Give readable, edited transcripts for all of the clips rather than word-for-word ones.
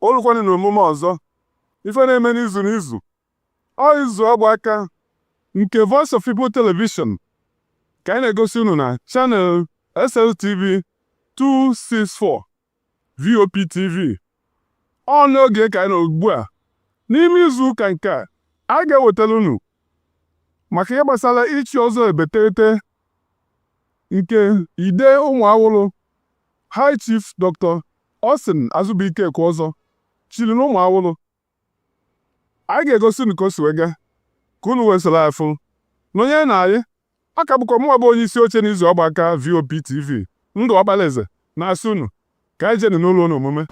olukwanụ n'omume ọzọ ife na-eme n'izu n'izu ọ izu ọgba aka nke Voice of People Television ka anyị na-egosi unu na channel SLTV 264 Vop Tv. Ọ n'oge ka anyị nọ ugbu a n'ime izu ụka nke a ga-ewetara unu maka ihe gbasara ichi ọzọ ebeterete nke ide ụmụ awụlụ High Chief Dr. Austin Azubike Ọzọ chiri n'ụmụ awụlụ. Anyị ga-egosi unu ka o si wega ka unu wesara afụ n'onye na-ayị aka bụkwa mụnwa bụ onye isi oche n'izu ọgba aka Vop TV Ndụ Ọkpalaeze na-asị unu ka anyị jenu n'ụlọ unu omume.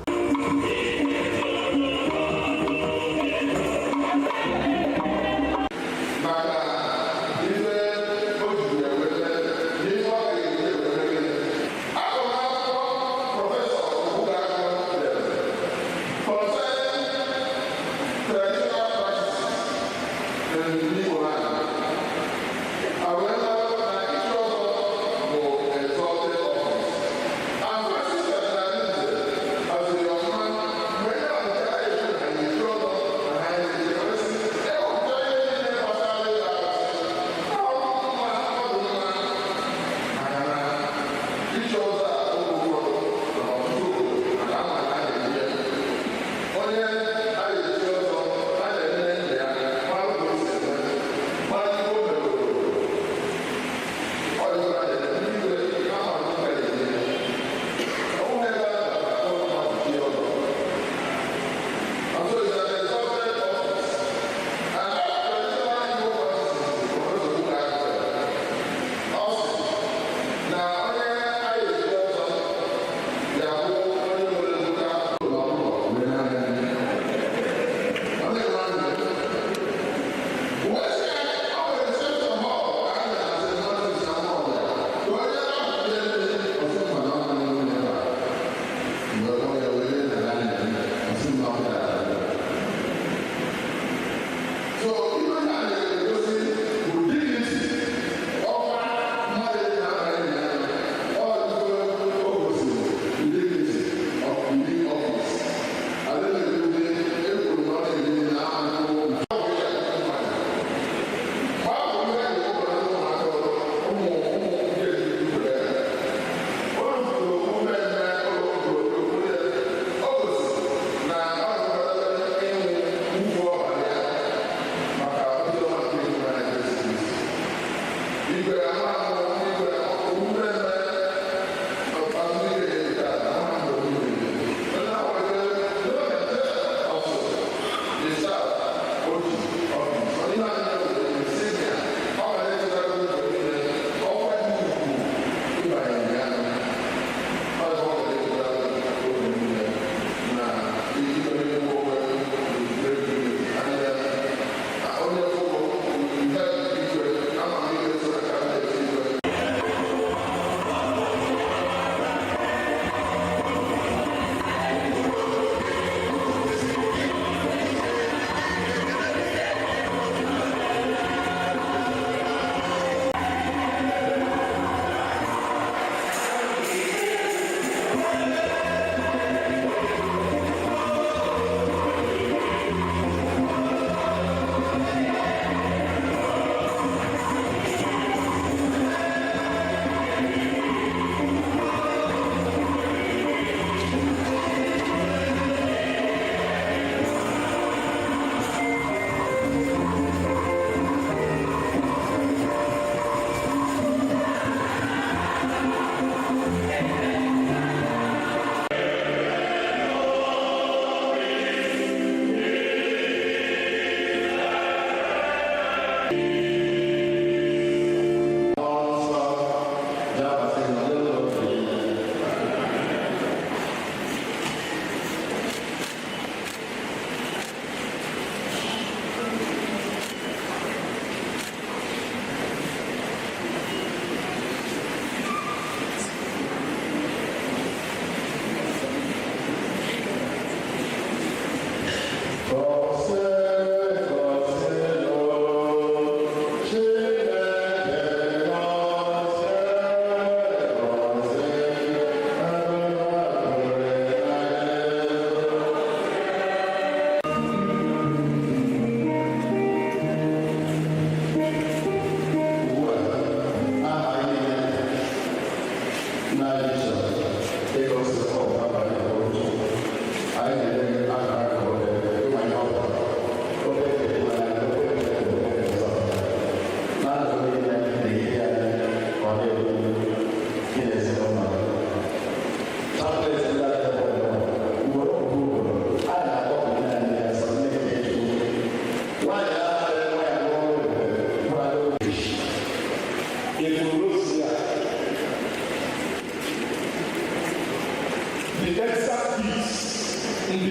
As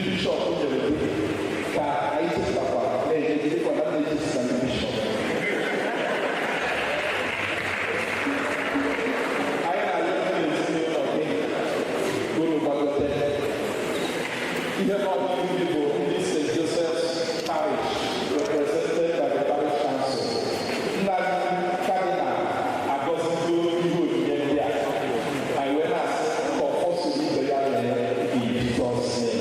bishop ka anyị chepụtakwa na-ejikwa na na-ejisi na bishop anyị na-alụ ndị ezinụlọ gị bụrụ gbagote ihe ọbụla ndị bụ ndị St. Joseph's Parish represented by the parish council nna cardinal agọzigo ihe onyinye ndị a anyị wee na-asị ka ọfọsụ ibe ya mere in Jesus' name.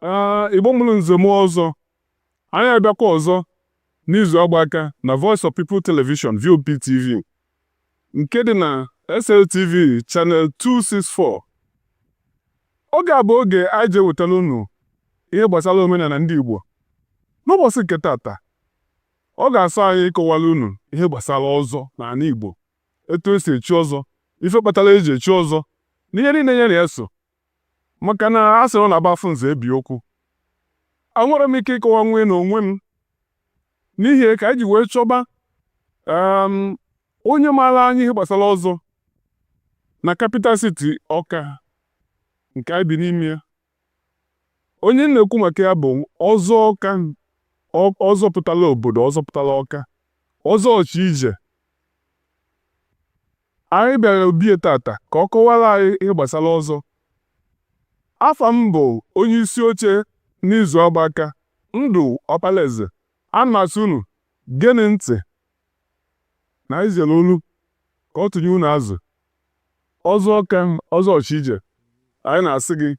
Igbo mụrụ nze m ọzọ, anyị abịakwa ọzọ n'izu agba aka na Voice of People Television Vop Tv nke dị na SLTV Channel 264. Oge a bụ oge anyị ji ewetara unu ihe gbasara omenala ndị Igbo. N'ụbọchị nke tata, ọ ga-asọ anyị ịkọwara unu ihe gbasara ọzọ n'ala Igbo, etu esi echi ọzọ, ife kpatara eji echi ọzọ, na ihe niile ya na-eso. Maka na a sịrị na agbafu nze ebi okwu. Enwere m ike ịkọwa nwe na onwe m n'ihi ka anyị ji wee chọba onye maara anyị ihe gbasara ọzọ na capital city Ọka nke anyị bi n'ime ya. Onye na-ekwu maka ya bụ ọzọ Ọka, ọzọ pụtara obodo, ọzọ pụtara Ọka, ọzọ ọchị ije. Anyị bịara obie tata ka ọ kọwara anyị ihe gbasara ọzọ. Afa m bụ onye isi oche n'izu agba aka, Ndụ Ọkpalaeze. A na-asị unu geenụ ntị na izere olu ka ọ tụnye unu azụ. Ọzọ Ọka, ọzọ ọchị ije. Anyị na-asị gị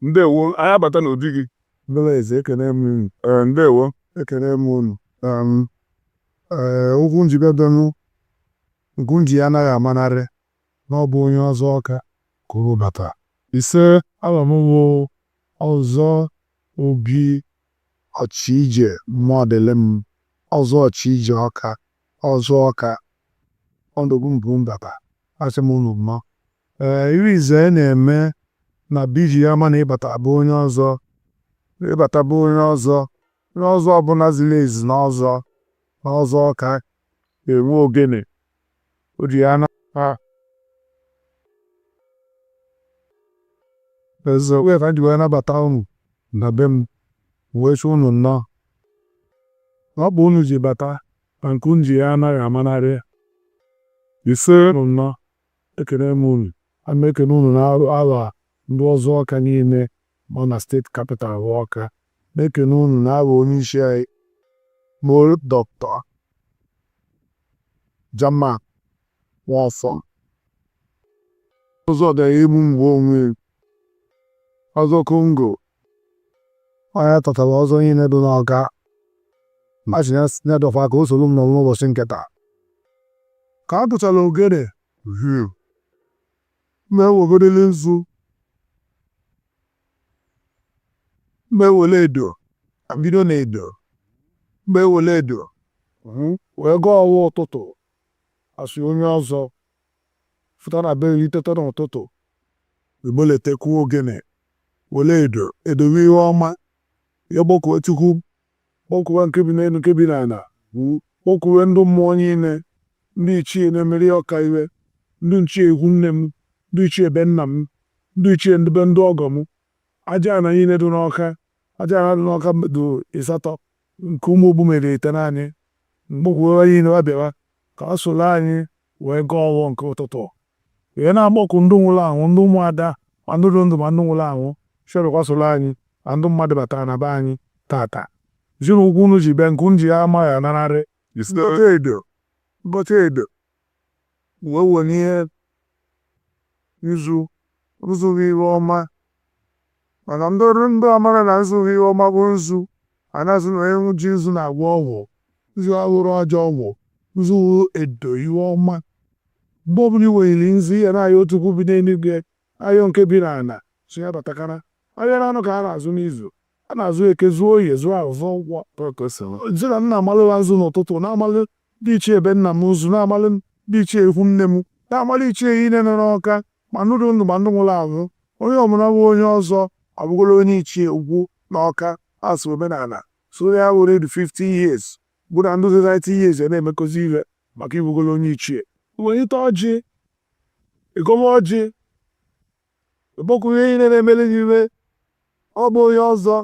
ndewo, anyị abata n'obi gị. Ọkpalaeze, ekene m unu. Ndewo. Ekene m unu. Okwu njibedonu nke nji ya anaghị amanarị na ọ bụ onye ọzọ Ọka kwuru bata. Ise. Aha m bụ ọzọ obi ọchị ije mmadụle m, ọzọ ọchị ije Ọka, ọzọ Ọka, ọnọgbu mbụ mbata. Asị m unu mma. Iri ize na-eme na biji ya ma na ịbata bụ onye ọzọ, ịbata bụ onye ọzọ, onye ọzọ ọbụla ziri ezi na ọzọ Ọka enwe ogene. O ji ya na eze wee ka ji wee nabata unu na be m, wee sị unu nnọọ. Ọ bụ unu ji bata na nke unu ji ya anaghị amanarị. Ise. Unu nnọọ. Ekene m unu. A ma ekene unu na ala ndị ọzọ Ọka niile nọ na steeti kapital Ọka. Na-ekene unu na ala onye isi anyị bụ Dr. Jama Nwafọ. Ọzọ ga-egbu mgbe onwe ọzọ Kongo. Onye tọtara ọzọ niile dị n'Ọka. Machi na-edọfa ka o soro m nọ n'ụbọchị nketa. Ka a tụchara ogene mewegorele nzu, mewele edo, bido na edo, mewele edo wee gaa ọwa ụtụtụ. Asị onye ọzọ fụta na be iri teta n'ụtụtụ, egbeletekwu ogene wele edo edowe ihe ọma ya, gbakuwe Chukwu, gbakuwe nke bi n'elu nke bi n'ala, gbakuwe ndị mmụọ niile, ndị ichie na-emeri Ọka iwe, ndị nchie ikwu nne m, ndị ichie be nna m, ndị ichie ndị be ndị ọgọ m. Aja ana niile dị n'Ọka, aja ana dị n'Ọka dị ịsatọ nke ụmụ ogbu mere ite naanị. Mgbakwuwe niile wabịawa ka a soro anyị wee gaa ọwụ nke ụtụtụ. Wee na-agbakwu ndị nwụrụ anwụ, ndị ụmụada ma ndị dị ndụ ma ndị nwụrụ anwụ, chọrọkwa soro anyị na ndị mmadụ batara na be anyị tata. Ziri ụkwụ unu ji bịa nke unu ji ya amaghị anarị. Ụbọchị edo wee were ihe nzu nzughị ihe ọma, mana ndị amara na nzughị ihe ọma bụ nzu anazụ na onye ji nzu na-agwọ ọgwụ. Nzu ahụrụ ọjọọ ọgwụ, nzu edo ihe ọma. Mgbe ọbụla iwenyere nzu ihe na-ahịa otu ukwu bi n'eluigwe, ahịa nke bi n'ala so ya batakara. Ahịa na anụ ka a na-azụ n'izu, a na-azụ eke, zụọ oye, zụọ avọ ụgwọ. Zira nna amalụwa nzu n'ụtụtụ, na-amalụ ndị ichie ebe nna m nzu, na-amalụ ndị ichie ikwu nne m, na-amalụ ichie niile nọ n'Ọka ma ndị dị ndụ ma ndị nwụrụ anwụ. Onye ọbụla bụ onye ọzọ abụgoro onye ichie ugwu n'Ọka. Asị omenala so ya were 50 years bụ na ndị 90 years na-emekọzi ihe maka ibugoro onye ichie. Welite ọjị, ịgọwa ọjị, ịgbakwunye ihe niile na-emere gị iwe. Ọ bụ onye ọzọ,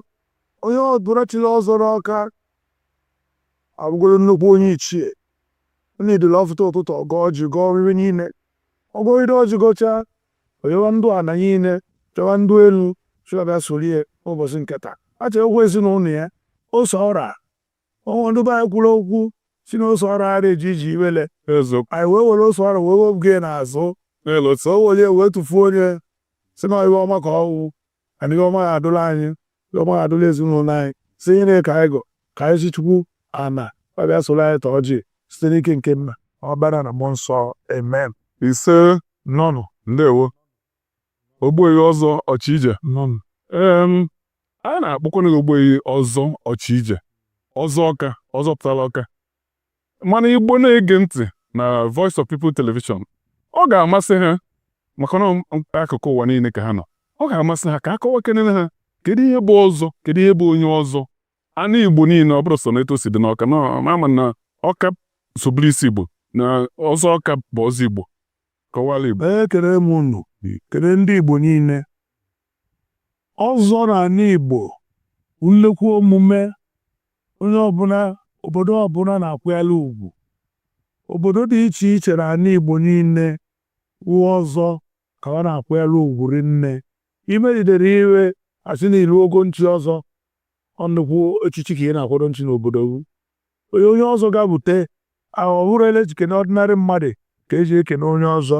onye ọbụla chiri ọzọ n'Ọka abụgoro nnukwu onye ichie. Onye idolo ọfụta ụtụtụ ọgọ ọjị, gọọ oriri niile. Ọgọide ọjị gọchaa, onyewa ndụ ana niile, chọwa ndụ elu, chọbịa sorie ụbọchị nketa. Achọ okwu ezinụlọ ya, ose ọra. Ọnwa ndị be anyị kwuru okwu si na ose ọra ara eji iji iwele. Anyị wee were ose ọra wee webụga n'azụ. So were wee tụfuo onye si na ihe ọma ka ọwụ, and ihe ọma ya adụla anyị. ọma ga-adụla ezinụlọ anyị site nyere ka anyị gọ ka anyị si Chukwu ana ọbịa soro anyị tọọ ji site n'ike nke Nna Ọkpara na Mmụọ Nsọ. Amen. Ise Nnọnụ. ndewo ogbuehi ọzọ ọchịije. Nnọnụ. A na-akpọkwana gị ogbuehi ọzọ ọchịije, ọzọ ọka, ọzọ pụtara ọka. Mana Igbo na-ege ntị na Voice of People Television, ọ ga-amasị ha maka na akụkụ ụwa niile ka ha nọ, ọ ga-amasị ha ka akọwa kenene ha kedu ihe bụ ọzọ, kedu ihe bụ onye ọzọ. Anụ Igbo niile ọ bụrụ so na etu si dị n'ọka ama na ọka soburu isi Igbo na ọzọ ọka bụ ọzọ Igbo. Kọwala Igbo. Ekele m unu, kele ndị Igbo niile. Ọzọ n'ala Igbo nnekwu omume onye ọbụla, obodo ọbụla na-akwanyere ugwu. Obodo dị iche iche n'ala Igbo niile wụ ọzọ ka ọ na-akwanyere ugwu rinne. Imegidere iwe asị na ilu ogo ntị ọzọ, ọ nnukwu echichi ka ị na-akwado ntị n'obodo gị. Onye ọzọ ga-abute ọ bụrụ ekene ọdịnarị mmadụ ka eji ekene onye ọzọ.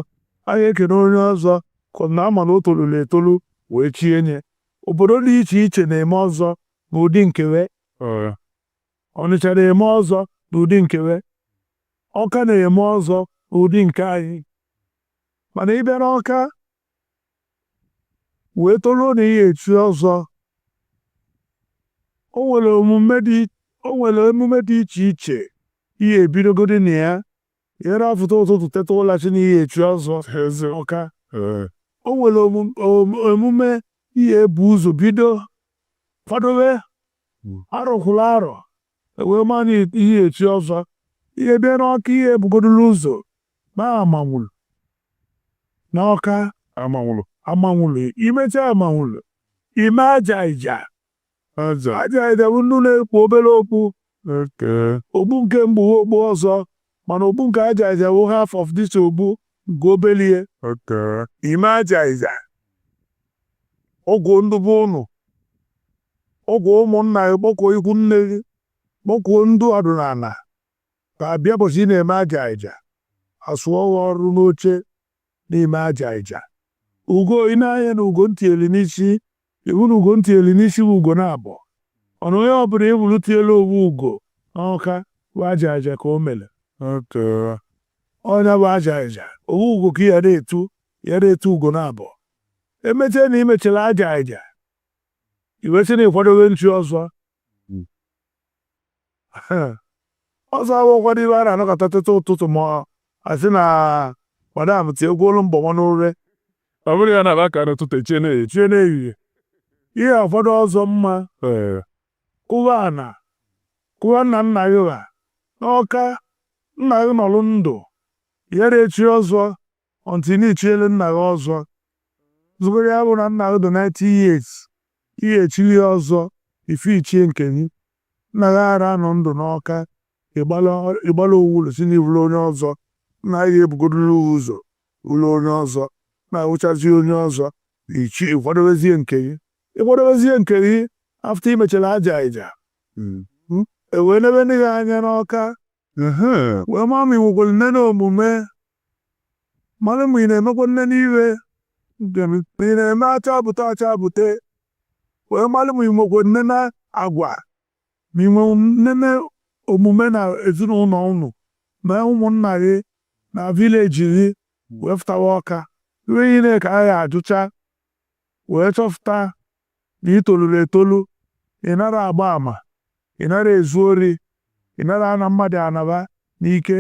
A ga-ekene onye ọzọ ka na ama na o toluru etolu wee chie nye. Obodo dị iche iche na-eme ọzọ n'ụdị nkewe. Ọnịcha na-eme ọzọ n'ụdị nkewe. Ọka na-eme ọzọ n'ụdị nke anyị. Mana ị bịa n'Ọka wee toluo na ihe echi ọzọ, o nwere emume dị iche iche ihe ebidogodi na ya. Yere afụta ụtụtụ teta ụlachi na ihe echi ọzọ eze Ọka. O nwere emume ihe ebu ụzọ bido kwadobe arụkwụrụ arọ wee mara ihe echi ọzọ. Ihe bịa n'Ọka ihe ebugodoro ụzọ ma amanwụrụ n'Ọka. Amanwụrụ imecha amanwụrụ ime aja ija bụ ndị na-ekpu obere okpu. Ogbu nke mgbughe okpu ọzọ, mana ogbu nke aja ija bụ half of this ogbu nke obelie. Ime aja ija ọgwụ ndụ bụ ụnụ, ọgwụ ụmụnna gị, kpọkuo ikwu nne gị, kpọkuo ndụ ọdịnala ka abịa ụbọchị ị na-eme aja ija asụọ ọrụ n'oche n'ime aja ija. Ugo ị na-anya na ugo ntị eli n'isi, iwu na ugo ntị eli n'isi bụ ugo na-abọ. Ọnụ onye ọbụla ebulu tiela owu ugo n'Ọka bụ aja ija ka o mere. Ọnya bụ aja ija owu ugo ka ya na-etu ugo na-abọ. Emechie na imechara aja ija iwesị na ịkwadobe ntị ọzọ. Ọzọ abụkwado ibe a na-anọkọta teta ụtụtụ ma asị na madam tiegwuolu mbọma n'ụre. Ọ bụrụ ya na aka n'ụtụtụ echie n'ehihie. Ihe ụfọdụ ọzọ mma kụwa ana kụwa nna gị ha n'Ọka. Nna gị nọrụ ndụ yere echi ọzọ ọntị na ichiele nna gị ọzọ. Zụgoro ya bụ na nna gị dị 90 years ihe echiri ọzọ ife ichie nke gị. Nna gị ara nọ ndụ n'Ọka ịgbala owulu si n'ibulu onye ọzọ. Nna gị ebugodoro ụzọ ụlọ onye ọzọ na-awụchazi onye ọzọ ichi ịkwadobezie nke gị. Ịkwadobezie nke gị afta imechara aja ija ewee nebe ndị gị anya n'Ọka wee maa ma ị nwekwara nne na omume, mara ma ị na-emekwa nne n'iwe, ma ị na-eme achabute wee mara ma ị nwekwa nne na agwa, ma ị nwe nne na omume na ezinụlọ unu ma ụmụnna gị na vileji gị wee fụtawa Ọka. Iwe niile ka a ga-ajụcha wee chọpụta na ị toluru etolu. Ị nara agba ama, ị nara ezu ori, ị nara ana mmadụ anaba n'ike,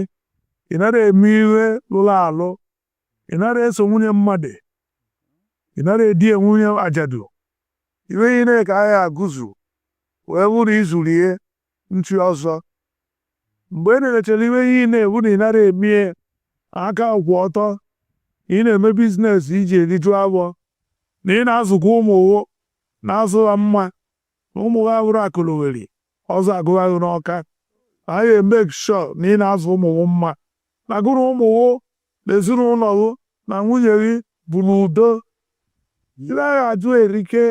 ị nara eme ihe lụrụ alụ, ị nara eso nwunye mmadụ, ị nara edie nwunye ajadu. Iwe niile ka a ga-agụzu wee bụrụ izuru ihe ntị ọzọ. Mgbe ị na-elechara iwe niile bụ na ị nara emie aka kwụ ọtọ, ị na-eme biznes iji eriju abụọ, na ị na-azụkwa ụmụ na-azụ ha mma, na ụmụ ha bụrụ akụloweri ọzọ agụghị n'Ọka. A ga-eme sure na ị na-azụ ụmụ mma, na gụrụ ụmụ na ezinụlọ gị na nwunye gị bụ n'udo. Ile agha ajụ erike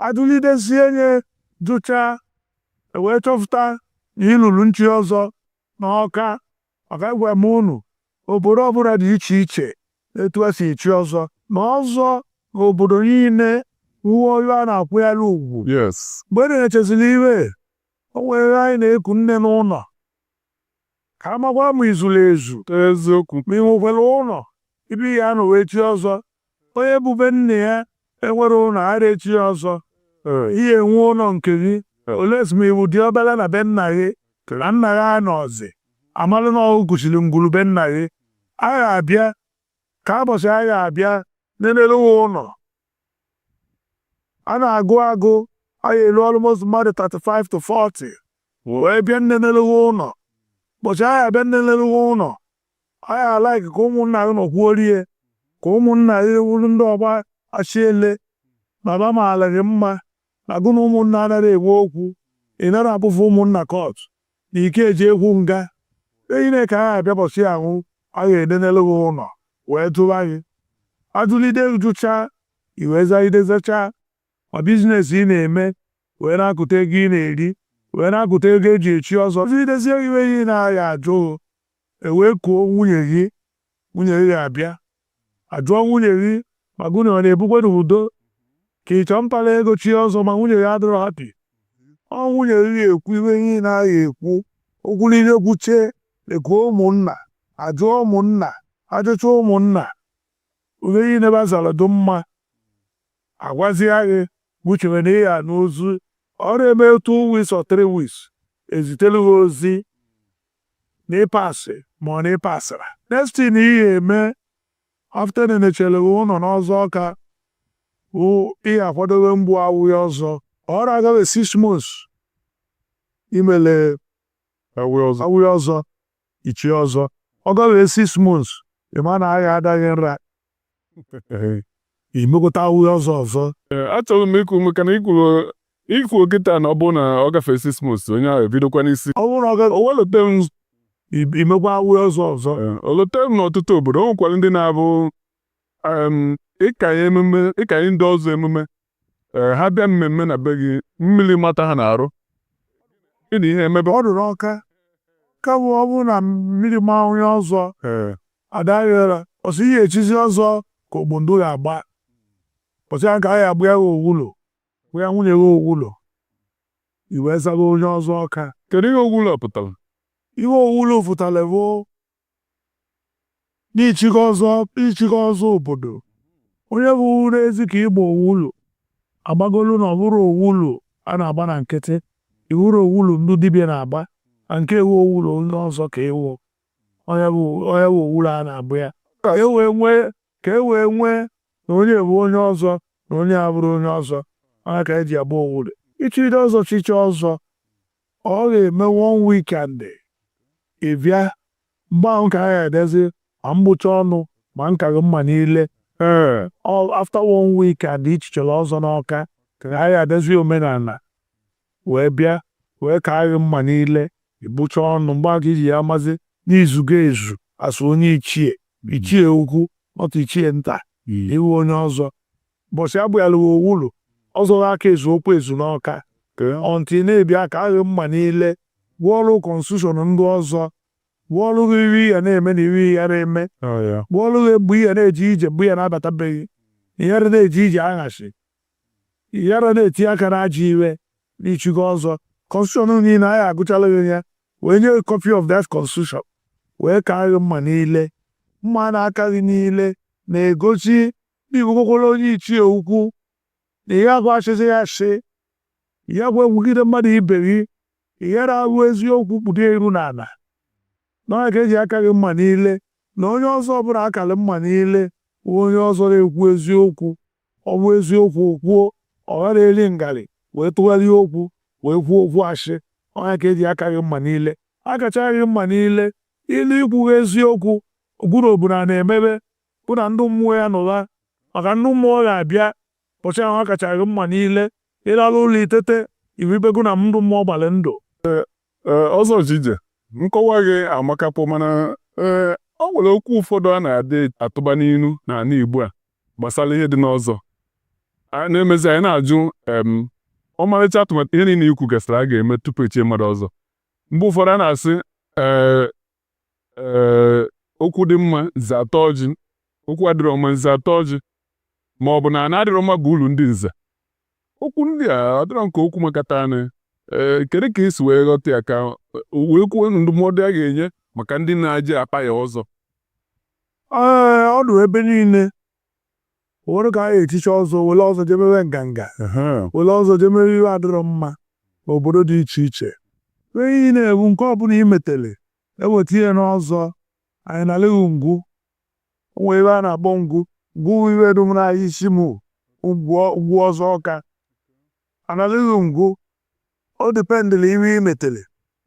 ajụlidesie nye jụcha wee chọpụta na ịlụrụ ntị ọzọ n'Ọka. Maka gwa m unu obodo ọbụla dị iche iche etu esi echi ọzọ na ọzọ na obodo niile uwe a na-akwụnyere ugwu. Yes. Mgbe na-echezili iwe, o nwere anyị na-eku nne n'ụlọ ka amakwa ma izuru ezu Eziokwu. ma ị nwekwara ụlọ ibi ya nọ wee chi ọzọ. Onye bube nne ya enwere ụlọ ara echi ọzọ, ihe enwe ụlọ nke gị. Olesi ma iwu dị obere na be nna gị na nna gị anọzi amalụ na ọ gụchiri ngwuru be nna gị, a ga-abịa ka ụbọchị a ga-abịa nenere ụlọ a na-agụ a ga-elu almost mmadụ 35 to 40 wee bịa nnenere ụlọ. Ụbọchị a ga-abịa nnenere ụlọ, a ga-alaiki ka ụmụnna gị nọkwuorie, ka ụmụnna gị wuru ndị ọgba achiele baba maala gị mma na gụ na ụmụnna anaghị enwe okwu, ị nara abụfu ụmụnna kọt na ike eji ekwu nga. Enyine ka a ga-abịa bọchị ahụ a ga-edenere gị ụlọ wee tụba gị. Ajụlide jụcha iwezagidezacha ma biznes ị na-eme wee na-akụta ego ị na-eri, wee na-akụta ego eji echi ọzọ. Jidezie iwe gị na-aya ajụ, ewee kuo nwunye gị ga-abịa ajụọ nwunye gị ma gụnye ọ na-ebukwe n'udo ka ị chọọ mpara ego chi ọzọ ma nwunye gị adịrọ hapi. Ọ nwunye gị ga-ekwu iwe gị na-aya ekwu, okwu niile kwuche ekuo ụmụnna, ajụọ ụmụnna, ajụcha ụmụnna, uwe gị nebazara dị mma, agwazie gị gwuchere na ịya n'ozu. Ọ na-eme 2 weeks or 3 weeks ezitelu gị ozi na ịpasị ma ọ na ịpasịra. Next thing ị ga-eme after na-enechere gị ụlọ n'ọzọ ọka bụ ị ga-akwadobe mgbu awụghị ọzọ. Ọ na-agaghị 6 months imele awụghị ọzọ ichi ọzọ. Ọ gaghị 6 months ịma na agha adaghị nra imekọta awụghị ọzọ. Achọrọ m ikwu maka na ikwu kịta na ọ bụ na ọ gafee 6 months onye ahụ ebidokwa n'isi. Ọ bụrụ na o welote m imekwa awụghị ọzọ. Olote m n'ọtụtụ obodo, o nwekwara ndị na-abụ ịkanye ndị ọzọ emume, ha bịa mmemme na be gị, mmiri mata ha na-arụ gịnị ihe emebe. Ọ dụrụ ọka ka bụ ọ bụrụ na mmiri ma onye ọzọ adaghịra ọsọ ihe echizi ọzọ ka ogbondo ga-agba. Ụbọchị a ka a ga-agba ya owulo, gba ya nwunye gị owulo, iwee zaga onye ọzọ ọka. Kedu ihe owulo pụtara? Ihe owulo pụtara bụ n'ichịkọ ọzọ obodo. Onye bụ ezi ka ịgba owulo agbagolu na ọ bụrụ owulo a na-agba na nkịtị, iwuru owulo ndị dibịa na-agba, na nke ewu owulo ndị ọzọ ka ewu onye bụ owulo a na-abụ ya ka e wee nwee na onye bụ onye ọzọ na onye abụrụ onye ọzọ. Onye ka eji agba owulo. Ichide ọzọ chiche ọzọ, ọ ga-eme 1 weekend ịbịa. Mgbe ahụ ka a ga-edezi ma mgbucha ọnụ ma nkaghị mma niile. After 1 weekend ichichere ọzọ n'ọka ka a ga-edezi omenala wee bịa wee ka agha mma niile ibucha ọnụ. Mgbe aka iji ya mazi n'izuga ezu asụ onye ichie ukwu ọtụ ichie nta iwu onye ọzọ. Ụbọchị agbụghara owulo ọzọ aka ezu okwu ezu n'ọka ọntị na-ebịa ka agha mma niile gwọọrụ konstitushọn ndị ọzọ, gwọọrụ gị iri ya na-eme na iri ya na-eme, gwọọrụ gị mgbe ihe na-eje ije mgbe ya na-abatabeghị, ihere na-eje ije aghachi, ihere na-eti aka na ajọ iwe n'ichigo ọzọ. Constitution niile anyị agụchala gị ya wee nye copy of that constitution wee ka agha mma niile. Mma na-aka gị niile na-egosi n'igwukwara onye ichie ukwu na ihe agụ achịzi ya achị, ihe agụ egwugide mmadụ ibe gị, ihe na-abụ eziokwu kpudo eru n'ala. N'ọnya ka eji aka gị mma niile na onye ọzọ ọbụla akara mma niile onye ọzọ na-ekwu eziokwu. Ọ bụ eziokwu kwuo, ọ ghara eri ngarị wee tụgharịa okwu wee kwuo okwu ashị. Ọnya ka eji aka gị mma niile. Akacha gị mma niile ilu ikwu eziokwu ogburu obodo na-emebe bụ na ndị mmụọ ya nụla, maka ndị mmụọ ga-abịa ụbọchị ahụ akacha gị mma niile. Ịlara ụlọ itete iribego na ndụ mmụọ gbara ndụ. Ọzọ jije nkọwa gị amakapụ, mana ọ nwere okwu ụfọdụ a na-adị atụba n'inu n'ala Igbo a gbasara ihe dị n'ọzọ. A na-emezi anyị na-ajụ ọmarịcha atụmatụ ihe niile ikwu gasịrị a ga-eme tupu echie mmadụ ọzọ. Mgbe ụfọdụ a na-asị okwu dị mma nze atọ ọjị, okwu adịrọ mma nze atọ ọjị, ma ọ bụ na ana adịrọ mma bụ uru ndị nze. okwu ndị a adịrọ nke okwu makata anyị kedu ka esi wee ghọta ya ka wee kwuo ndụmọdụ a ga-enye maka ndị na-aje apa ya ọzọ? Ọ dị ebe niile ụfọdụ ka a ga-echicha ọzọ were ọzọ jemewe nganga were ọzọ jemewe ihe adịrọ mma n'obodo dị iche iche. Ihe na-ewu nke ọbụla imetere eweta ihe n'ọzọ anyị naleghị ngwu onwe ebe a na-akpọ ngwu iwe dum na anyị isi mụ ugwu ọzọ ọka analeghị ngwu. Ọ dịpendịrị ihe imetere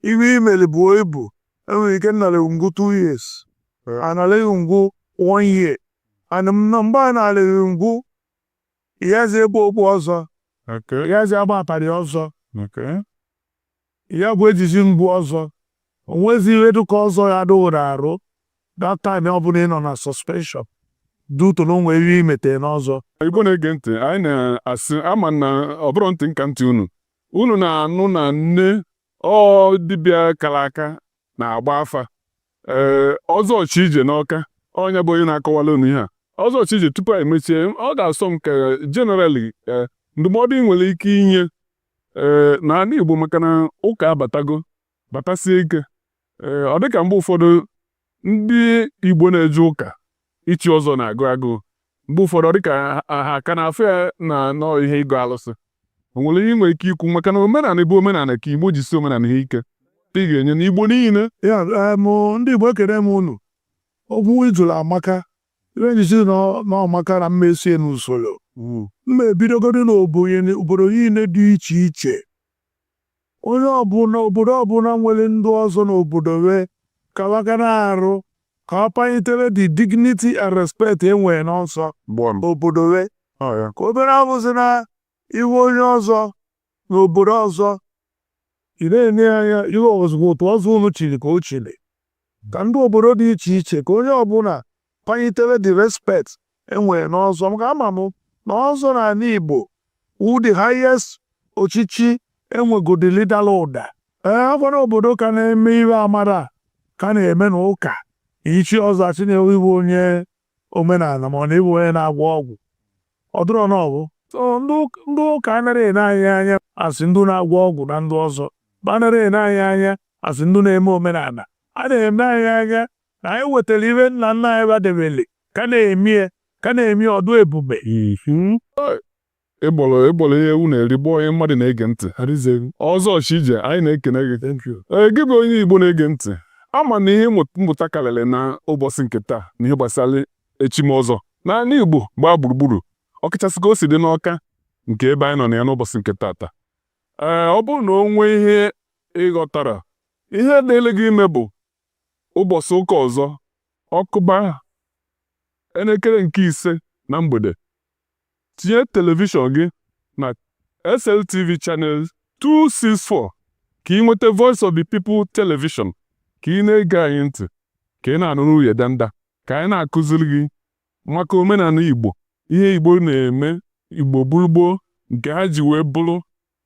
ihe imere bụ ibu enwere ike nnaleghị ngwu 2 years analeghị ngwu 1 year ana mgbe a na-aleghị ngwu ihezi egbu okpu ọzọ ihezi agba apari ọzọ ya bụ ejiji mgbu ọzọ onwezi ihe dịka ọzọ ya dụwụrụ arụ that time ọ bụla ị nọ na suspension duto na onwe ihe imete n'ọzọ. Igbo na-ege ntị anyị na-asị ama na ọ bụrụ ntị nka ntị unu na-anụ na nne dibịa kara aka na-agba afa ọzọ Ọchịije n'Ọka onye bụ onye na-akọwala unu ihe a. Ọzọ Ọchịije tupu anyị mechie ọ ga-asọ m ka generally ndụmọdụ ị nwere ike inye n'ala Igbo maka na ụka abatago batasie ike ọ dịka mgbe ụfọdụ ndị Igbo na-eje ụka ichi ọzọ na-agụ agụụ mgbe ụfọdụ ọ dịka ha ka na-afụ ya na nọọ ihe ịgụ alụsị. O nwere ihe nwere ike ikwu maka na omenala bụ omenala ka Igbo ji si omenala ha ike ị ga-enye n'Igbo niile. Ya ndị Igbo ekere m unu okwu ijụrụ amaka ihe njisi n'ọmaka na mmesi n'usoro mma ebidogoro n'obodo niile dị iche iche. Onye ọbụla obodo ọbụla nwere ndị ọzọ n'obodo wee ka waka na-arụ ka ọ panyitere the dignity and respect enwere n'ọsọ obodo wee ka obere abụzi na iwe onye ọzọ n'obodo ọzọ ị na-enye anya ihe ozugbo otu ọzọ unu chiri ka o chiri ka ndị obodo dị iche iche ka onye ọbụla panyitere the respect enwere n'ọzọ maka ama m na ọzọ n'ala Igbo wụ the highest ochichi enwegodili dara ụda afọdụ obodo ka na-eme ihe amara ka na-eme n'ụka ichi ọzọ achị na-ewe iwe onye omenala ma ọ na-ewe onye na-agwọ ọgwụ ọ dịrọ n'ọbụ ndị ụka anaghị ene anyị anya asị ndị na-agwọ ọgwụ na ndị ọzọ anaghị ene anyị anya asị ndị na-eme omenala a na-eme anyị anya na anyị wetara ihe nna nna anyị badebele ka na-eme ọdụ ebube. ịgbọrọ ihe ewu na-erigbo onye mmadụ na-ege ntị Ọzọ Ọchịije anyị na-ekene gị gị bụ onye Igbo na-ege ntị ama na ihe mmụta karịrị na ụbọchị nke taa na ihe gbasara echimọzọ n'ala Igbo gbaa gburugburu ọkachasị ka o si dị n'Ọka nke ebe anyị nọ na ya n'ụbọchị nke tata. Ọ bụrụ na o nwee ihe ịghọtara ihe dịịrị gị ime bụ ụbọchị ụka ọzọ ọkụba elekere nke 5 na mgbede tinye telivishọn gị na SLTV channel 264 ka ị nweta Voice of the People television ka ị na-ege anyị ntị ka ị na-anụrụ uye danda ka anyị na-akụziri gị maka omenala Igbo ihe Igbo na-eme Igbo gburugburu nke ha ji wee bụrụ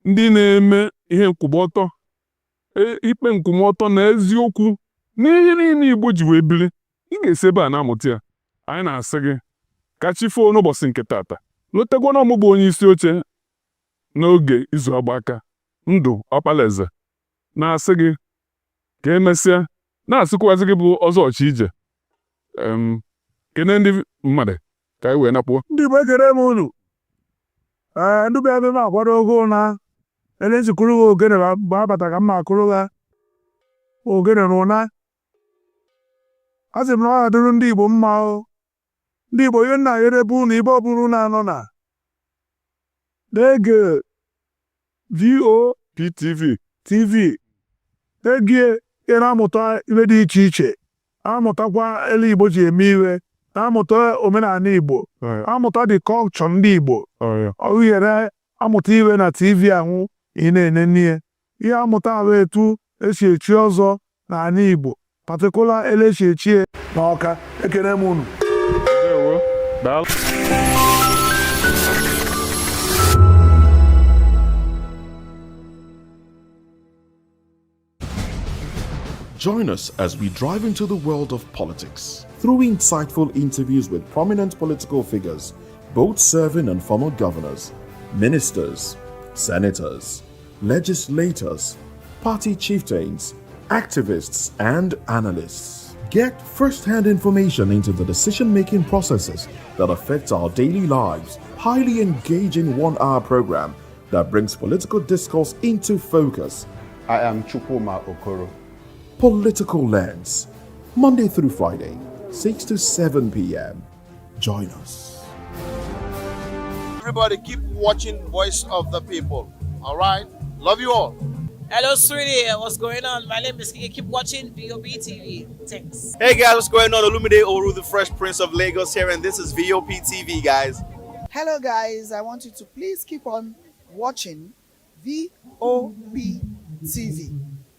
ndị na-eme ihe nkwụmọtọ ikpe nkwụmọtọ na eziokwu n'ihe niile Igbo ji wee biri. Ị ga-esi ebe a na-amụta ya. Anyị na-asị gị ka chi foo n'ụbọchị nke tata lotekwa na ọmụgbụ onye isi oche n'oge izu agbaka Ndụ Ọkpalaeze na-asị gị ka emesịa na-asịkwazị gị bụ Ọzọ Ọchịije kene ndị mmadụ ka anyị wee napụọ. Ndị Igbo ekere m unu ndị bịa ebe m akwado ogo na ele njikwuru ha ogene mgbe abata ka m na-akụrụ ha ogene n'ụna a sị m na ọ ga-adịrụ ndị Igbo mma ndị Igbo ihe nna yerebe unu ibe ọ bụrụ na-anọ na na-ege Vop TV na-ege ihe na-amụta ihe dị iche iche na-amụtakwa ele Igbo ji eme ihe na-amụta omenala Igbo amụta the culture ndị Igbo ọ yere amụta iwe na TV anwụ ị na-ene n'ihe ihe amụta ahụ etu esi echi ọzọ n'ala Igbo patịkụla ele esi echie n'Ọka. Ekene m unu. Join us as we drive into the world of politics through insightful interviews with prominent political figures, both serving and former governors. ministers, senators, legislators, party chieftains, activists, and analysts. Get first-hand information into the decision-making processes that affect our daily lives. Highly engaging 1-hour program that brings political discourse into focus. I am Chukwuma Okoro. Political Lens, Monday through Friday, 6 to 7 p.m. Join us. Everybody keep watching Voice of the People. All right? Love you all. Hello, sweetie. What's going on? My name is Kiki. Keep watching Vop Tv. Thanks. Hey guys, what's going on? Olumide Oru, the Fresh Prince of Lagos here, and this is Vop TV, guys. Hello guys, I want you to please keep on watching Vop TV.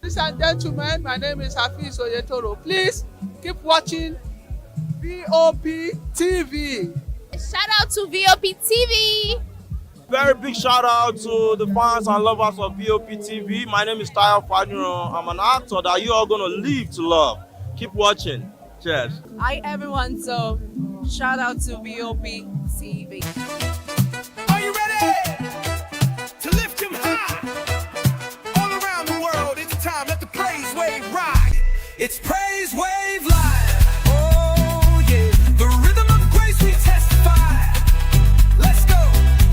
Ladies and gentlemen, my name is Hafiz Oyetoro. Please keep watching Vop TV. Shout out to Vop TV. Very big shout out to the fans and lovers of Vop TV. My name is Tayo Fanyuro. I'm an actor that you are going to live to love. Keep watching. Cheers. Hi everyone, so shout out to Vop TV. Are you ready to lift him high? All around the world, it's time. Let the praise wave ride. It's Praise Wave Live. Oh yeah, the rhythm of grace we testify. Let's go.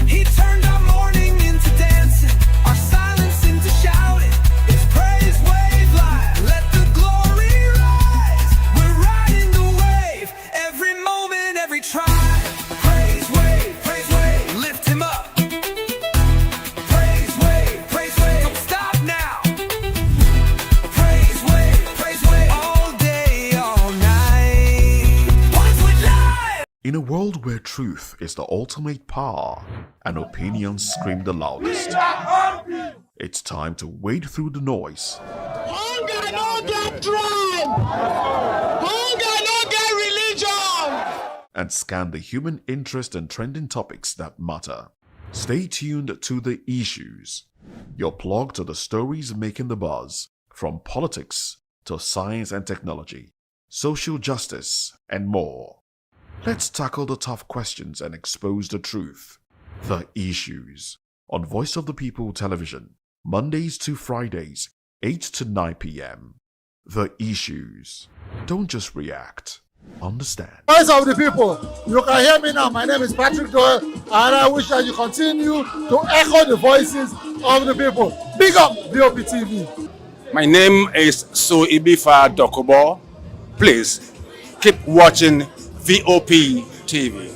He turned our mourning into dancing, our silence into shouting. It's Praise Wave Live. Let the glory rise. We're riding the wave. Every moment, every tribe. Praise wave, lift him up. Praise wave, don't stop now. Praise wave, all day, all night. Once we live. In a world where truth is the ultimate power and opinions scream the loudest, it's time to wade through the noise. Hunger no get tribe. Hunger no get religion. And scan the human interest and trending topics that matter. Stay tuned to The Issues, your plug to the stories making the buzz, from politics to science and technology, social justice, and more. Let's tackle the tough questions and expose the truth. The Issues, on Voice of the People Television, Mondays to Fridays, 8 to 9 p.m. The Issues. Don't just react. Understand. Voice of the people, you can hear me now. My name is Patrick Doyle, and I wish that you continue to echo the voices of the people. Big up Vop TV. My name is Suibifa Dokubo. Please keep watching Vop TV.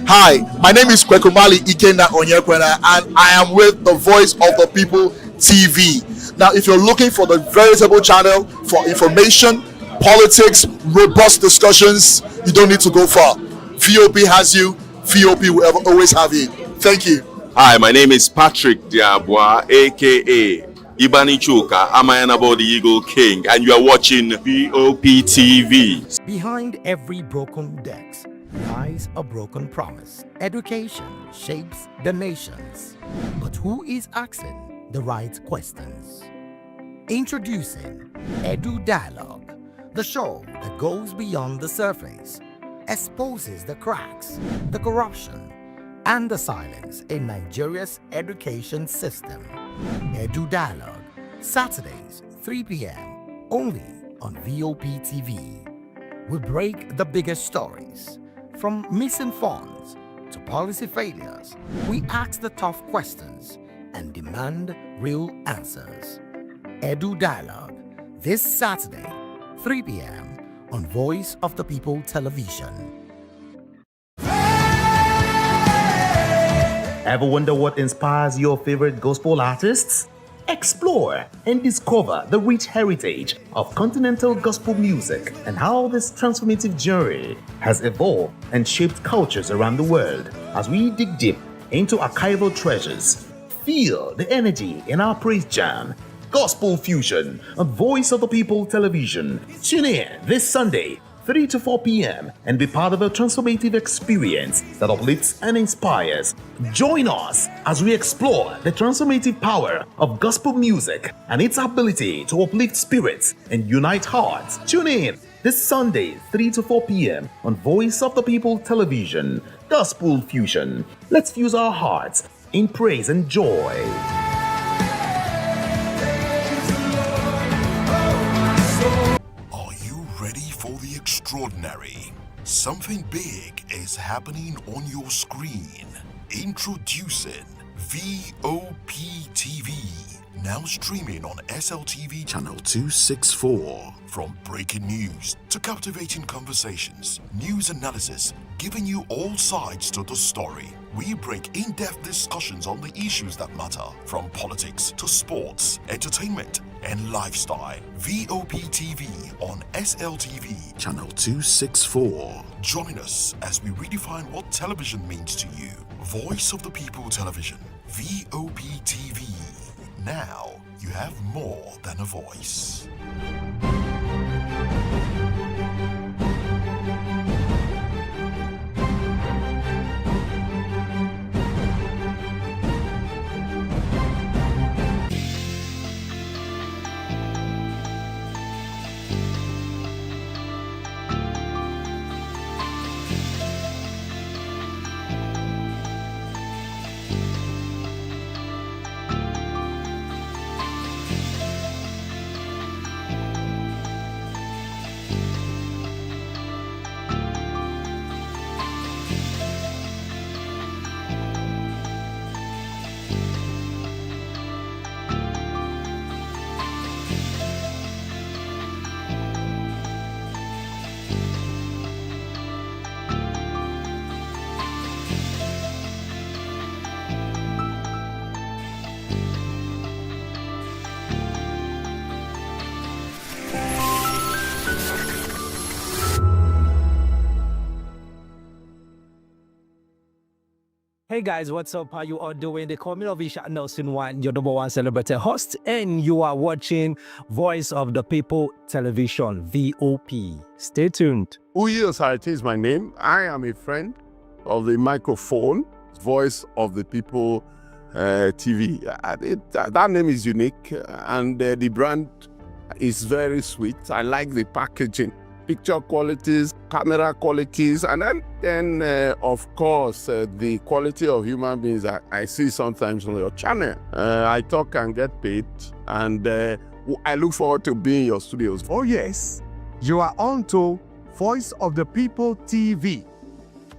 Hi, my name is Kwekumali Ikenda Onyekwena, and I am with the Voice of the People TV. Now, if you're looking for the veritable channel for information, politics, robust discussions, you don't need to go far. VOP has you. VOP will always have you. Thank you. Hi, my name is Patrick Diabwa, aka Ibani Chuka, Amayanabo the Eagle King, and you are watching VOP TV. Behind every broken desk lies a broken promise. Education shapes the nations. But who is asking the right questions? Introducing Edu Dialogue, the show that goes beyond the surface, exposes the cracks, the corruption, and the silence in Nigeria's education system. Edu Dialogue, Saturdays, 3 p.m., only on VOP TV. We break the biggest stories, from missing funds to policy failures. We ask the tough questions and demand real answers. Edu Dialogue, this Saturday, 3 p.m. on Voice of the People Television. Ever wonder what inspires your favorite gospel artists? Explore and discover the rich heritage of continental gospel music and how this transformative journey has evolved and shaped cultures around the world. As we dig deep into archival treasures, feel the energy in our praise jam, Gospel Fusion on Voice of the People Television. Tune in this Sunday, 3 to 4 p.m. and be part of a transformative experience that uplifts and inspires. Join us as we explore the transformative power of gospel music and its ability to uplift spirits and unite hearts. Tune in this Sunday, 3 to 4 p.m. on Voice of the People Television, Gospel Fusion. Let's fuse our hearts in praise and joy. Are you ready for the extraordinary? Something big is happening on your screen. Introducing VOP TV. Now streaming on SLTV channel 264. From breaking news to captivating conversations, news analysis, giving you all sides to the story. We break in-depth discussions on the issues that matter, from politics to sports, entertainment, and lifestyle. VOP TV on SLTV channel 264. Join us as we redefine what television means to you. Voice of the People Television, VOP TV. Now you have more than a voice. Hey guys, what's up? How you all doing? They call me Novisha Nelson One, your number one celebrity host, and you are watching Voice of the People Television, VOP. Stay tuned. Uyi Osarite is my name. I am a friend of the microphone, Voice of the People TV. That name is unique, and the brand is very sweet. I like the packaging, picture qualities, camera qualities, and then of course, the quality of human beings that I see sometimes on your channel. I talk and get paid, and I look forward to being in your studios. Oh yes, you are on to Voice of the People TV.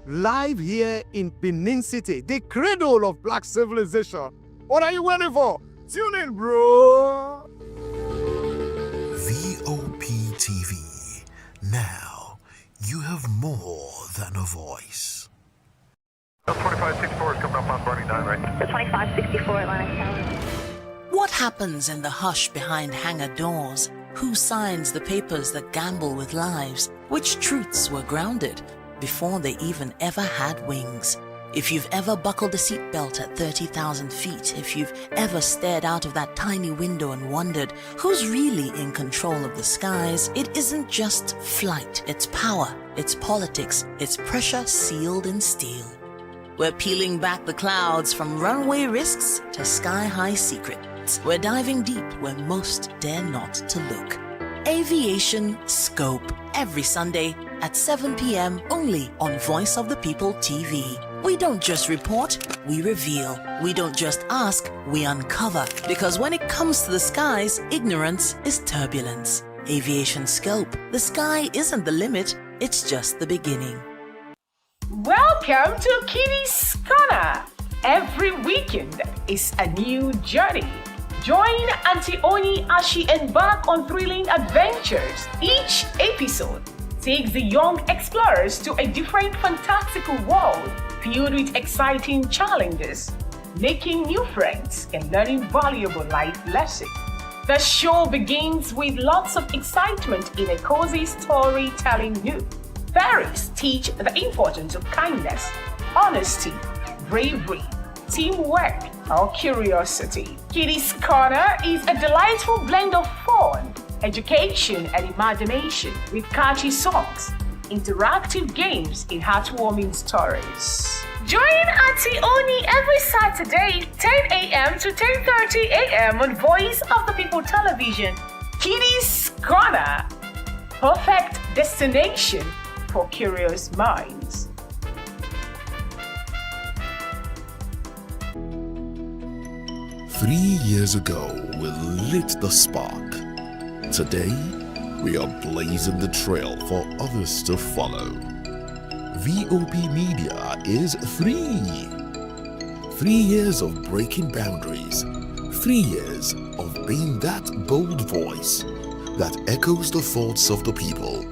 Live here in Benin City, the cradle of black civilization. What are you waiting for? Tune in, bro. VOP TV. Now, you have more than a voice. 2564 is coming up on Burning 9 right now. 2564 Atlantic. What happens in the hush behind hangar doors? Who signs the papers that gamble with lives? Which truths were grounded before they even ever had wings? If you've ever buckled a seatbelt at 30,000 feet, if you've ever stared out of that tiny window and wondered who's really in control of the skies, it isn't just flight, it's power, it's politics, it's pressure sealed in steel. We're peeling back the clouds from runway risks to sky-high secrets. We're diving deep where most dare not to look. Aviation Scope, every Sunday at 7 p.m. only on Voice of the People TV. We don't just report, we reveal. We don't just ask, we uncover. Because when it comes to the skies, ignorance is turbulence. Aviation Scope, the sky isn't the limit, it's just the beginning. Welcome to Kitty's Corner. Every weekend is a new journey. Join Auntie Oni as she embarks on thrilling adventures. Each episode takes the young explorers to a different fantastical world filled with exciting challenges, making new friends and learning valuable life lessons. The show begins with lots of excitement in a cozy storytelling mood. Fairies teach the importance of kindness, honesty, bravery, teamwork, or curiosity. Kitty's Corner is a delightful blend of fun, education, and imagination with catchy songs, interactive games, and heartwarming stories. Join Auntie Oni every Saturday, 10 a.m. to 10:30 a.m. on Voice of the People Television. Kitty's Corner. Perfect destination for curious minds. Three years ago, we lit the spark. Today, we are blazing the trail for others to follow. VOP Media is 3 years of breaking boundaries. 3 years of being that bold voice that echoes the thoughts of the people.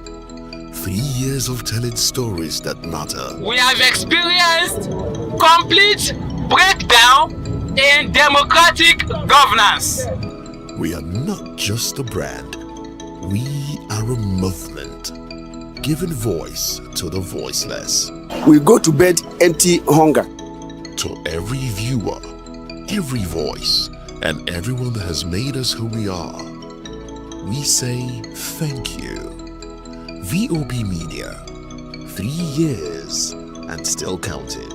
3 years of telling stories that matter. We have experienced complete breakdown in democratic governance. We are not just a brand. We are a movement, giving voice to the voiceless. We go to bed empty hunger. To every viewer, every voice, and everyone that has made us who we are, we say thank you. VOP Media, 3 years and still counting.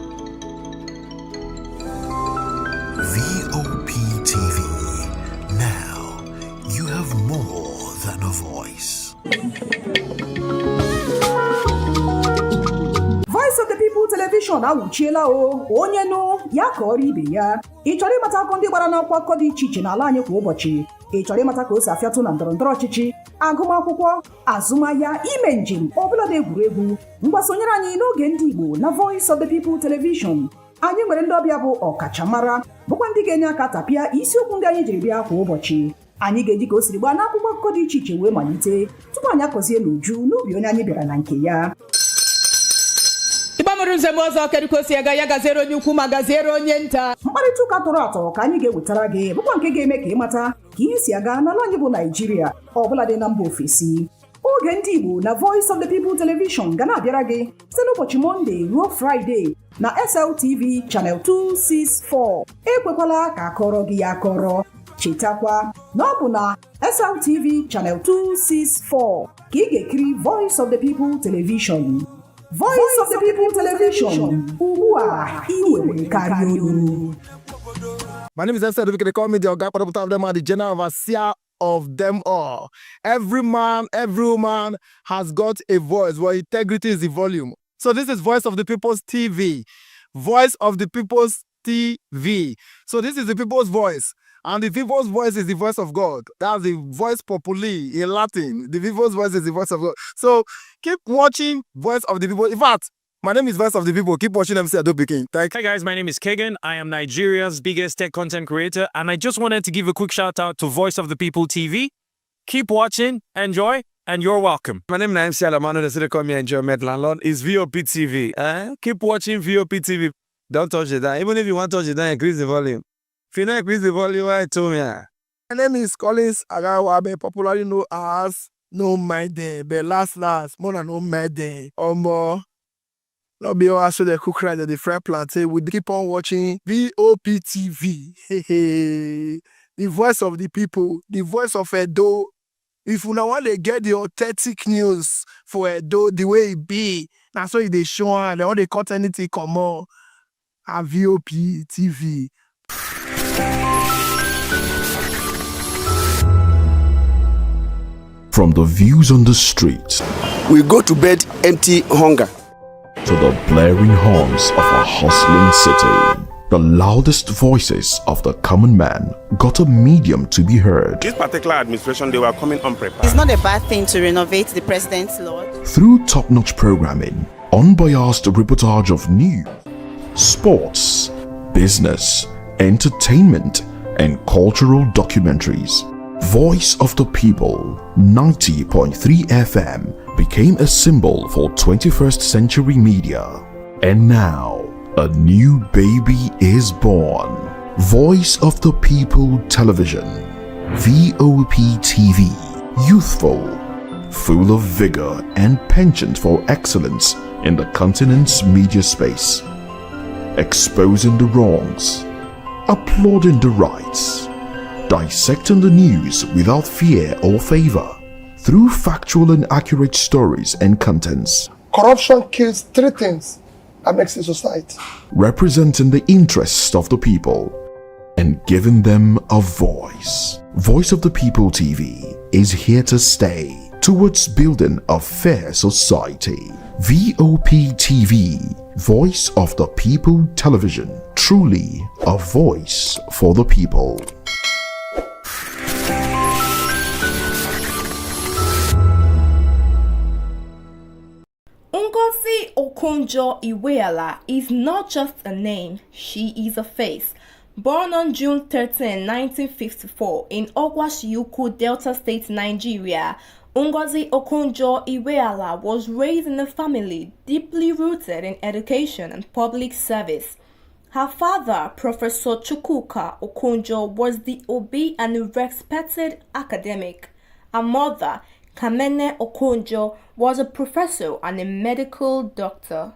VOP TV, now you have more than a voice. Voice of the People Television awuchiela o onye nụ ya ka ọrụ ibe ya. Ị chọrọ ịmata akụkọ ndị gbara n'akwụkwọ akụkọ dị iche iche n'ala anyị kwa ụbọchị. Ị chọrọ ịmata ka o si afịatụ na ndọrọndọrọ ọchịchị, agụmakwụkwọ, azụmahịa, ime njem, ọbụla dị egwuregwu. Mgbasonyere anyị n'oge ndị Igbo na Voice of the People Television. Anyị nwere ndị ọbịa bụ ọkachamara, bụkwa ndị ga-enye aka tapịa isiokwu ndị anyị jiri bịa kwa ụbọchị. Anyị ga-eji ka o siri gbaa n'akwụkwọ akụkọ dị iche iche wee malite tupu anyị akọzie n'uju n'ubi onye anyị bịara na nke ya. Ịgbamụrụ nzem ọzọ kedu ka o si aga ya gaziere onye ukwu ma gaziere onye nta. Mkparịta ụka tọrọ atọ ka anyị ga-ewetara gị bụkwa nke ga-eme ka ịmata ka ihe si aga n'ala anyị bụ Naịjirịa ọbụla dị na mba ofesi. Oge ndị Igbo na Voice of the People Television ga na-abịara gị site n'ụbọchị Mọnde ruo Fraịde na SLTV Channel 264. Ekwekwala ka akọrọ gị ya akọrọ. Chetakwa na ọ bụ na SLTV Channel 264 ka ị ga-ekiri Voice of the People Television. Voice of the People Television. Ugbu a ị nwere karịa olu. My name is Esther. They call me the Oga of them are the general overseer of them all. Every man, every woman has got a voice where integrity is the volume. So this is Voice of the People's TV. Voice of the People's TV. So this is the people's voice. And the people's voice is the voice of God. That's the voice populi in Latin. The people's voice is the voice of God. So keep watching Voice of the People. In fact, my name is Voice of the People. Keep watching MC Adobe King. Hi guys, my name is Kagan. I am Nigeria's biggest tech content creator. And I just wanted to give a quick shout out to Voice of the People TV. Keep watching, enjoy, and you're welcome. My name is MC Alamano. They call me Enjoyment Landlord. It's VOP TV. Keep watching VOP TV. Don't touch it down. Even if you want to touch it down, increase the volume. If you don't increase the volume, I told me. My name is Collins Agawabe, popularly known as No Maiden, but last, more than No Maiden. Or more. Not be all so the cook right at the fry plantain. We keep on watching VOP TV. Hey. The voice of the people, the voice of Edo. If you now want to get the authentic news for Edo, the way it be, that's why they show and they want to cut anything come on. At VOP TV. From the views on the street, we go to bed empty hunger, to the blaring horns of a hustling city, the loudest voices of the common man got a medium to be heard. This particular administration, they were coming unprepared. It's not a bad thing to renovate the president's lodge. Through top-notch programming, unbiased reportage of news, sports, business, entertainment, and cultural documentaries, Voice of the People 90.3 FM became a symbol for 21st century media. And now, a new baby is born. Voice of the People Television, VOP TV, youthful, full of vigor and penchant for excellence in the continent's media space, exposing the wrongs, applauding the rights, dissecting the news without fear or favor, through factual and accurate stories and contents. Corruption kills three things that makes a society. Representing the interests of the people and giving them a voice. Voice of the People TV is here to stay towards building a fair society. VOP TV, Voice of the People Television, truly a voice for the people. Ngozi Okonjo-Iweala is not just a name, she is a face. Born on June 13, 1954 in Ogwashiuku, Delta State, Nigeria, Ngozi Okonjo-Iweala was raised in a family deeply rooted in education and public service. Her father, Professor Chukwuka Okonjo, was the obi and a respected academic. Her mother, Kamene Okonjo, was a professor and a medical doctor.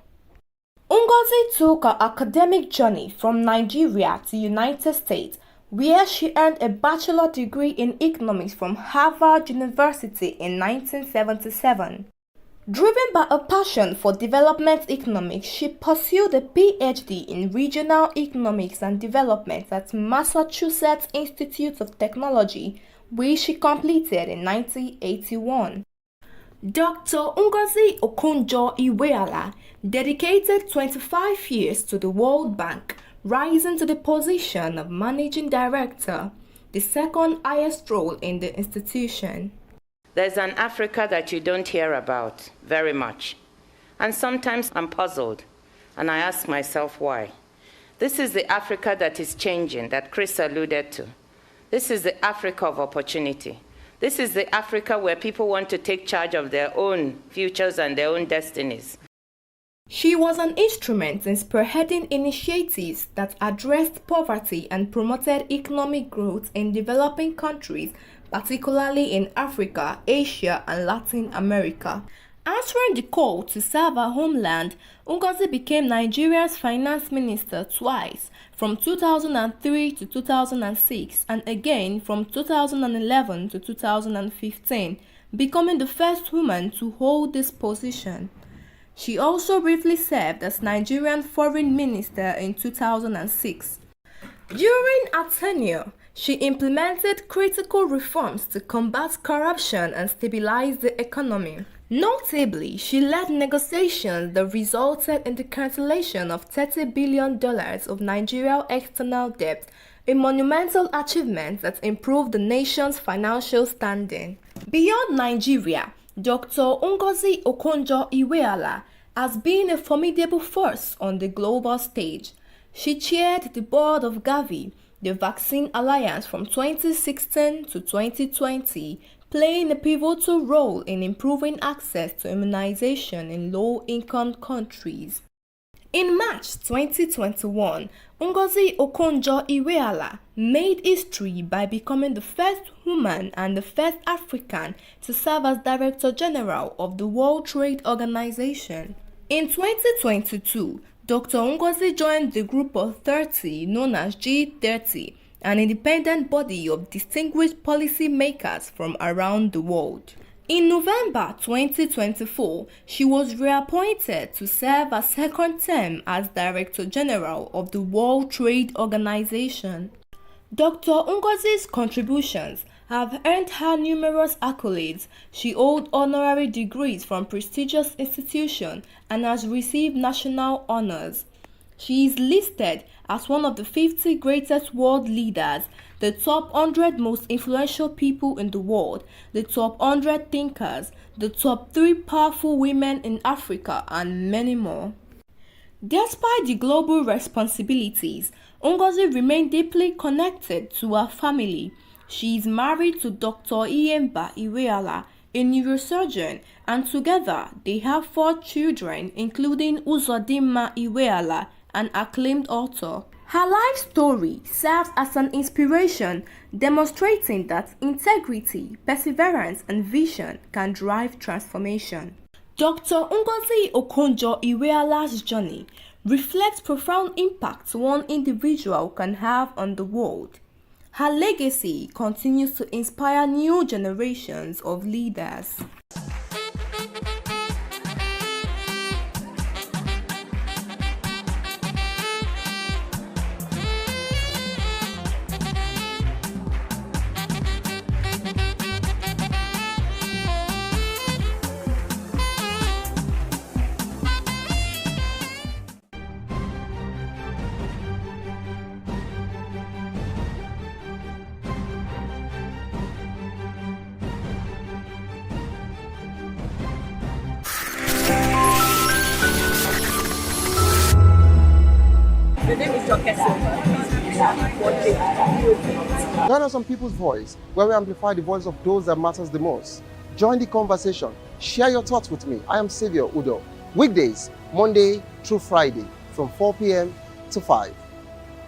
Ngozi took her academic journey from Nigeria to United States, where she earned a bachelor degree in economics from Harvard University in 1977. Driven by a passion for development economics, she pursued a PhD in regional economics and development at Massachusetts Institute of Technology, which she completed in 1981. Dr. Ngozi Okonjo-Iweala dedicated 25 years to the World Bank, rising to the position of Managing Director, the second highest role in the institution. There's an Africa that you don't hear about very much. And sometimes I'm puzzled, and I ask myself why. This is the Africa that is changing, that Chris alluded to. This is the Africa of opportunity. This is the Africa where people want to take charge of their own futures and their own destinies. She was an instrument in spearheading initiatives that addressed poverty and promoted economic growth in developing countries, particularly in Africa, Asia, and Latin America. Answering the call to serve her homeland, Ngozi became Nigeria's finance minister twice, from 2003 to 2006 and again from 2011 to 2015, becoming the first woman to hold this position. She also briefly served as Nigerian foreign minister in 2006. During her tenure, she implemented critical reforms to combat corruption and stabilize the economy. Notably, she led negotiations that resulted in the cancellation of $30 billion of Nigeria's external debt, a monumental achievement that improved the nation's financial standing. Beyond Nigeria, Dr. Ngozi Okonjo-Iweala has been a formidable force on the global stage. She chaired the board of Gavi, the Vaccine Alliance, from 2016 to 2020, playing a pivotal role in improving access to immunization in low-income countries. In March 2021, Ngozi Okonjo-Iweala made history by becoming the first woman and the first African to serve as Director General of the World Trade Organization. In 2022, Dr. Ngozi joined the Group of 30 known as G30, an independent body of distinguished policymakers from around the world. In November 2024, she was reappointed to serve a second term as Director General of the World Trade Organization. Dr. Ngozi's contributions have earned her numerous accolades. She holds honorary degrees from prestigious institutions and has received national honors. She is listed as one of the 50 greatest world leaders, the top 100 most influential people in the world, the top 100 thinkers, the top 3 powerful women in Africa, and many more. Despite the global responsibilities, Ngozi remained deeply connected to her family. She is married to Dr. Iyemba Iweala, a neurosurgeon, and together they have 4 children, including Uzodimma Iweala, an acclaimed author. Her life story serves as an inspiration, demonstrating that integrity, perseverance, and vision can drive transformation. Dr. Ngozi Okonjo-Iweala's journey reflects profound impact one individual can have on the world. Her legacy continues to inspire new generations of leaders. Join us on People's Voice, where we amplify the voice of those that matters the most. Join the conversation. Share your thoughts with me. I am Savior Udo. Weekdays, Monday through Friday, from 4 p.m. to 5.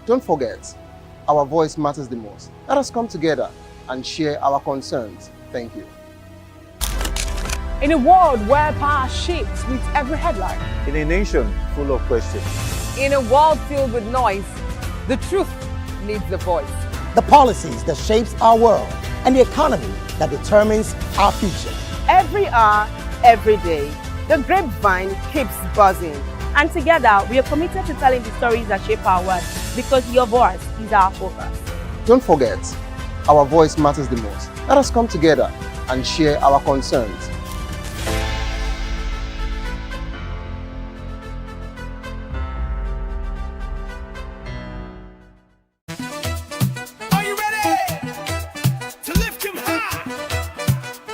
Don't forget, our voice matters the most. Let us come together and share our concerns. Thank you. In a world where power shifts with every headline, In a nation full of questions. in a world filled with noise, the truth needs the voice. The policies that shapes our world and the economy that determines our future. Every hour, every day, the grapevine keeps buzzing. And together, we are committed to telling the stories that shape our world because your voice is our focus. Don't forget, our voice matters the most. Let us come together and share our concerns. Are you ready to lift him high?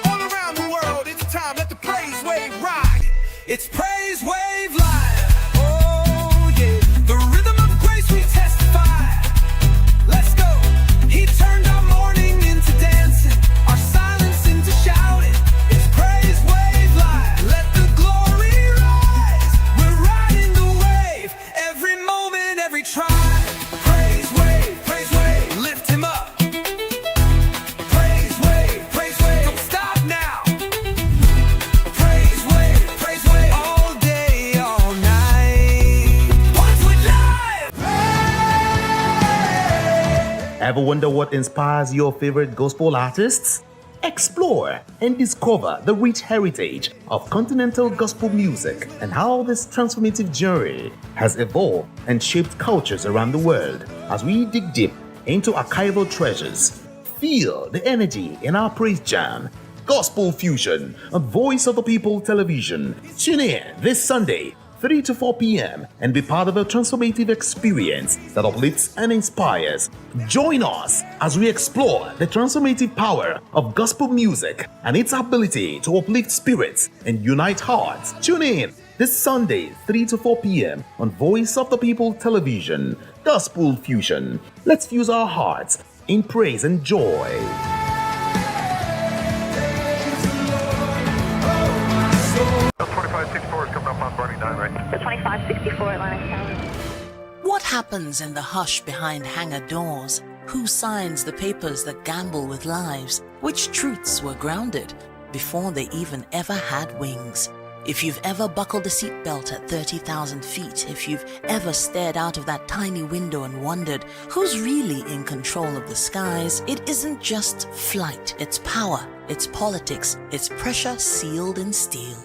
All around the world, it's time. Let the praise wave ride. It's Praise Wave Live. Oh yeah, the rhythm of grace we testify. Let's go. He turned our mourning into dancing, our silence into shouting. It's Praise Wave Live. Let the glory rise. We're riding the wave. Every moment, every tribe. Praise wave, lift him up. Praise wave, don't stop now. Praise wave, all day, all night. Once we live. Ever wonder what inspires your favorite gospel artists? Explore and discover the rich heritage of continental gospel music and how this transformative journey has evolved and shaped cultures around the world. As we dig deep into archival treasures, feel the energy in our praise jam, Gospel Fusion on Voice of the People television. Tune in this Sunday, 3 to 4 p.m. and be part of a transformative experience that uplifts and inspires. Join us as we explore the transformative power of gospel music and its ability to uplift spirits and unite hearts. Tune in this Sunday, 3 to 4 p.m. on Voice of the People television. Gospel Fusion. Let's fuse our hearts in praise and joy. The 2564 Atlantic Tower. What happens in the hush behind hangar doors? Who signs the papers that gamble with lives? Which truths were grounded before they even ever had wings? If you've ever buckled a seatbelt at 30,000 feet, if you've ever stared out of that tiny window and wondered who's really in control of the skies, it isn't just flight, it's power, it's politics, it's pressure sealed in steel.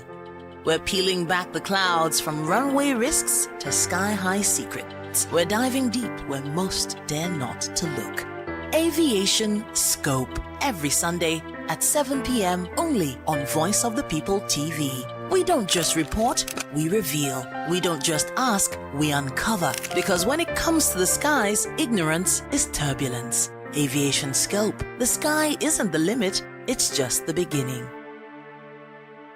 We're peeling back the clouds from runway risks to sky-high secrets. We're diving deep where most dare not to look. Aviation Scope, every Sunday at 7 p.m. only on Voice of the People TV. We don't just report, we reveal. We don't just ask, we uncover. Because when it comes to the skies, ignorance is turbulence. Aviation Scope, the sky isn't the limit, it's just the beginning.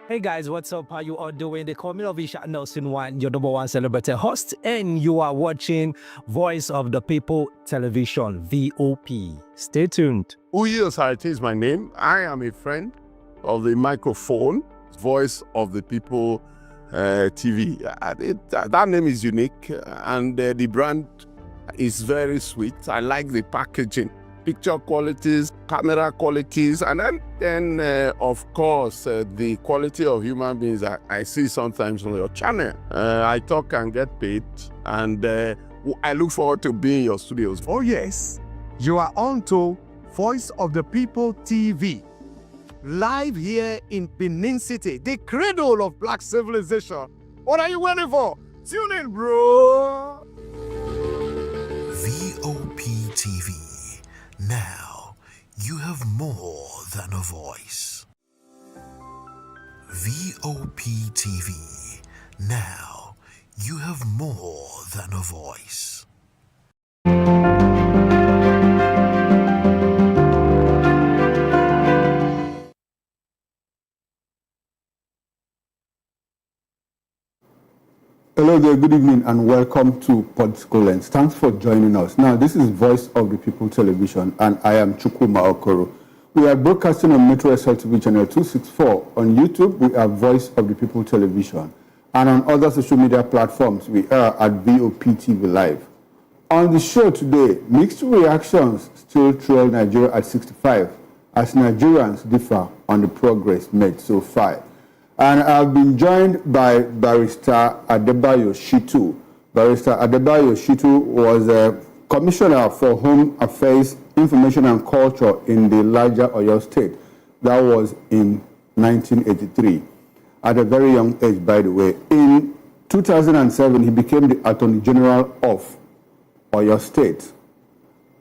Hey guys, what's up? How you all doing? They call me Lovisha Nelson One, your number one celebrity host, and you are watching Voice of the People Television, VOP. Stay tuned. Uyi Osarite is my name. I am a friend of the microphone, Voice of the People TV. That name is unique, and the brand is very sweet. I like the packaging. Picture qualities, camera qualities, and then of course, the quality of human beings that I see sometimes on your channel. I talk and get paid, and I look forward to being in your studios. Oh yes, you are on to Voice of the People TV. Live here in Benin City, the cradle of black civilization. What are you waiting for? Tune in, bro. VOP TV. Now, you have more than a voice. VOP TV. Now, you have more than a voice. Hello there, good evening, and welcome to Political Lens. Thanks for joining us. Now, this is Voice of the People Television, and I am Chukwuma Okoro. We are broadcasting on Metro SL TV channel 264. On YouTube, we are Voice of the People Television. And on other social media platforms, we are at Vop Tv Live. On the show today, mixed reactions still trail Nigeria at 65 as Nigerians differ on the progress made so far. And I've been joined by Barrister Adebayo Shitu. Barrister Adebayo Shitu was a Commissioner for Home Affairs, Information and Culture in the larger Oyo State. That was in 1983. At a very young age, by the way. In 2007, he became the Attorney General of Oyo State,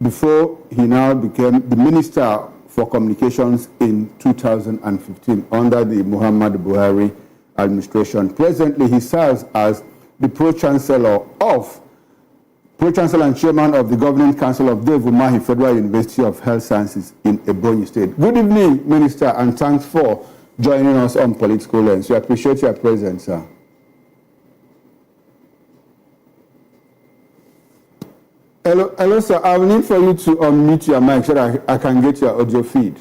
before he now became the Minister for Communications in 2015 under the Muhammadu Buhari administration. Presently, he serves as the Pro-Chancellor and Chairman of the Governing Council of Dave Umahi Federal University of Health Sciences in Ebonyi State. Good evening, Minister, and thanks for joining us on Political Lens. We appreciate your presence, sir. Hello, sir. I will need for you to unmute your mic so that I can get your audio feed.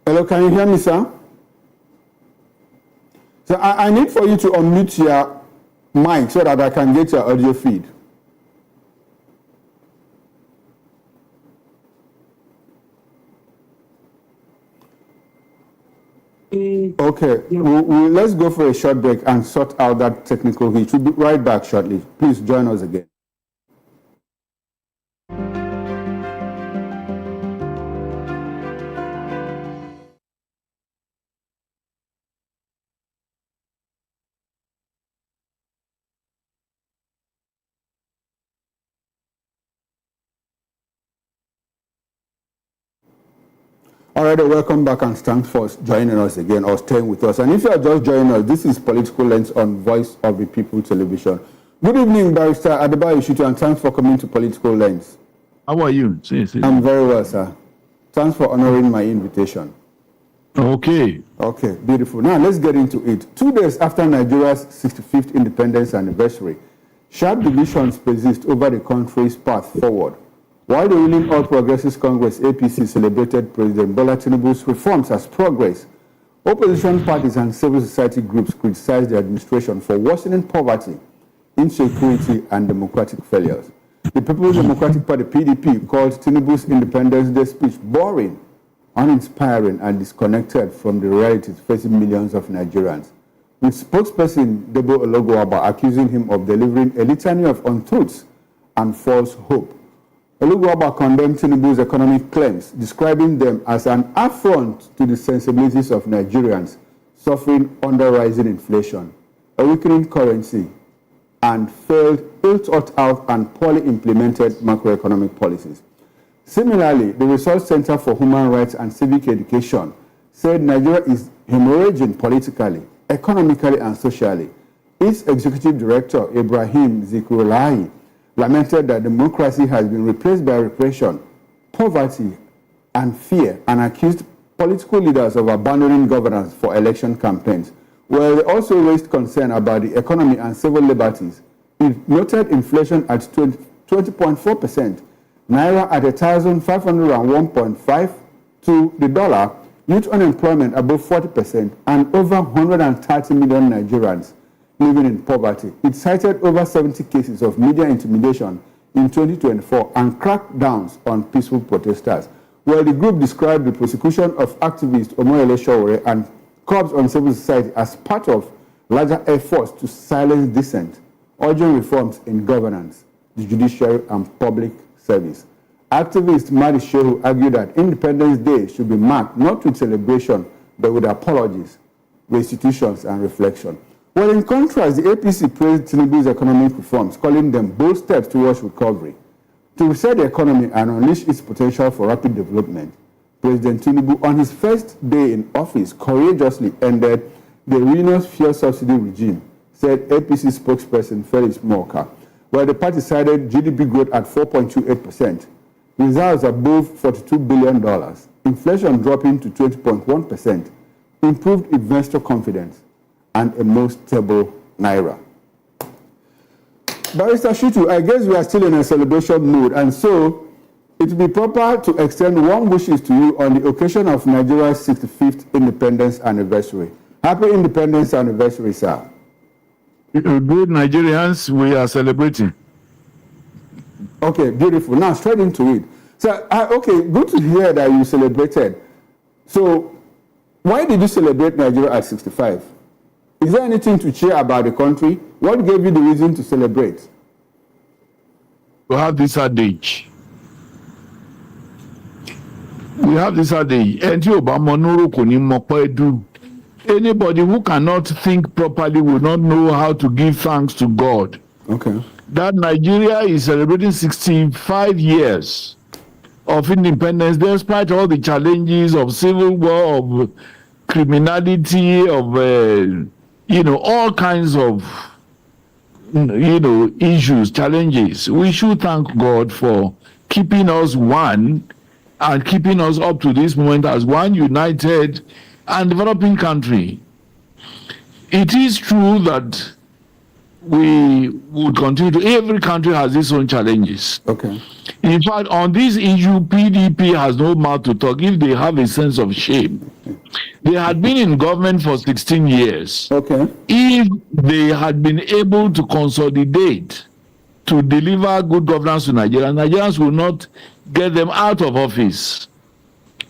Hello, can you hear me, sir? So I need for you to unmute your mic so that I can get your audio feed. Okay, let's go for a short break and sort out that technical glitch. We'll be right back shortly. Please join us again. All right, welcome back, and thanks for joining us again or staying with us. And if you are just joining us, this is Political Lens on Voice of the People Television. Good evening, Barrister Adebayo Shitu, and thanks for coming to Political Lens. How are you? I'm very well, sir. Thanks for honoring my invitation. Okay. Okay, beautiful. Now, let's get into it. 2 days after Nigeria's 65th independence anniversary, sharp divisions persist over the country's path forward. While the ruling All Progressives Congress APC celebrated President Bola Tinubu's reforms as progress, opposition parties and civil society groups criticized the administration for worsening poverty, insecurity, and democratic failures. The People's Democratic Party (PDP) called Tinubu's Independence Day speech boring, uninspiring, and disconnected from the realities facing millions of Nigerians, with spokesperson Debo Ologoaba accusing him of delivering a litany of untruths and false hope. Oluwaba condemned Tinubu's economic claims, describing them as an affront to the sensibilities of Nigerians suffering under rising inflation, a weakening currency, and failed, ill-thought-out, and poorly implemented macroeconomic policies. Similarly, the Resource Center for Human Rights and Civic Education said Nigeria is hemorrhaging politically, economically, and socially. Its executive director, Ibrahim Zikrulahi, lamented that democracy has been replaced by repression, poverty, and fear, and accused political leaders of abandoning governance for election campaigns. Well, they also raised concern about the economy and civil liberties. It noted inflation at 20.4%, Naira at 1,501.5 to the dollar, youth unemployment above 40%, and over 130 million Nigerians living in poverty. It cited over 70 cases of media intimidation in 2024 and crackdowns on peaceful protesters, where the group described the prosecution of activist Omoyele Sowore and curbs on civil society as part of larger efforts to silence dissent, urging reforms in governance, the judiciary, and public service. Activist Madi Shehu argued that Independence Day should be marked not with celebration, but with apologies, restitutions, and reflection. Well, in contrast, the APC praised Tinubu's economic reforms, calling them bold steps towards recovery. To reset the economy and unleash its potential for rapid development, President Tinubu, on his first day in office, courageously ended the ruinous fuel subsidy regime, said APC spokesperson Felix Morka, where the party cited GDP growth at 4.28%, reserves above $42 billion, inflation dropping to 20.1%, improved investor confidence, and a more stable naira. Barrister Shitu, I guess we are still in a celebration mood, and so it would be proper to extend warm wishes to you on the occasion of Nigeria's 65th independence anniversary. Happy independence anniversary, sir. Good Nigerians, we are celebrating. Okay, beautiful. Now, straight into it. So, okay, good to hear that you celebrated. So, why did you celebrate Nigeria at 65? Is there anything to cheer about the country? What gave you the reason to celebrate? We have this adage. Anybody who cannot think properly will not know how to give thanks to God. Okay. That Nigeria is celebrating 65 years of independence, despite all the challenges of civil war, of criminality, of all kinds of issues, challenges. We should thank God for keeping us one and keeping us up to this moment as one united and developing country. It is true that we would continue to, every country has its own challenges. Okay. In fact, on this issue, PDP has no mouth to talk if they have a sense of shame. They had been in government for 16 years. Okay. If they had been able to consolidate to deliver good governance to Nigeria, Nigerians will not get them out of office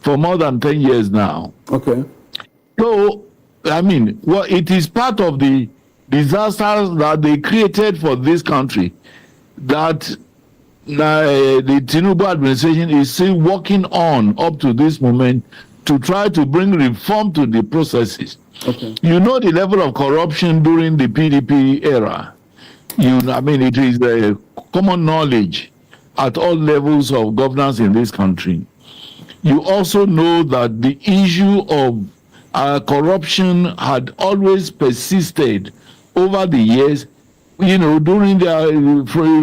for more than 10 years now. Okay. So, it is part of the disasters that they created for this country that the Tinubu administration is still working on up to this moment to try to bring reform to the processes. Okay. You know the level of corruption during the PDP era. It is a common knowledge at all levels of governance in this country. You also know that the issue of corruption had always persisted over the years, during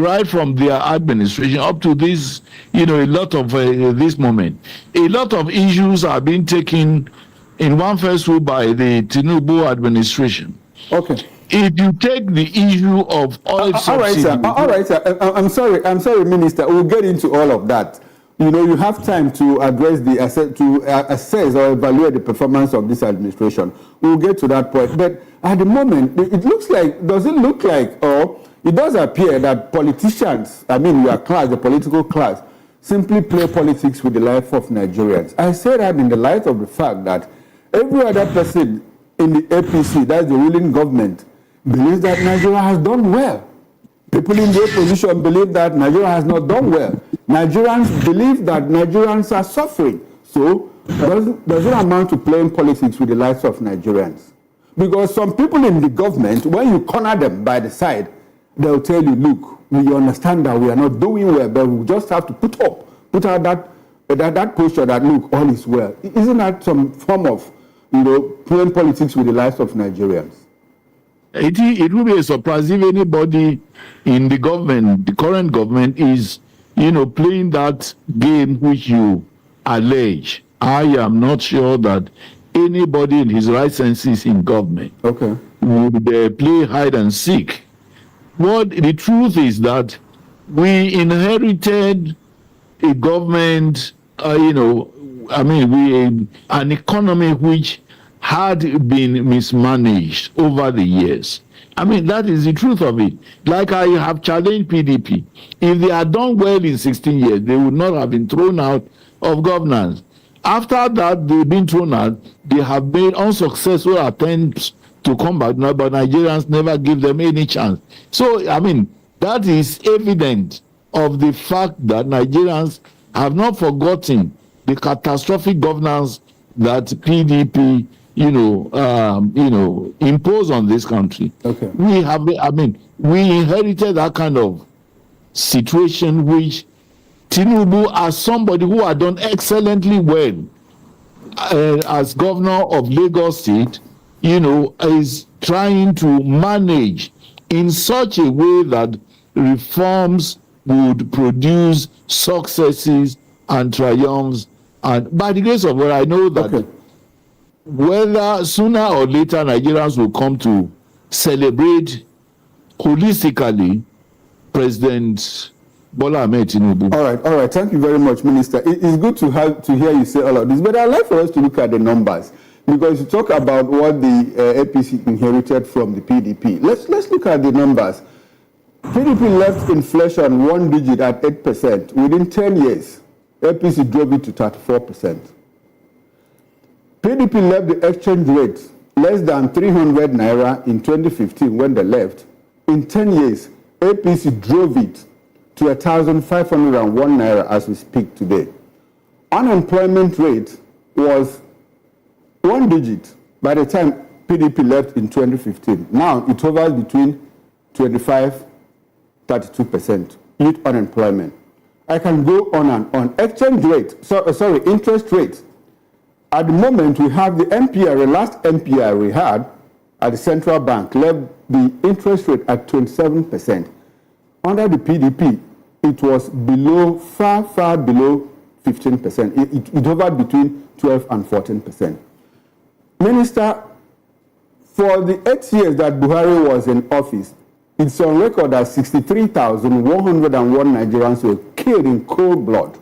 right from their administration up to this, a lot of this moment. A lot of issues are being taken in one fell swoop by the Tinubu administration. Okay. If you take the issue of oil subsidy... All right, sir. I'm sorry, Minister. We'll get into all of that. You have time to address assess or evaluate the performance of this administration. We'll get to that point. But at the moment, it does appear that politicians, your class, the political class, simply play politics with the life of Nigerians. I say that in the light of the fact that every other person in the APC, that's the ruling government, believes that Nigeria has done well. People in the opposition believe that Nigeria has not done well. Nigerians believe that Nigerians are suffering. So, does it amount to playing politics with the lives of Nigerians? Because some people in the government, when you corner them by the side, they'll tell you, look, we understand that we are not doing well, but we just have to put out that posture that, look, all is well. Isn't that some form of, playing politics with the lives of Nigerians? It will be a surprise if anybody in the government, the current government, is, playing that game which you allege. I am not sure that anybody in his right senses in government would play hide and seek. What the truth is that we inherited a government, an economy which had been mismanaged over the years. That is the truth of it. Like I have challenged PDP. If they had done well in 16 years, they would not have been thrown out of governance. After that, they've been thrown out. They have made unsuccessful attempts to come back, but Nigerians never give them any chance. So, that is evident of the fact that Nigerians have not forgotten the catastrophic governance that PDP impose on this country. Okay. We inherited that kind of situation which Tinubu, as somebody who had done excellently well as governor of Lagos State, is trying to manage in such a way that reforms would produce successes and triumphs. And by the grace of God, I know that whether sooner or later Nigerians will come to celebrate holistically President Bola Ahmed Tinubu. All right. Thank you very much, Minister. It's good to hear you say all of this, but I'd like for us to look at the numbers because you talk about what the APC inherited from the PDP. Let's look at the numbers. PDP left inflation one digit at 8%. Within 10 years, APC drove it to 34%. PDP left the exchange rate less than 300 naira in 2015 when they left. In 10 years, APC drove it to 1,501 naira as we speak today. Unemployment rate was one digit by the time PDP left in 2015. Now it hovers between 25-32% youth unemployment. I can go on and on. Exchange rate, interest rate. At the moment, we have the MPR, the last MPR we had at the central bank left the interest rate at 27%. Under the PDP, it was below, far below 15%. It hovered between 12 and 14%. Minister, for the 8 years that Buhari was in office, it's on record that 63,101 Nigerians were killed in cold blood.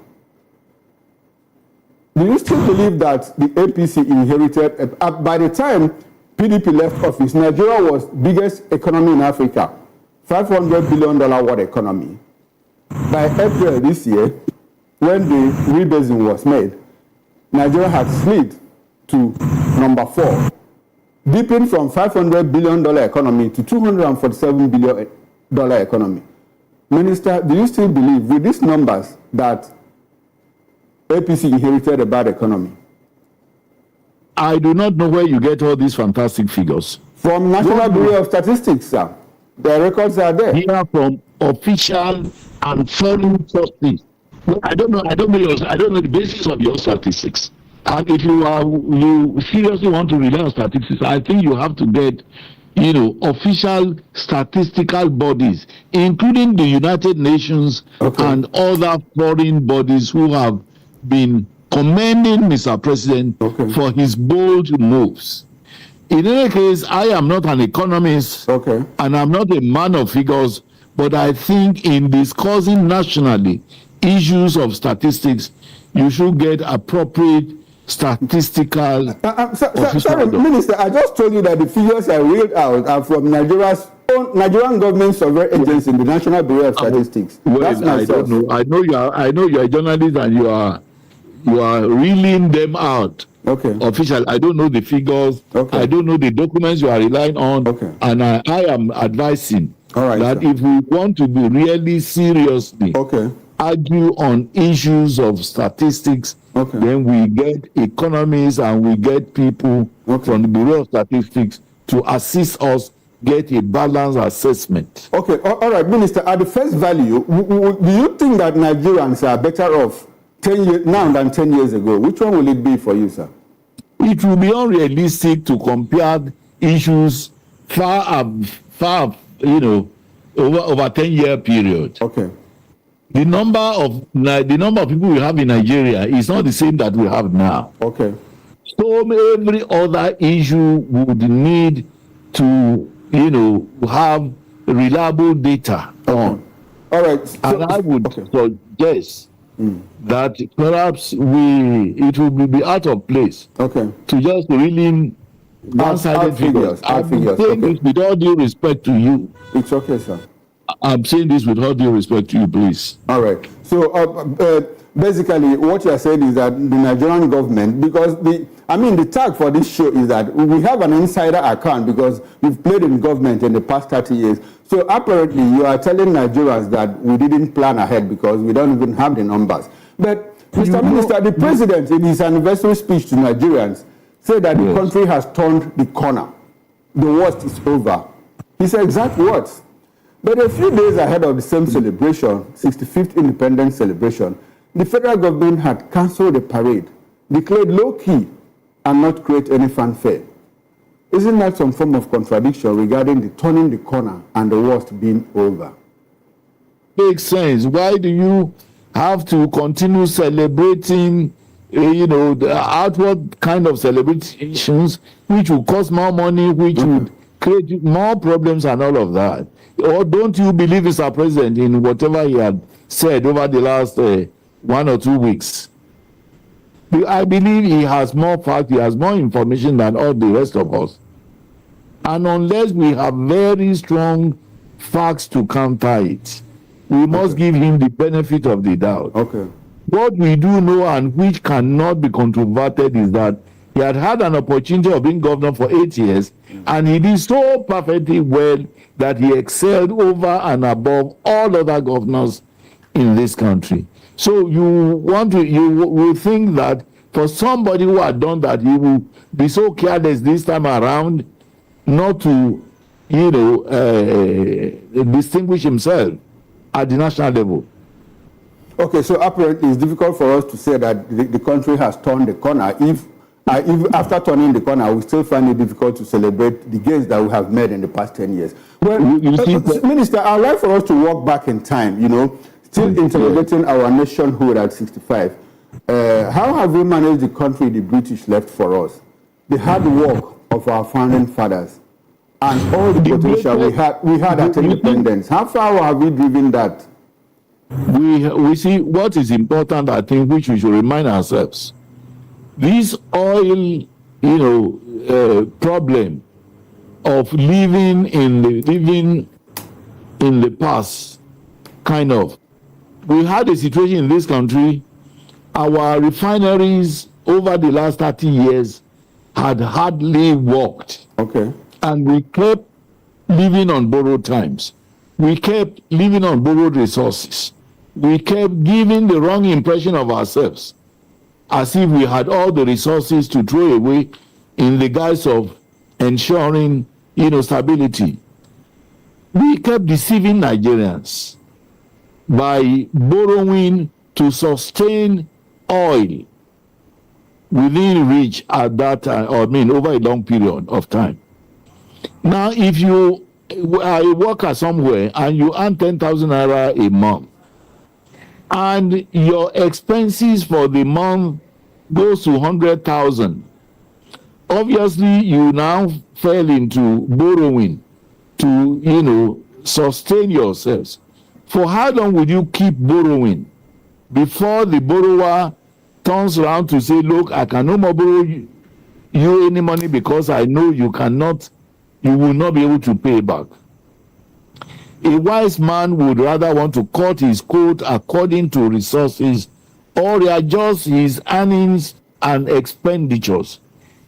Do you still believe that the APC inherited, by the time PDP left office, Nigeria was biggest economy in Africa, $500 billion world economy. By April this year, when the rebasing was made, Nigeria had slid to number 4, dipping from $500 billion economy to $247 billion economy. Minister, do you still believe with these numbers that APC inherited a bad economy? I do not know where you get all these fantastic figures. From National Bureau of Statistics, sir. The records are there. Here from official and foreign sources. I don't know the basis of your statistics. And if you seriously want to rely on statistics, I think you have to get, official statistical bodies, including the United Nations and other foreign bodies who have been commending Mr. President for his bold moves. In any case, I am not an economist and I'm not a man of figures, but I think in discussing nationally issues of statistics, you should get appropriate statistical. Sorry, Minister, I just told you that the figures I read out are from Nigerian government survey agency, the National Bureau of Statistics. Well, I don't know. I know you are a journalist and you are reeling them out. Official. I don't know the figures. I don't know the documents you are relying on. And I am advising that if we want to be really seriously argue on issues of statistics, then we get economists and we get people from the Bureau of Statistics to assist us get a balanced assessment. All right, Minister, at the face value, do you think that Nigerians are better off 10 years now than 10 years ago? Which one will it be for you, sir? It will be unrealistic to compare issues far over 10-year period. The number of people we have in Nigeria is not the same that we have now. So every other issue would need to have reliable data on. All right. And I would suggest that perhaps it will be out of place to just really one-sided figures. I'm saying this with all due respect to you. It's okay, sir. I'm saying this with all due respect to you, please. All right. So basically, what you are saying is that the Nigerian government, because the tag for this show is that we have an insider account because we've played in government in the past 30 years. So apparently, you are telling Nigerians that we didn't plan ahead because we don't even have the numbers. But Mr. Minister, the president in his anniversary speech to Nigerians said that the country has turned the corner. The worst is over. His exact words. But a few days ahead of the same celebration, 65th independence celebration, the federal government had cancelled the parade, declared low-key, and not create any fanfare. Isn't that some form of contradiction regarding the turning the corner and the worst being over? Makes sense. Why do you have to continue celebrating the outward kind of celebrations, which will cost more money, which would create more problems and all of that? Or don't you believe, Mr. President, in whatever he had said over the last 1 or 2 weeks? I believe he has more facts, he has more information than all the rest of us. And unless we have very strong facts to counter it, we must give him the benefit of the doubt. Okay. What we do know and which cannot be controverted is that he had an opportunity of being governor for 8 years, and he did so perfectly well that he excelled over and above all other governors in this country. So you will think that for somebody who had done that, he will be so careless this time around not to, distinguish himself at the national level. Okay, so apparently it's difficult for us to say that the country has turned the corner. If after turning the corner, we still find it difficult to celebrate the gains that we have made in the past 10 years. Well, Minister, I'd like for us to walk back in time, still interrogating our nationhood at 65. How have we managed the country the British left for us? The hard work of our founding fathers and all the potential we had at independence. How far have we driven that? We see what is important, I think, which we should remind ourselves. This oil, problem of living in the past, kind of. We had a situation in this country, our refineries over the last 30 years had hardly worked. Okay. And we kept living on borrowed times. We kept living on borrowed resources. We kept giving the wrong impression of ourselves, as if we had all the resources to throw away in the guise of ensuring, stability. We kept deceiving Nigerians by borrowing to sustain oil within reach at that time, over a long period of time. Now, if you are a worker somewhere and you earn 10,000 naira a month, and your expenses for the month goes to 100,000, obviously you now fell into borrowing to, sustain yourselves. For how long will you keep borrowing before the borrower turns around to say, look, I can no more borrow you any money because I know you will not be able to pay back? A wise man would rather want to cut his coat according to resources or readjust his earnings and expenditures.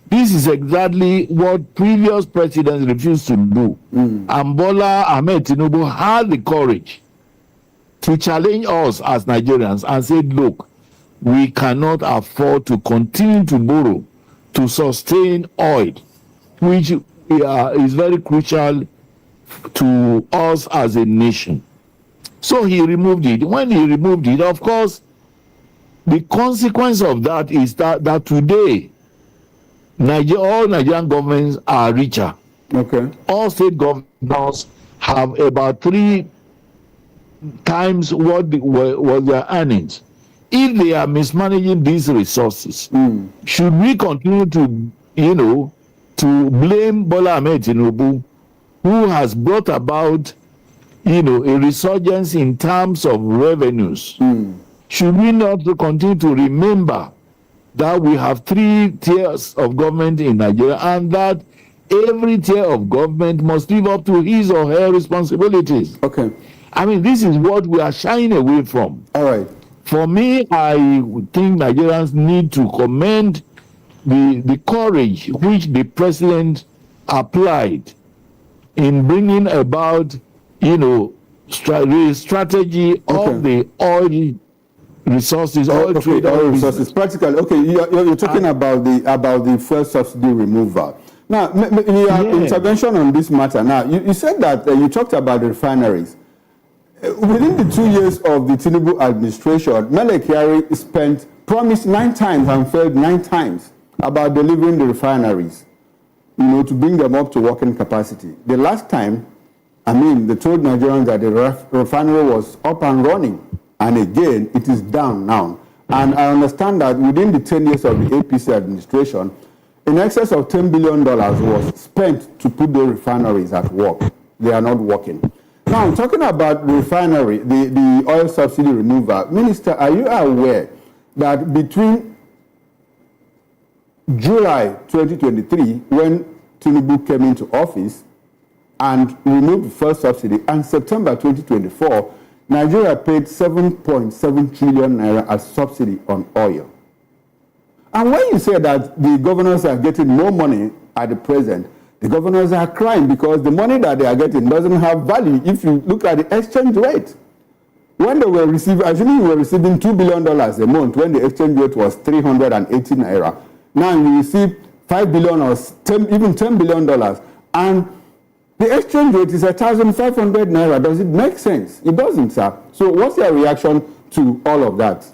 This is exactly what previous presidents refused to do. And Bola Ahmed Tinubu had the courage to challenge us as Nigerians and said, look, we cannot afford to continue to borrow to sustain oil, which is very crucial to us as a nation. So he removed it. When he removed it, of course, the consequence of that is that today, all Nigerian governments are richer. Okay. All state governors have about 3 times what was their earnings. If they are mismanaging these resources, should we continue to, to blame Bola Ahmed Tinubu, who has brought about, a resurgence in terms of revenues? Should we not continue to remember that we have 3 tiers of government in Nigeria and that every tier of government must live up to his or her responsibilities? Okay. This is what we are shying away from. All right. For me, I think Nigerians need to commend the courage which the president applied in bringing about, the strategy of the oil resources, oil trade, oil resources. Practically, okay. You're talking about the fuel subsidy removal. Now, your intervention on this matter. Now, you said that you talked about the refineries. Within the 2 years of the Tinubu administration, Mele Kyari promised 9 times and failed 9 times about delivering the refineries, to bring them up to working capacity. The last time, they told Nigerians that the refinery was up and running, and again, it is down now. And I understand that within the 10 years of the APC administration, in excess of $10 billion was spent to put the refineries at work. They are not working. Now, talking about the refinery, the oil subsidy removal, Minister, are you aware that between July 2023, when Tinubu came into office and removed the first subsidy, and September 2024, Nigeria paid 7.7 trillion naira as subsidy on oil? And when you say that the governors are getting more money at the present, the governors are crying because the money that they are getting doesn't have value if you look at the exchange rate. When they were receiving, actually we were receiving $2 billion a month when the exchange rate was 380 naira. Now you receive $5 billion or even $10 billion, and the exchange rate is 1,500 naira. Does it make sense? It doesn't, sir. So what's your reaction to all of that?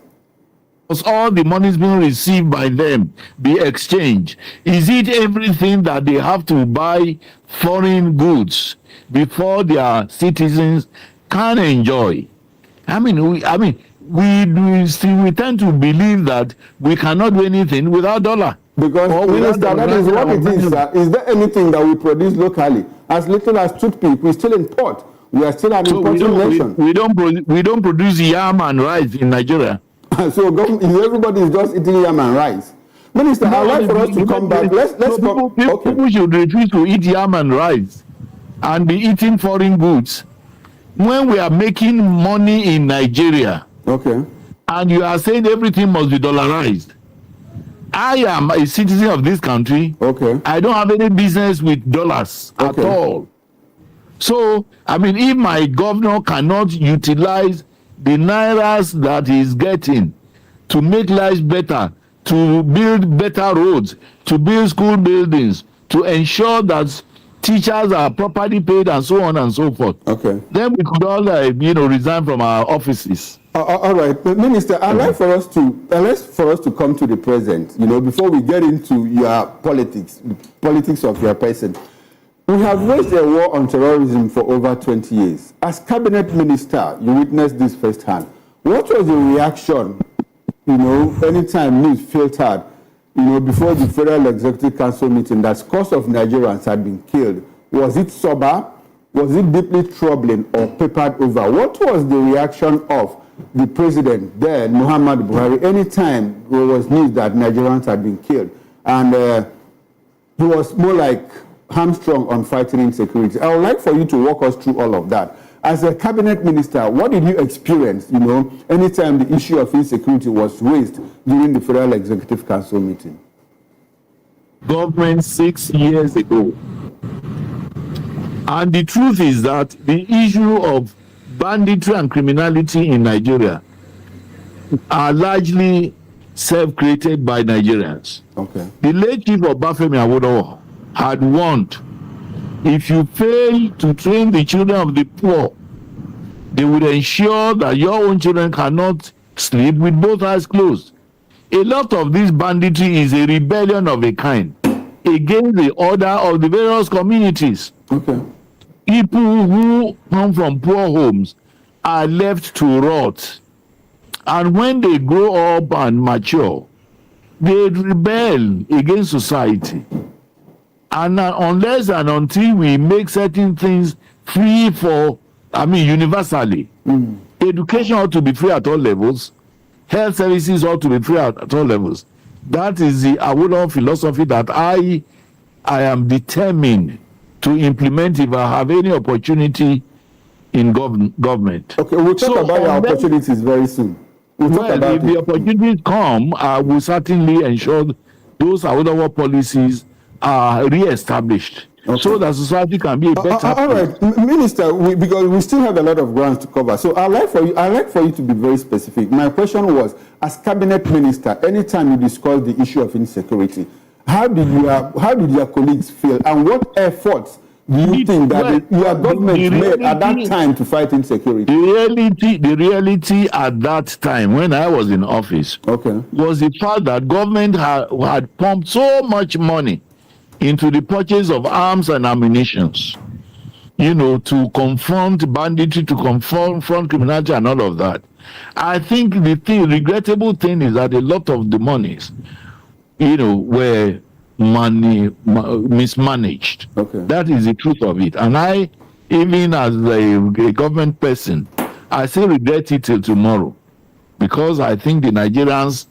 Because all the money is being received by them, the exchange. Is it everything that they have to buy foreign goods before their citizens can enjoy? We tend to believe that we cannot do anything without dollar. Because, Minister, that is what it is, sir. Is there anything that we produce locally? As little as toothpick, we still import. We are still an importing nation. We don't produce yam and rice in Nigeria. So everybody is just eating yam and rice. Minister, I'd like for us to come back. People should refuse to eat yam and rice and be eating foreign goods. When we are making money in Nigeria, and you are saying everything must be dollarized, I am a citizen of this country. I don't have any business with dollars at all. So, if my governor cannot utilize the nairas that he's getting to make lives better, to build better roads, to build school buildings, to ensure that teachers are properly paid and so on and so forth. Then we could all, resign from our offices. All right, Minister, I'd like for us to come to the present. Before we get into your politics, the politics of your person. We have waged a war on terrorism for over 20 years. As cabinet minister, you witnessed this firsthand. What was the reaction, anytime news filtered, before the Federal Executive Council meeting that scores of Nigerians had been killed? Was it sober? Was it deeply troubling or papered over? What was the reaction of the president then, Muhammad Buhari, anytime there was news that Nigerians had been killed? And he was more like hamstrung on fighting insecurity. I would like for you to walk us through all of that. As a cabinet minister, what did you experience, anytime the issue of insecurity was raised during the Federal Executive Council meeting? Government 6 years ago. And the truth is that the issue of banditry and criminality in Nigeria are largely self-created by Nigerians. The late Chief of Bafemi Awolowo had warned, if you fail to train the children of the poor, they would ensure that your own children cannot sleep with both eyes closed. A lot of this banditry is a rebellion of a kind against the order of the various communities. People who come from poor homes are left to rot. And when they grow up and mature, they rebel against society. And unless and until we make certain things free universally, education ought to be free at all levels, health services ought to be free at all levels. That is the Awolowo philosophy that I am determined to implement if I have any opportunity in government. We'll talk about your opportunities very soon. If the opportunities come, I will certainly ensure those Awolowo policies are re-established so that society can be a better all right, Minister, because we still have a lot of ground to cover. So I'd like for you to be very specific. My question was, as cabinet minister, anytime you discuss the issue of insecurity, how did your colleagues feel, and what efforts do you think that your government made at that time to fight insecurity? The reality at that time, when I was in office, was the fact that government had pumped so much money into the purchase of arms and ammunition to confront banditry, to confront criminality and all of that. I think the regrettable thing is that a lot of the monies, were mismanaged. Okay. That is the truth of it. And I, even as a government person, I still regret it till tomorrow, because I think the Nigerians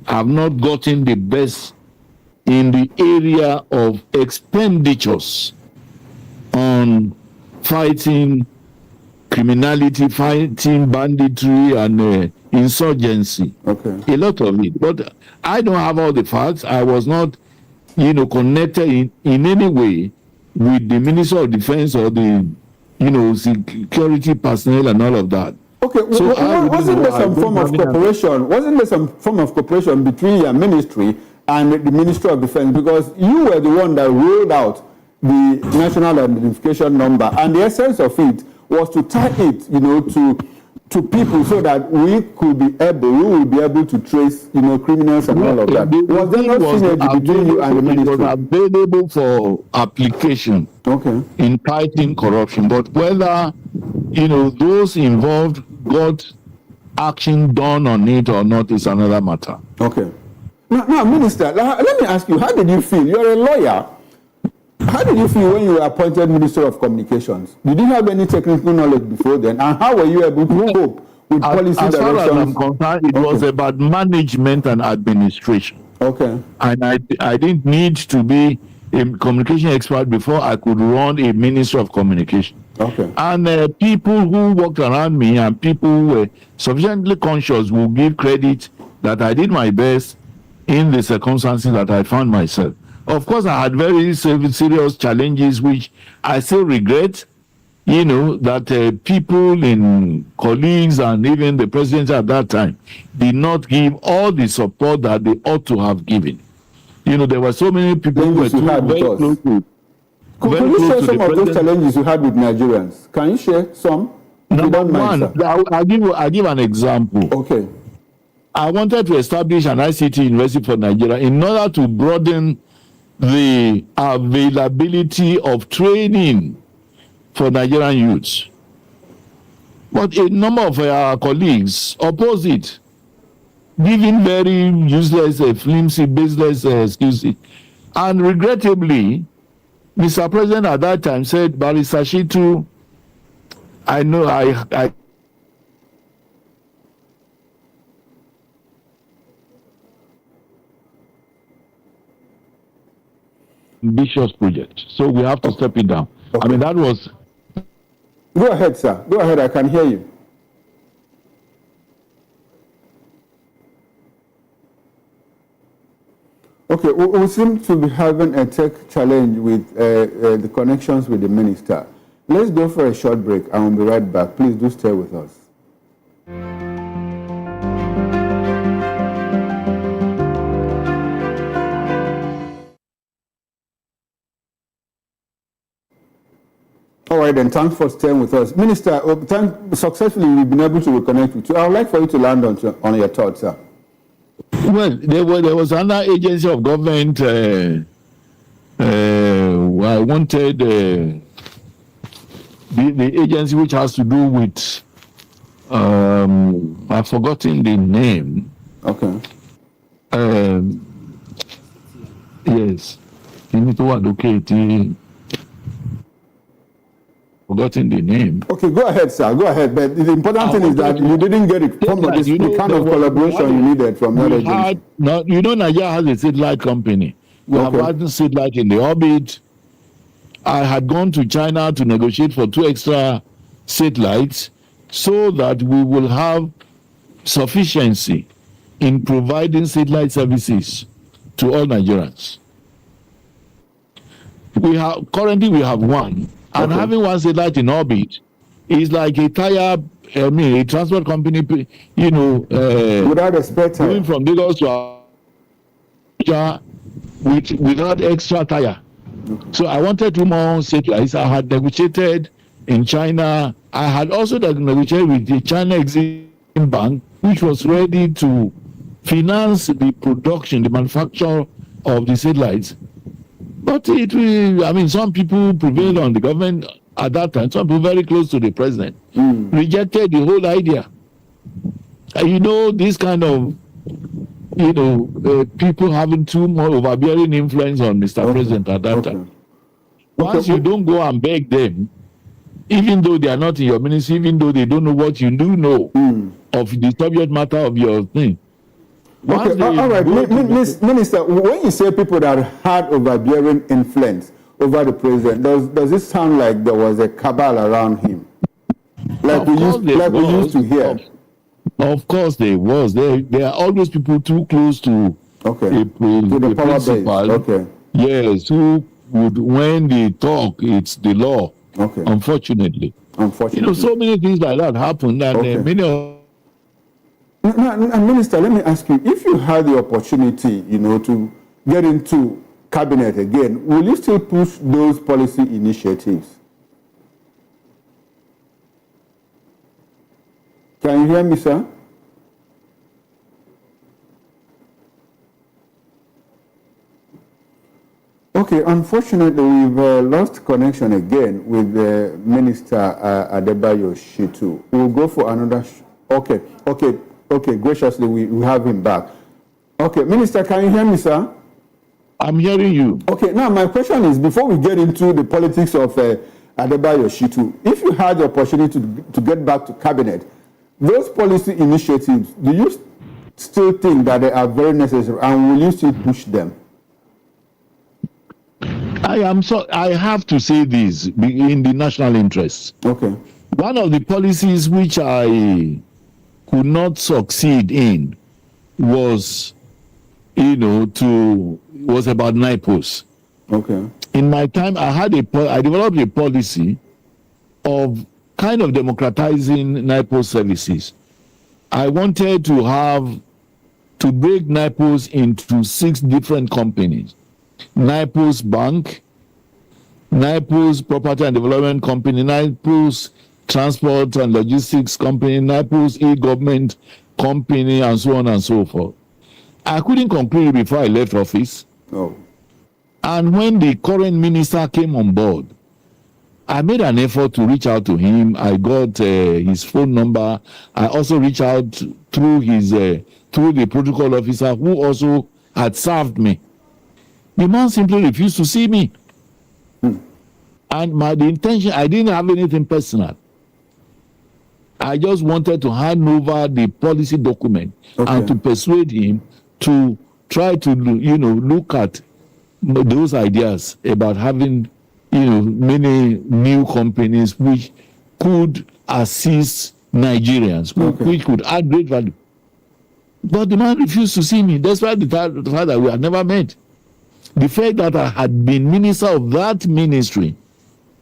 have not gotten the best in the area of expenditures on fighting criminality, fighting banditry and insurgency. Okay. A lot of it. But I don't have all the facts. I was not, connected in any way with the Minister of Defense or the, security personnel and all of that. Okay, So wasn't there some form of cooperation? Wasn't there some form of cooperation between your ministry and the Ministry of Defense? Because you were the one that rolled out the national identification number, and the essence of it was to tie it, to people so that we will be able to trace, criminals and all of that. Was there not synergy between you and the ministry? It was available for application in fighting corruption, but whether those involved got action done on it or not is another matter. Okay. Now, Minister, let me ask you, how did you feel? You're a lawyer. How did you feel when you were appointed Minister of Communications? Did you have any technical knowledge before then? And how were you able to cope with policy directions? As far as I'm concerned, it was about management and administration. Okay. And I didn't need to be a communication expert before I could run a Minister of Communication. Okay. And people who worked around me and people who were sufficiently conscious will give credit that I did my best in the circumstances that I found myself. Of course, I had very serious challenges, which I still regret, that people in colleagues and even the president at that time did not give all the support that they ought to have given. There were so many people who were very close to. Could you share some of those challenges you had with Nigerians? Can you share some? Number one, I'll give an example. Okay. I wanted to establish an ICT university for Nigeria in order to broaden the availability of training for Nigerian youths. But a number of our colleagues oppose it, giving very useless, flimsy, baseless excuses. And regrettably, Mr. President at that time said, Barrister Shitu, I know I ambitious project. So we have to step it down. Okay. I mean, that was... Go ahead, sir. Go ahead. I can hear you. Okay, we seem to be having a tech challenge with the connections with the minister. Let's go for a short break and we'll be right back. Please do stay with us. All right, then, thanks for staying with us. Minister, successfully we've been able to reconnect with you. I would like for you to land on your thoughts, sir. Well, there was another agency of government. I wanted the agency which has to do with, I've forgotten the name. Okay. Yes. You need to allocate. Forgotten the name. Okay, go ahead, sir. Go ahead. But the important thing is that you didn't get it from the kind of collaboration you needed from your agency. Nigeria has a satellite company. We have had satellite in the orbit. I had gone to China to negotiate for 2 extra satellites so that we will have sufficiency in providing satellite services to all Nigerians. Currently we have one. And having one satellite in orbit is like a a transport company, without a spare tire. Going from Lagos to Abuja without extra tire. So I wanted 2 more satellites. I had negotiated in China. I had also negotiated with the China Exim Bank, which was ready to finance the production, the manufacture of the satellites. But some people prevailed on the government at that time, some people very close to the president, rejected the whole idea. You know, this kind of, people having too much overbearing influence on Mr. President at that time. Once you don't go and beg them, even though they are not in your ministry, even though they don't know what you do know of the subject matter of your thing. Okay, all right, Minister, when you say people that had overbearing influence over the president, does it sound like there was a cabal around him? Like we used to hear? Of course there was. There are always people too close to the power base. Okay. Yes, who would, when they talk, it's the law. Okay. Unfortunately. So many things like that happen, and many of. Now, Minister, let me ask you: if you had the opportunity, to get into cabinet again, will you still push those policy initiatives? Can you hear me, sir? Okay, unfortunately, we've lost connection again with the Minister Adebayo Shitu. We'll go for another. Okay, graciously, we have him back. Okay, Minister, can you hear me, sir? I'm hearing you. Okay, now my question is, before we get into the politics of Adebayo Shitu, if you had the opportunity to get back to cabinet, those policy initiatives, do you still think that they are very necessary, and will you still push them? I have to say this in the national interest. Okay. One of the policies which I could not succeed in was, was about NIPOs. Okay. In my time, I developed a policy of kind of democratizing NIPO services. I wanted to break NIPOs into 6 different companies. NIPO's Bank, NIPO's Property and Development Company, NIPO's Transport and Logistics Company, NIPO's E-Government Company, and so on and so forth. I couldn't conclude before I left office. Oh. And when the current minister came on board, I made an effort to reach out to him. I got his phone number. I also reached out through through the protocol officer who also had served me. The man simply refused to see me. And the intention, I didn't have anything personal. I just wanted to hand over the policy document and to persuade him to try to, look at those ideas about having, many new companies which could assist Nigerians, which could add great value. But the man refused to see me, despite the fact that we had never met. The fact that I had been minister of that ministry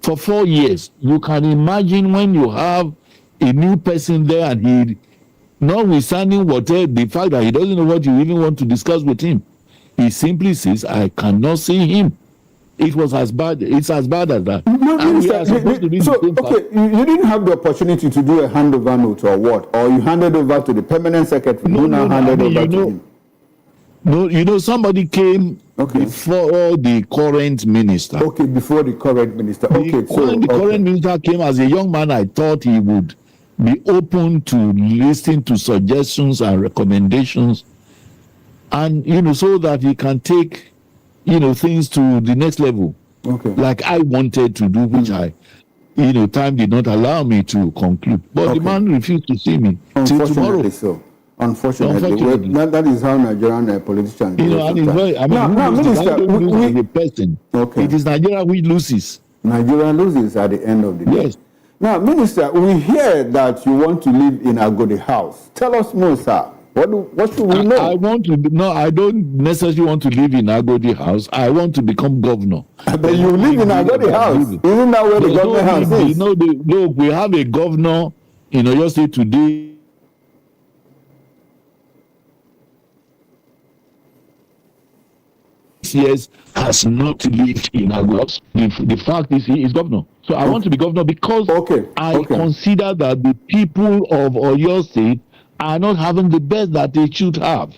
for 4 years, you can imagine when you have a new person there and he, notwithstanding whatever, the fact that he doesn't know what you even want to discuss with him, he simply says, I cannot see him. It was as bad, it's as bad as that. You didn't have the opportunity to do a handover note or what? Or you handed over to the permanent secretary, handed over to him? No, somebody came before the current minister. Okay, before the current minister. When the current minister came as a young man, I thought he would be open to listening to suggestions and recommendations, and so that he can take things to the next level. Okay. Like I wanted to do, which time did not allow me to conclude. But the man refused to see me till tomorrow. So. Unfortunately, that is how Nigerian politicians. Minister, it is Nigeria which loses. Nigeria loses at the end of the day. Yes. Now, Minister, we hear that you want to live in Agodi House. Tell us more, sir. What should we know? I don't necessarily want to live in Agodi House. I want to become governor. But you live in Agodi House. Isn't that where the government house is? Look, we have a governor in Oyo State today. Years has not lived in Agodi. The fact is he is governor. So I want to be governor because I consider that the people of Oyo State are not having the best that they should have.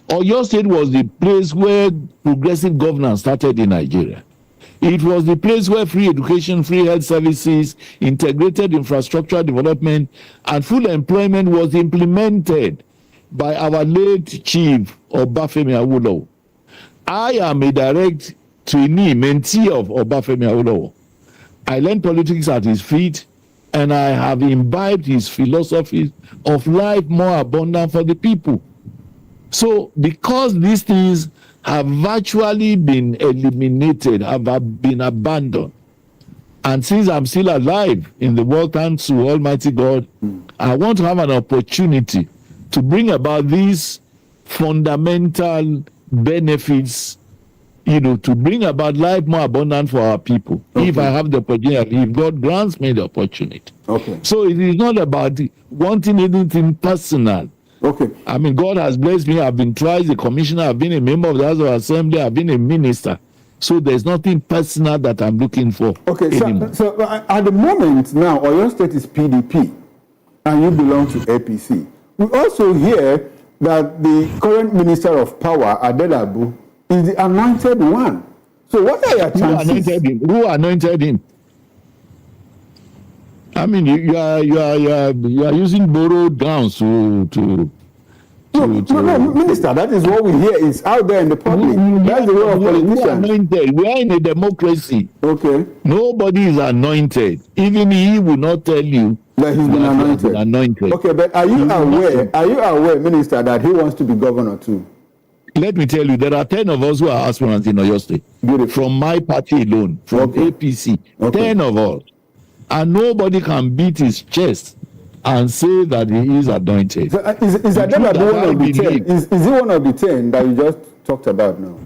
Oyo State was the place where progressive governance started in Nigeria. It was the place where free education, free health services, integrated infrastructural development, and full employment was implemented by our late chief Obafemi Awolowo. I am a direct trainee, mentee of Obafemi Awolowo. I learned politics at his feet, and I have imbibed his philosophy of life more abundant for the people. So, because these things have virtually been eliminated, have been abandoned, and since I'm still alive in the world, thanks to Almighty God, I want to have an opportunity to bring about these fundamental benefits, to bring about life more abundant for our people. Okay. If I have the opportunity, if God grants me the opportunity. Okay. So it is not about wanting anything personal. Okay. I mean, God has blessed me. I've been twice a commissioner. I've been a member of the House of Assembly. I've been a minister. So there's nothing personal that I'm looking for. Okay. So at the moment now, Oyo State is PDP, and you belong to APC. We also hear that the current Minister of Power, Adelabu, is the anointed one. So what are your chances? Who anointed him? I mean, you are using borrowed gowns to No, Minister, that is what we hear. It's out there in the public. That's the way of politicians. We are in a democracy. Okay. Nobody is anointed. Even he will not tell you that he's been anointed. Okay, but are you aware, Minister, that he wants to be governor too? Let me tell you, there are 10 of us who are aspirants in Oyo State. Beautiful. From my party alone, from APC. 10 of us. And nobody can beat his chest and say that he is anointed. So, is Adelabu one of the 10? Is he one of the 10 that you just talked about now?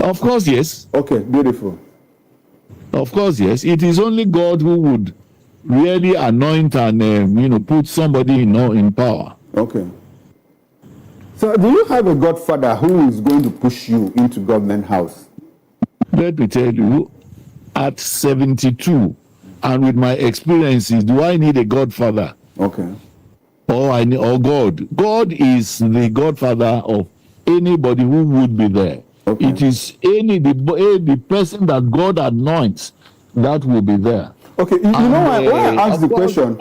Of course, yes. Okay, beautiful. Of course, yes. It is only God who would really anoint and put somebody in power. Okay. So, do you have a godfather who is going to push you into government house? Let me tell you, at 72, and with my experiences, do I need a godfather? Okay. Or God? God is the godfather of anybody who would be there. Okay. It is the person that God anoints that will be there. Okay. You know why I asked the question?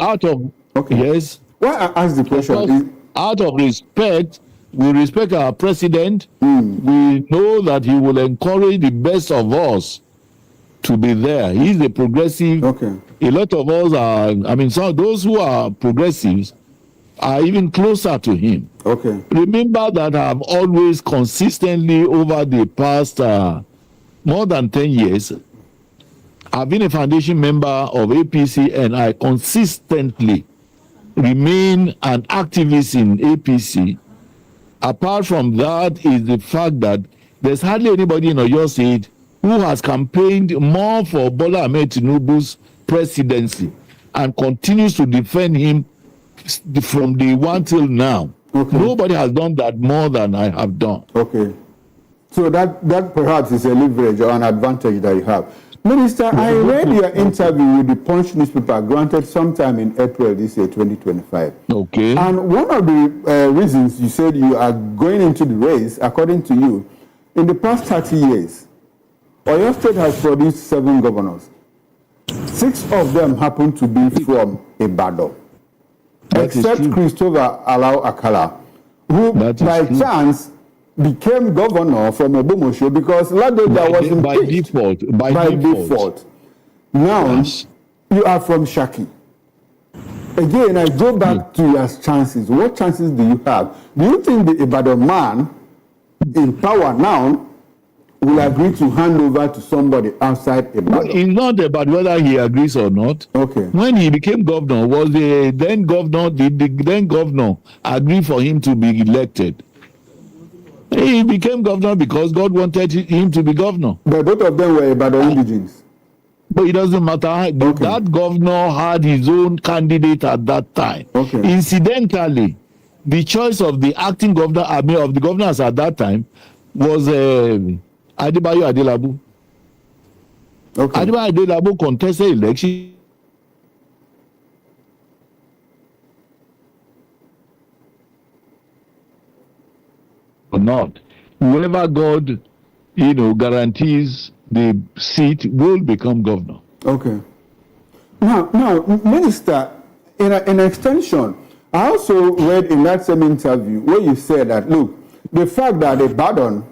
Yes. Why I asked the question is out of respect. We respect our president. We know that he will encourage the best of us to be there. He's a progressive. Okay. A lot of us are, some of those who are progressives are even closer to him. Okay. Remember that I've always consistently over the past more than 10 years, I've been a foundation member of APC, and I consistently remain an activist in APC. Apart from that is the fact that there's hardly anybody in Oyo State who has campaigned more for Bola Ahmed Tinubu's presidency and continues to defend him from day one till now. Okay. Nobody has done that more than I have done. Okay. So that perhaps is a leverage or an advantage that you have. Minister, I read your interview with the Punch newspaper granted sometime in April this year, 2025. Okay. And one of the reasons you said you are going into the race, according to you, in the past 30 years, Oyo State has produced 7 governors. 6 of them happen to be from Ibadan, except Christopher Alao Akala, who by chance became governor from Obomosho because Ladoja was impeached by default. Now, yes. You are from Shaki. Again, I go back to your chances. What chances do you have? Do you think the Ibadan man in power now will agree to hand over to somebody outside Ibadan? It's not about whether he agrees or not. Okay. When he became governor, was the then governor agree for him to be elected? He became governor because God wanted him to be governor. But both of them were Ibadan indigenes. But it doesn't matter. Okay. That governor had his own candidate at that time. Okay. Incidentally, the choice of the acting governor, of the governors at that time, was Adebayo Adelabu. Okay. Adebayo Adelabu contested election. Or not. Whoever God, guarantees the seat will become governor. Okay. Now, Minister, in extension, I also read in that same interview where you said that, look, the fact that Ibadan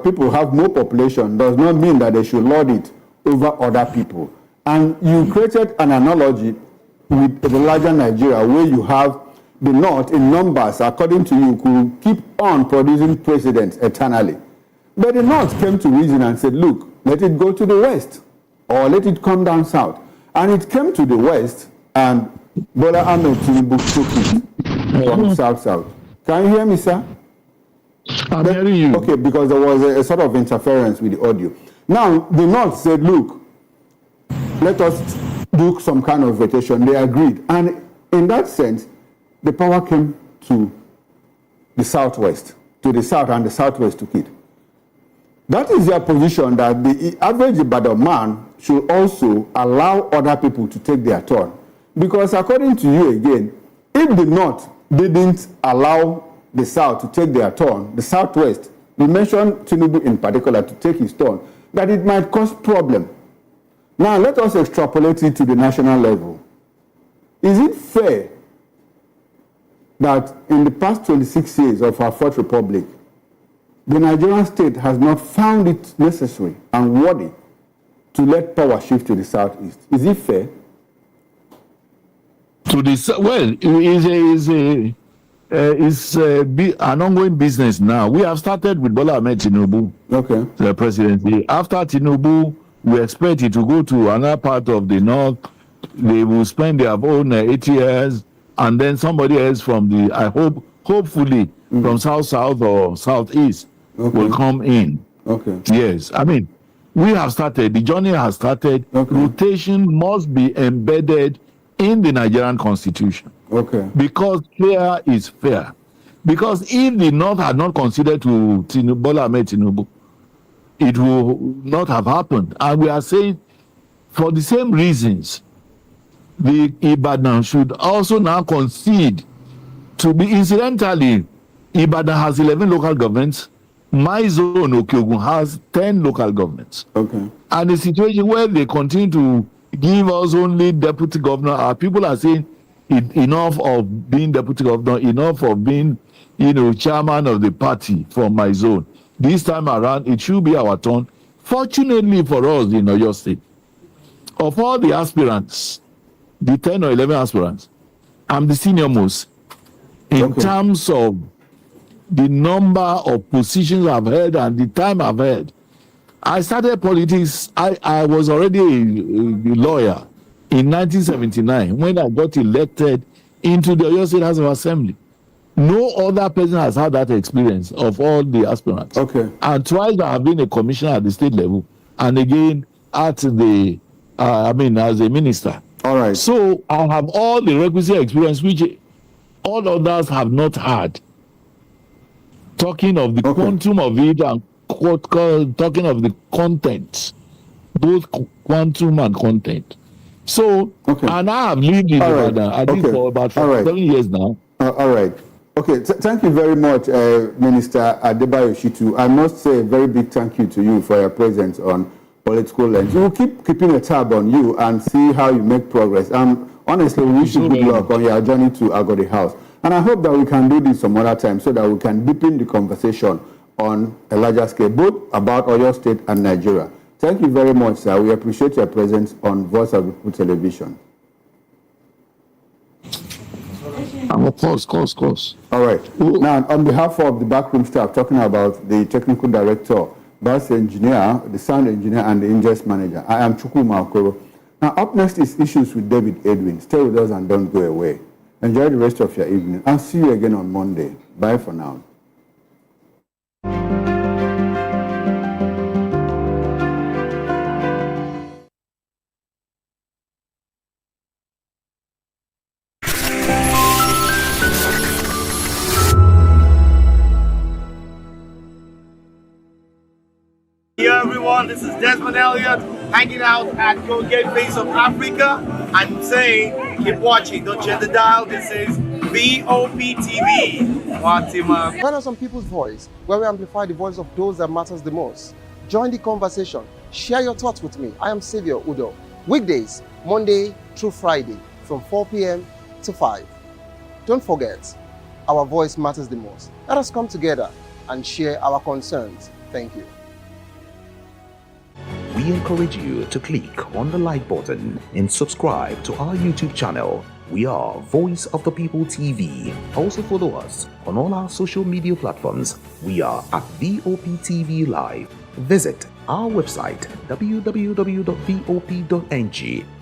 people have more population does not mean that they should lord it over other people. And you created an analogy with the larger Nigeria where you have the North in numbers, according to you, could keep on producing presidents eternally. But the North came to reason and said, look, let it go to the West or let it come down south. And it came to the West and Bola Ahmed Tinubu took it from south. Can you hear me, sir? I'm hearing you. Okay, because there was a sort of interference with the audio. Now, the North said, look, let us do some kind of rotation. They agreed. And in that sense, the power came to the Southwest, to the South, and the Southwest took it. That is their position, that the average Ibadan man should also allow other people to take their turn. Because according to you again, if the North didn't allow the South to take their turn, the Southwest, we mentioned Tinubu in particular to take his turn, that it might cause problem. Now let us extrapolate it to the national level. Is it fair that in the past 26 years of our Fourth Republic, the Nigerian state has not found it necessary and worthy to let power shift to the Southeast? Is it fair? To the well, it's an ongoing business now. We have started with Bola Ahmed Tinubu, the presidency. After Tinubu, we expect it to go to another part of the North. They will spend their own 8 years, and then somebody else from the, I hope, hopefully from South or Southeast will come in. Okay. Yes, I mean, we have started. The journey has started. Rotation must be embedded in the Nigerian constitution. Okay. Because fair is fair. Because if the North had not considered to Bola Ahmed Tinubu, it will not have happened. And we are saying, for the same reasons, the Ibadan should also now concede to be, incidentally, Ibadan has 11 local governments. My zone, Okyogun, has 10 local governments. Okay. And the situation where they continue to give us only deputy governor, our people are saying enough of being deputy governor, enough of being, chairman of the party from my zone. This time around, it should be our turn. Fortunately for us in Oyo State, of all the aspirants, the 10 or 11 aspirants, I'm the senior most in terms of the number of positions I've held and the time I've held. I started politics, I was already a lawyer in 1979 when I got elected into the Oyo State House of Assembly. No other person has had that experience of all the aspirants. Okay. And twice I have been a commissioner at the state level, and again at the, as a minister. All right. So I have all the requisite experience which all others have not had. Talking of the quantum of it and talking of the content, both quantum and content. So, and I have lived in Ibadan. I did for about 7 years now. All right. Okay, thank you very much, Minister Adebayo Shitu. I must say a very big thank you to you for your presence on Political Lens. We will keep keeping a tab on you and see how you make progress. Honestly, we wish you good luck on your journey to Agodi House. And I hope that we can do this some other time so that we can deepen the conversation on a larger scale, both about Oyo State and Nigeria. Thank you very much, sir. We appreciate your presence on Voice of the People Television. Of course. All right. Now, on behalf of the backroom staff, talking about the technical director, bus engineer, the sound engineer, and the ingest manager, I am Chukwuma Okoro. Now, up next is Issues with David Edwin. Stay with us and don't go away. Enjoy the rest of your evening. I'll see you again on Monday. Bye for now. Hey everyone, this is Desmond Elliott hanging out at Colgate Face of Africa. I'm saying keep watching, don't change the dial. This is Vop TV. Find us on People's Voice, where we amplify the voice of those that matters the most. Join the conversation, Share your thoughts with me. I am Xavier Udo. Weekdays, Monday through Friday, from 4 p.m. to 5. Don't forget, our voice matters the most. Let us come together and share our concerns. Thank you. We encourage you to click on the like button and subscribe to our YouTube channel. We are Voice of the People TV. Also follow us on all our social media platforms. We are at Vop TV Live. Visit our website www.vop.ng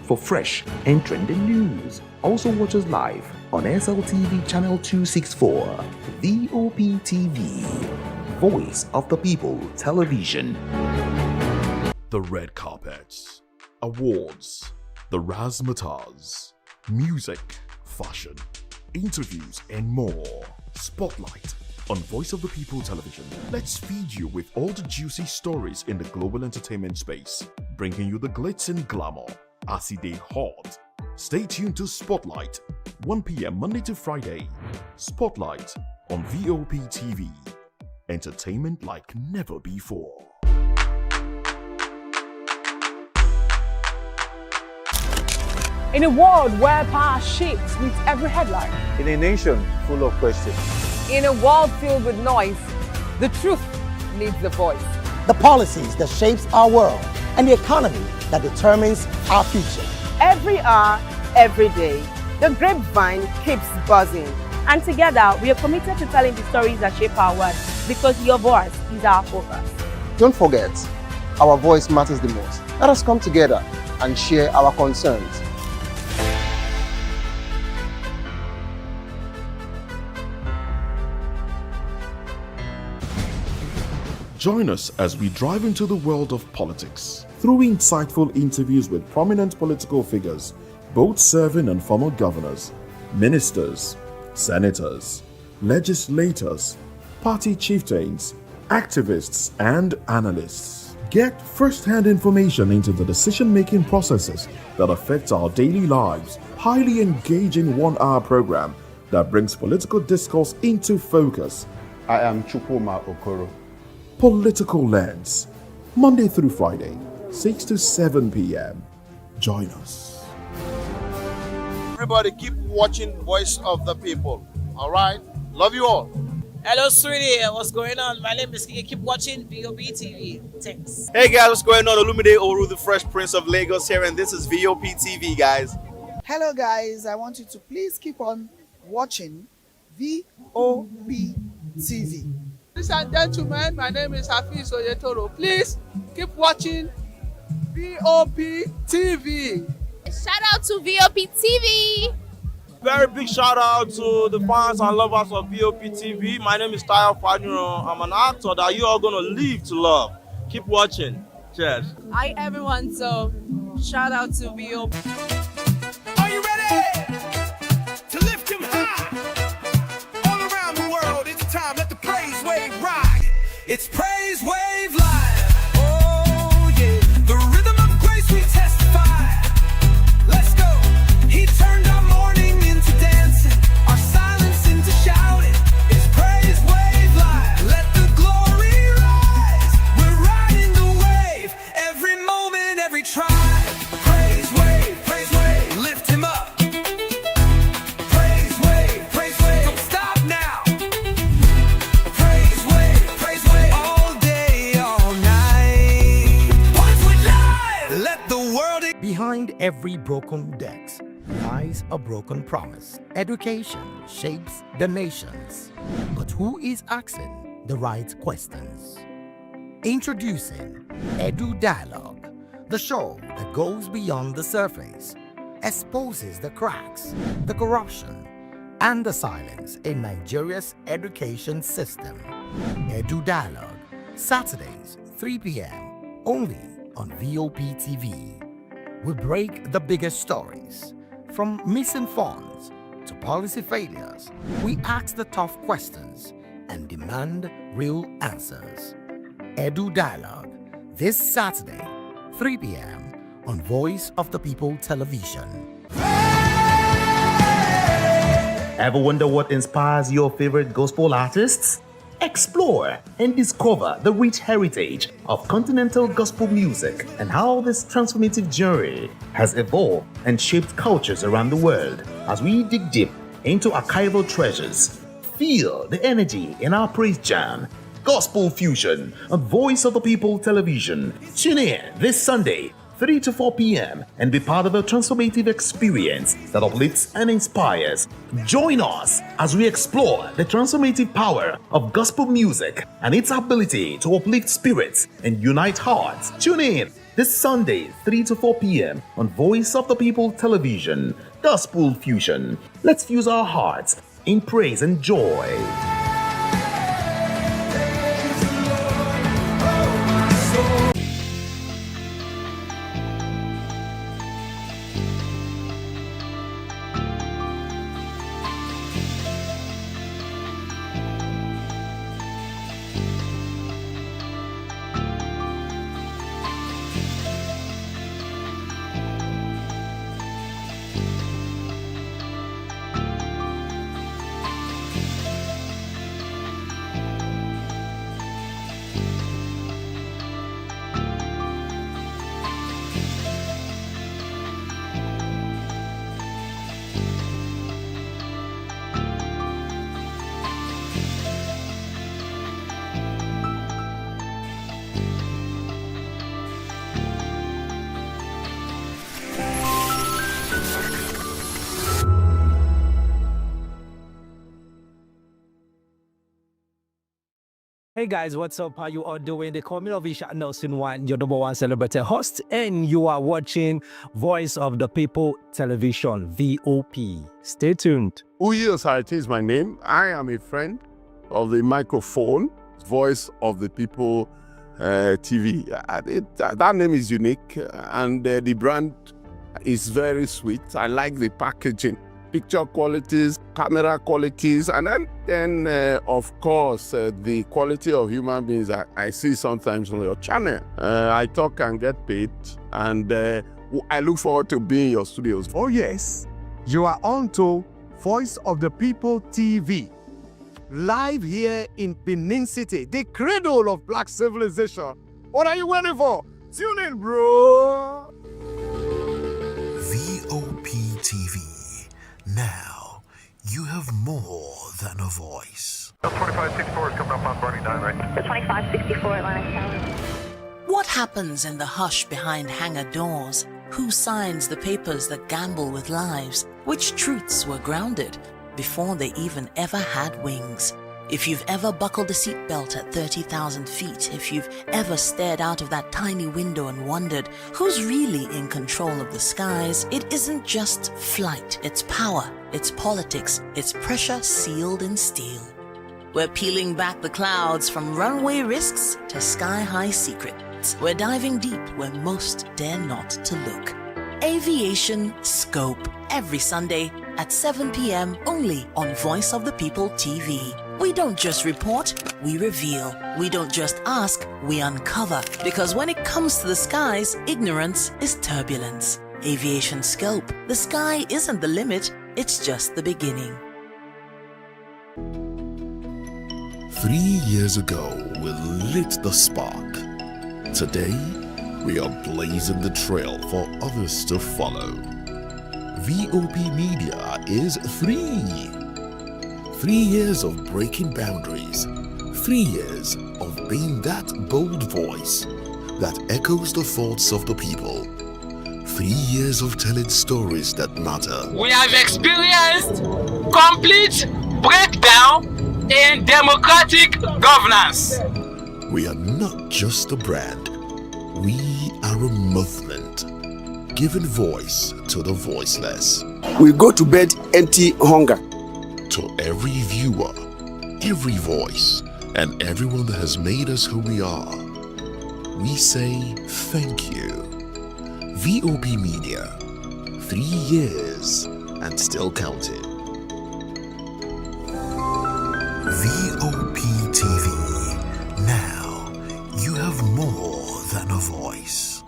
for fresh and trending news. Also watch us live on SLTV channel 264. Vop TV, Voice of the People Television. The red carpets, awards, the razzmatazz, music, fashion, interviews, and more. Spotlight on Voice of the People Television. Let's feed you with all the juicy stories in the global entertainment space, bringing you the glitz and glamour as it is hot. Stay tuned to Spotlight, 1 p.m. Monday to Friday. Spotlight on VOP TV. Entertainment like never before. In a world where power shifts with every headline, In a nation full of questions. in a world filled with noise, the truth needs the voice. The policies that shapes our world and the economy that determines our future. Every hour, every day, the grapevine keeps buzzing. And together, we are committed to telling the stories that shape our world because your voice is our focus. Don't forget, our voice matters the most. Let us come together and share our concerns. Join us as we drive into the world of politics through insightful interviews with prominent political figures, both serving and former governors, ministers, senators, legislators, party chieftains, activists, and analysts. Get first-hand information into the decision-making processes that affect our daily lives. Highly engaging one-hour program that brings political discourse into focus. I am Chukwuma Okoro. Political Lens, Monday through Friday, 6 to 7 p.m. Join us. Everybody keep watching Voice of the People. All right? Love you all. Hello, sweetie. What's going on? My name is Kiki. Keep watching VOP TV. Thanks. Hey guys, what's going on? Olumide Oru, the Fresh Prince of Lagos here, and this is VOP TV, guys. Hello guys, I want you to please keep on watching VOP TV. Ladies and gentlemen, my name is Hafiz Oyetoro. Please keep watching VOP TV. Shout out to VOP TV. Very big shout out to the fans and lovers of VOP TV. My name is Tayo Faduro. I'm an actor that you are going to live to love. Keep watching. Cheers. Hi everyone, so shout out to VOP. Are you ready to lift him high? All around the world, it's time. Let the praise wave ride. It's Praise Wave Live. Oh yeah, the rhythm of grace we testify. Let's go. He turned our mourning into dancing, our silence into shouting. It's Praise Wave Live. Let the glory rise. We're riding the wave. Every moment, every tribe. Praise wave, lift him up. Praise wave, don't stop now. Praise wave, all day, all night. Once we're live, let the world. Behind every broken deck lies a broken promise. Education shapes the nations. But who is asking the right questions? Introducing Edu Dialogue, the show that goes beyond the surface, exposes the cracks, the corruption, and the silence in Nigeria's education system. Edu Dialogue, Saturdays, 3 p.m., only on VOP TV. We break the biggest stories, from missing funds to policy failures. We ask the tough questions and demand real answers. Edu Dialogue, this Saturday, 3 p.m. on Voice of the People Television. Ever wonder what inspires your favorite gospel artists? Explore and discover the rich heritage of continental gospel music and how this transformative journey has evolved and shaped cultures around the world. As we dig deep into archival treasures, feel the energy in our praise jam, Gospel Fusion on Voice of the People Television. Tune in this Sunday, 3 to 4 p.m. and be part of a transformative experience that uplifts and inspires. Join us as we explore the transformative power of gospel music and its ability to uplift spirits and unite hearts. Tune in this Sunday, 3 to 4 p.m. on Voice of the People Television. Gospel Fusion. Let's fuse our hearts in praise and joy. Hey guys, what's up? How you all doing? They call me Ovisha Nelson One, your number one celebrity host, and you are watching Voice of the People Television, VOP. Stay tuned. Uyi Osarite is my name. I am a friend of the microphone, Voice of the People TV. That name is unique, and the brand is very sweet. I like the packaging, picture qualities, camera qualities, and then of course, the quality of human beings that I see sometimes on your channel. I talk and get paid, and I look forward to being in your studios. Oh yes, you are on to Voice of the People TV, live here in Benin City, the cradle of black civilization. What are you waiting for? Tune in, bro. VOP TV. Now, you have more than a voice. 2564 is coming up on Barney 9, right? The 2564 Atlantic Tower. What happens in the hush behind hangar doors? Who signs the papers that gamble with lives? Which truths were grounded before they even ever had wings? If you've ever buckled a seatbelt at 30,000 feet, if you've ever stared out of that tiny window and wondered who's really in control of the skies, it isn't just flight, it's power, it's politics, it's pressure sealed in steel. We're peeling back the clouds from runway risks to sky-high secrets. We're diving deep where most dare not to look. Aviation Scope, every Sunday at 7 p.m. only on Voice of the People TV. We don't just report, we reveal. We don't just ask, we uncover. Because when it comes to the skies, ignorance is turbulence. Aviation Scope, the sky isn't the limit, it's just the beginning. 3 years ago, we lit the spark. Today, we are blazing the trail for others to follow. VOP Media is 3 years of breaking boundaries. 3 years of being that bold voice that echoes the thoughts of the people. 3 years of telling stories that matter. We have experienced complete breakdown in democratic governance. We are not just a brand. We are a movement, giving voice to the voiceless. We go to bed empty hunger. To every viewer, every voice, and everyone that has made us who we are, we say thank you. VOP Media, 3 years and still counting. VOP TV. Now, you have more than a voice.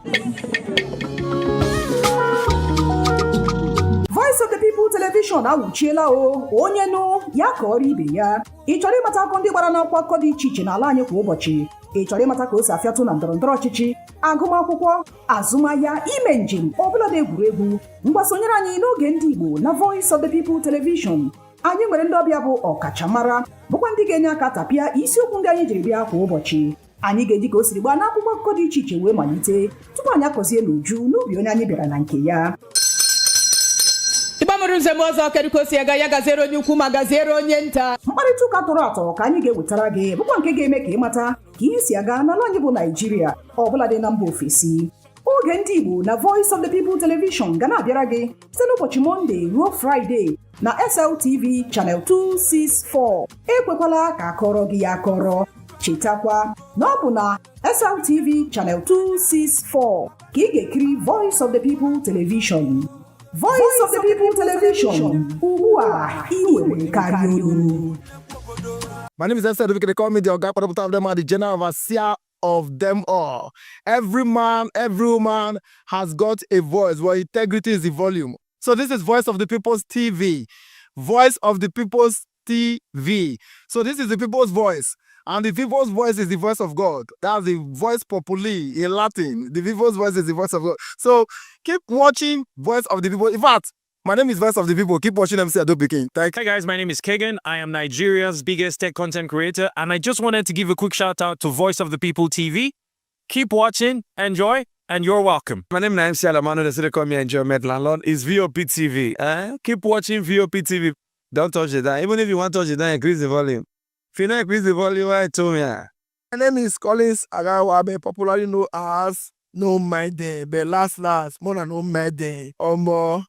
Voice of the People telivishọn awụchiela o onye nụ ya ka ọrụ ibe ya. Ị chọrọ ịmata akụkọ ndị gbara n'akwụkwọ akụkọ dị iche iche n'ala anyị kwa ụbọchị? Ị chọrọ ịmata ka o si afịatụ na ndọrọndọrọ ọchịchị, agụmakwụkwọ, azụmahịa, ime njem, ọbụladị egwuregwu? Ngwa sonyere anyị n'oge ndị Igbo na Voice of the People Television. Anyị nwere ndị ọbịa bụ ọkachamara bụkwa ndị ga-enye aka tapịa isiokwu ndị anyị jiri bịa kwa ụbọchị. Anyị ga-eji ka o siri gbaa n'akwụkwọ akụkọ dị iche iche wee malite tupu anyị akọzie n'uju n'ubi onye anyị bịara na nke ya. Ịgbamụrụ nzem ọzọ kedụkosi aga ya gaziere onye ukwu ma gaziere onye nta. Mkparịta ụka tọrọ atọ ka anyị ga-ewetara gị bụkwa nke ga-eme ka ịmata ka ihe si aga n'ala anyị bụ Naịjirịa ọbụladị na mba ofesi. Oge ndị Igbo na Voice of the People Television ga na-abịara gị site n'ụbọchị Mọnde ruo Fraịde na SLTV Channel 264. Ekwekwala ka akọrọ gị ya akọrọ. Chetakwa na ọ bụ na SLTV Channel 264 ka ị ga-ekiri Voice of the People Television. Voice of the People Television. Ugbu a iwere karịa olu. My name is Esther. They call me the Oga of them are the general overseer of them all. Every man, every woman has got a voice where integrity is the volume. So this is Voice of the People's TV. Voice of the People's TV. So this is the people's voice. And the people's voice is the voice of God. That's the voice populi in Latin. The people's voice is the voice of God. So keep watching Voice of the People. In fact, my name is Voice of the People. Keep watching MC Adobe King. Hi guys, my name is Kagan. I am Nigeria's biggest tech content creator, and I just wanted to give a quick shout out to Voice of the People TV. Keep watching, enjoy, and you're welcome. My name is MC Alamano. They call me Enjoyment Landlord. It's VOP TV. Keep watching VOP TV. Don't touch it down. Even if you want to touch it down, increase the volume. If you don't increase the volume, I told me. My name is Collins Agawabe, popularly known as No Maiden, but last, more than No Maiden, or more.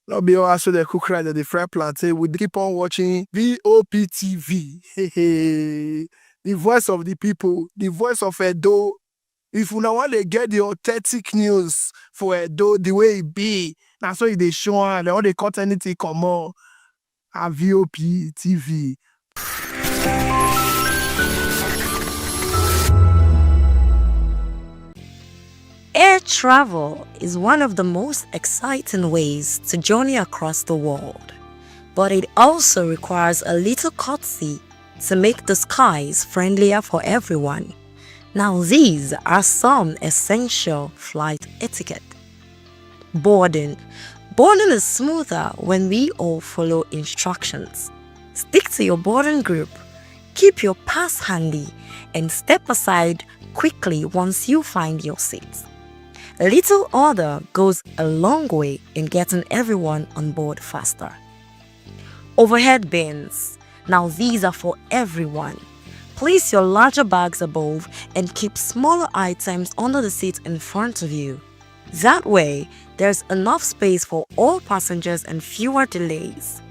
Not be all so the cook right at the fry plantain. We keep on watching VOP TV. The voice of the people, the voice of Edo. If you want to get the authentic news for Edo, the way it be, that's why they show and all the content anything come on at VOP TV. Air travel is one of the most exciting ways to journey across the world, but it also requires a little courtesy to make the skies friendlier for everyone. Now these are some essential flight etiquette. Boarding. Boarding is smoother when we all follow instructions. Stick to your boarding group, keep your pass handy, and step aside quickly once you find your seat. A little order goes a long way in getting everyone on board faster. Overhead bins. Now these are for everyone. Place your larger bags above and keep smaller items under the seat in front of you. That way, there's enough space for all passengers and fewer delays.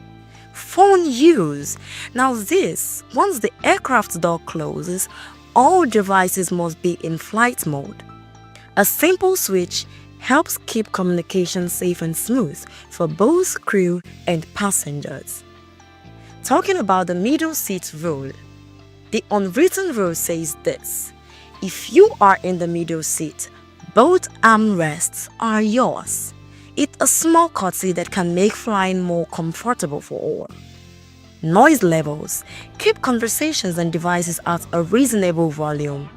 Phone use. Now this, once the aircraft door closes, all devices must be in flight mode. A simple switch helps keep communication safe and smooth for both crew and passengers. Talking about the middle seat rule, the unwritten rule says this: if you are in the middle seat, both armrests are yours. It's a small courtesy that can make flying more comfortable for all. Noise levels. Keep conversations and devices at a reasonable volume.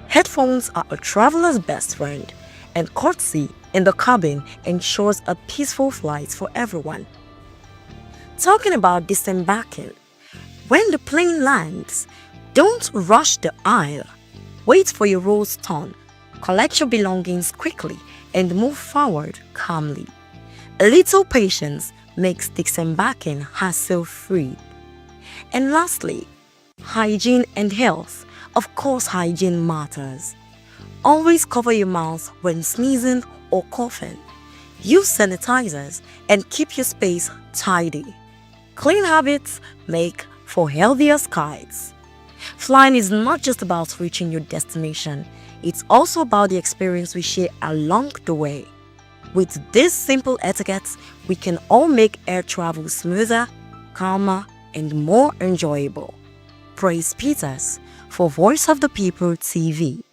Headphones are a traveler's best friend, and courtesy in the cabin ensures a peaceful flight for everyone. Talking about disembarking. When the plane lands, don't rush the aisle. Wait for your roll's turn. Collect your belongings quickly and move forward calmly. A little patience makes disembarking hassle-free. And lastly, hygiene and health. Of course, hygiene matters. Always cover your mouth when sneezing or coughing. Use sanitizers and keep your space tidy. Clean habits make for healthier skies. Flying is not just about reaching your destination, it's also about the experience we share along the way. With these simple etiquettes, we can all make air travel smoother, calmer, and more enjoyable. Praise Peters for Voice of the People TV.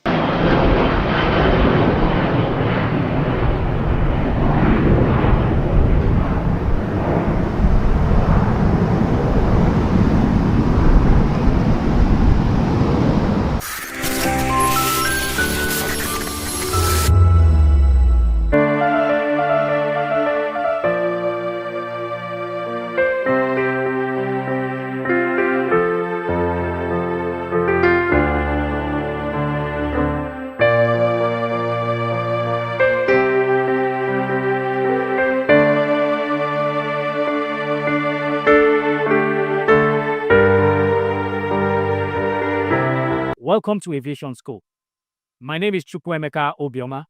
Welcome to Aviation School. My name is Chukwuemeka Obioma,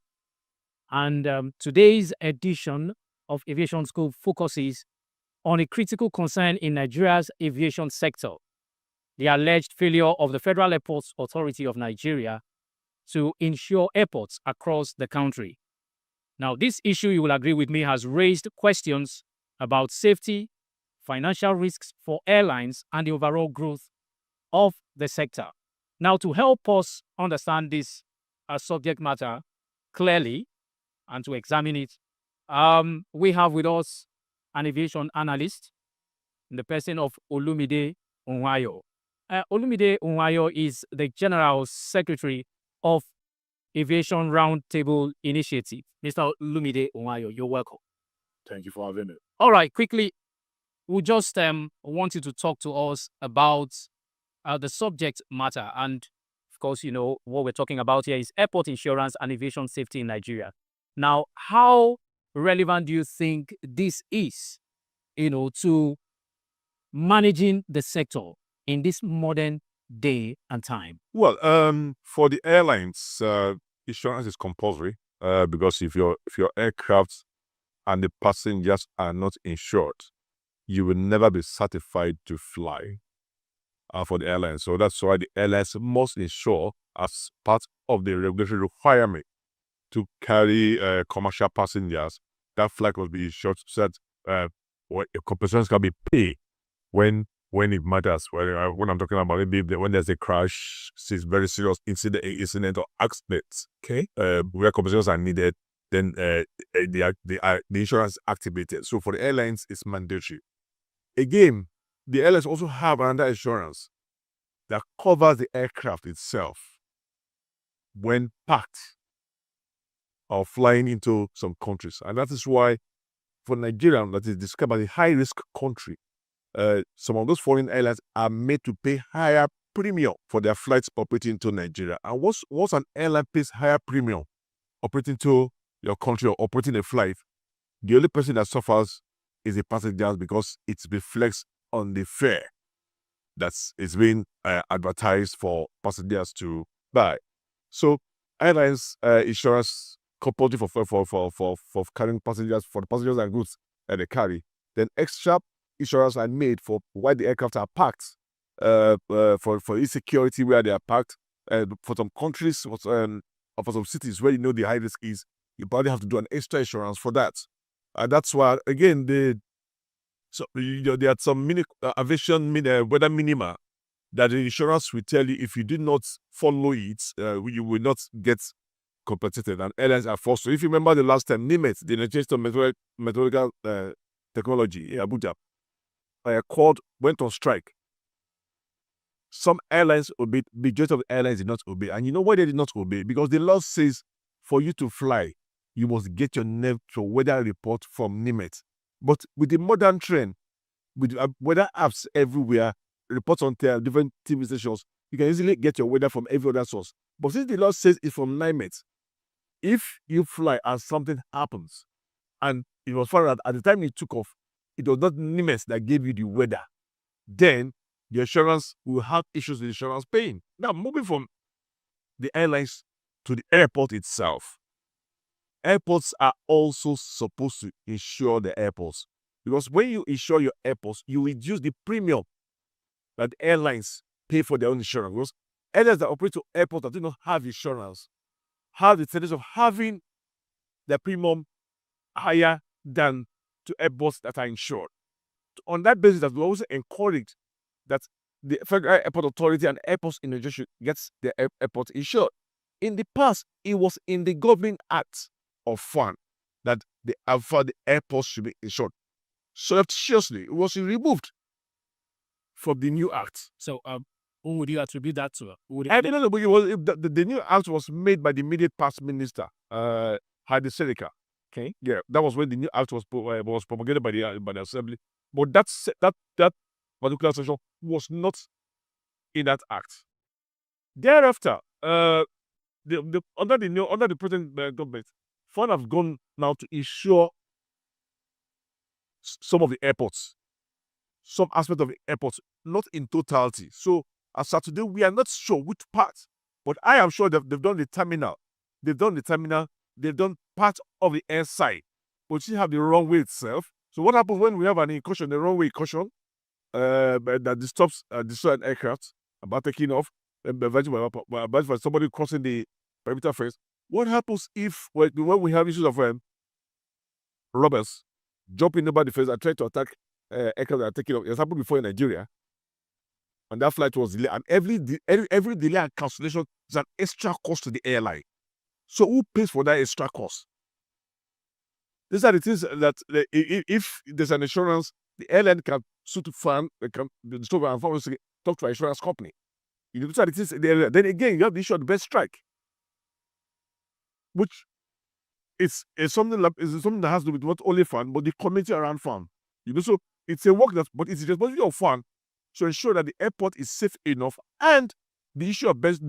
and today's edition of Aviation School focuses on a critical concern in Nigeria's aviation sector, the alleged failure of the Federal Airports Authority of Nigeria to insure airports across the country. Now, this issue, you will agree with me, has raised questions about safety, financial risks for airlines, and the overall growth of the sector. Now, to help us understand this subject matter clearly and to examine it, we have with us an aviation analyst in the person of Olumide Onwayo. Olumide Onwayo is the General Secretary of Aviation Roundtable Initiative. Mr. Olumide Onwayo, you're welcome. Thank you for having me. All right, quickly, we just want you to talk to us about the subject matter. And of course, you know, what we're talking about here is airport insurance and aviation safety in Nigeria. Now, how relevant do you think this is, you know, to managing the sector in this modern day and time? Well, for the airlines, insurance is compulsory because if your aircraft and the passengers are not insured, you will never be certified to fly for the airline. So that's why the airlines must insure as part of the regulatory requirement to carry commercial passengers. That flight must be insured so that compensations can be paid when it matters. When I'm talking about maybe when there's a crash, very serious incident or accident, okay, where compensations are needed, then the insurance is activated. So for the airlines, it's mandatory. Again, the airlines also have another insurance that covers the aircraft itself when parked or flying into some countries. And that is why for Nigeria, that is described as a high-risk country, some of those foreign airlines are made to pay higher premium for their flights operating to Nigeria. And once an airline pays higher premium operating to your country or operating a flight, the only person that suffers is the passengers because it reflects on the fare that's being advertised for passengers to buy. So airlines insurance compulsory for carrying passengers, for the passengers and goods that they carry. Then extra insurance are made for why the aircraft are parked, for insecurity where they are parked. For some countries, or for some cities where you know the high risk is, you probably have to do an extra insurance for that. And that's why, again, there are some aviation weather minima that the insurance will tell you if you do not follow it, you will not get compensated, and airlines are forced to. If you remember the last time, NIMET, the National Meteorological Technology in Abuja, went on strike. Some airlines obeyed, the majority of the airlines did not obey. And you know why they did not obey? Because the law says for you to fly, you must get your weather report from NIMET. But with the modern trend, with weather apps everywhere, reports on different TV stations, you can easily get your weather from every other source. But since the law says it's from NIMET, if you fly and something happens, and it was found that at the time you took off, it was not NIMET that gave you the weather, then the insurance will have issues with insurance paying. Now, moving from the airlines to the airport itself. Airports are also supposed to insure the airports. Because when you insure your airports, you reduce the premium that the airlines pay for their own insurance. Because airlines that operate to airports that do not have insurance have the tendency of having their premium higher than to airports that are insured. On that basis, that we also encourage that the Federal Airport Authority and airports in Nigeria should get their airports insured. In the past, it was in the Governing Act of Fund that the airports should be insured. Surreptitiously, it was removed from the new act. So, who would you attribute that to? The new act was made by the immediate past minister, Heidi Seneca. Okay. Yeah, that was when the new act was propagated by the assembly. But that particular section was not in that act. Thereafter, under the present government, fund have gone now to insure some of the airports, some aspect of the airports, not in totality. So as of today, we are not sure which part But I am sure that they've done the terminal. They've done the terminal. They've done part of the air side. But you have the runway itself. So what happens when we have an incursion, the runway incursion, that disturbs destroy an aircraft about taking off, about for somebody crossing the perimeter fence? What happens if when we have issues of robbers jumping over the fence and trying to attack aircraft that are taking off? It's happened before in Nigeria, and that flight was delayed. And every delay and cancellation is an extra cost to the airline. So who pays for that extra cost? These are the things that if there's an insurance, the airline can sue to fund, can discover and talk to an insurance company. These are the things. Then again, you have the issue of the best strike, which is something that has to do with not only fund but the community around fund. So it's a work but it's the responsibility of fund to ensure that the airport is safe enough, and the issue of best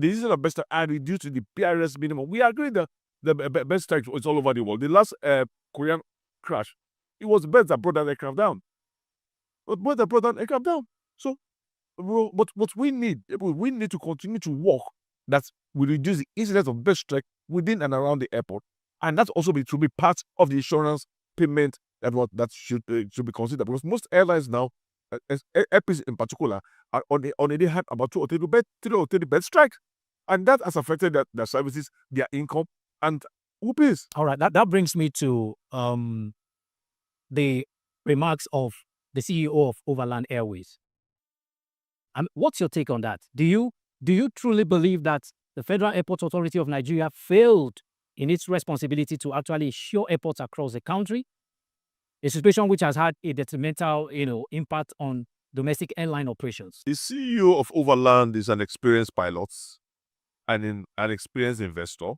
are reduced to the PRS minimum. We agree that the best strike is all over the world. The last Korean crash, it was birds that brought that aircraft down. So, but we need to continue to work that we reduce the incidence of bird strike within and around the airport, and that's also to be part of the insurance payment that should be considered, because most airlines now, airports in particular, are on a day had about 2 or 3 bird strikes, and that has affected their services, their income, and who pays? All right, that brings me to the remarks of the CEO of Overland Airways. What's your take on that? Do you truly believe that the Federal Airport Authority of Nigeria failed in its responsibility to actually insure airports across the country? A situation which has had a detrimental, impact on domestic airline operations. The CEO of Overland is an experienced pilot, an experienced investor,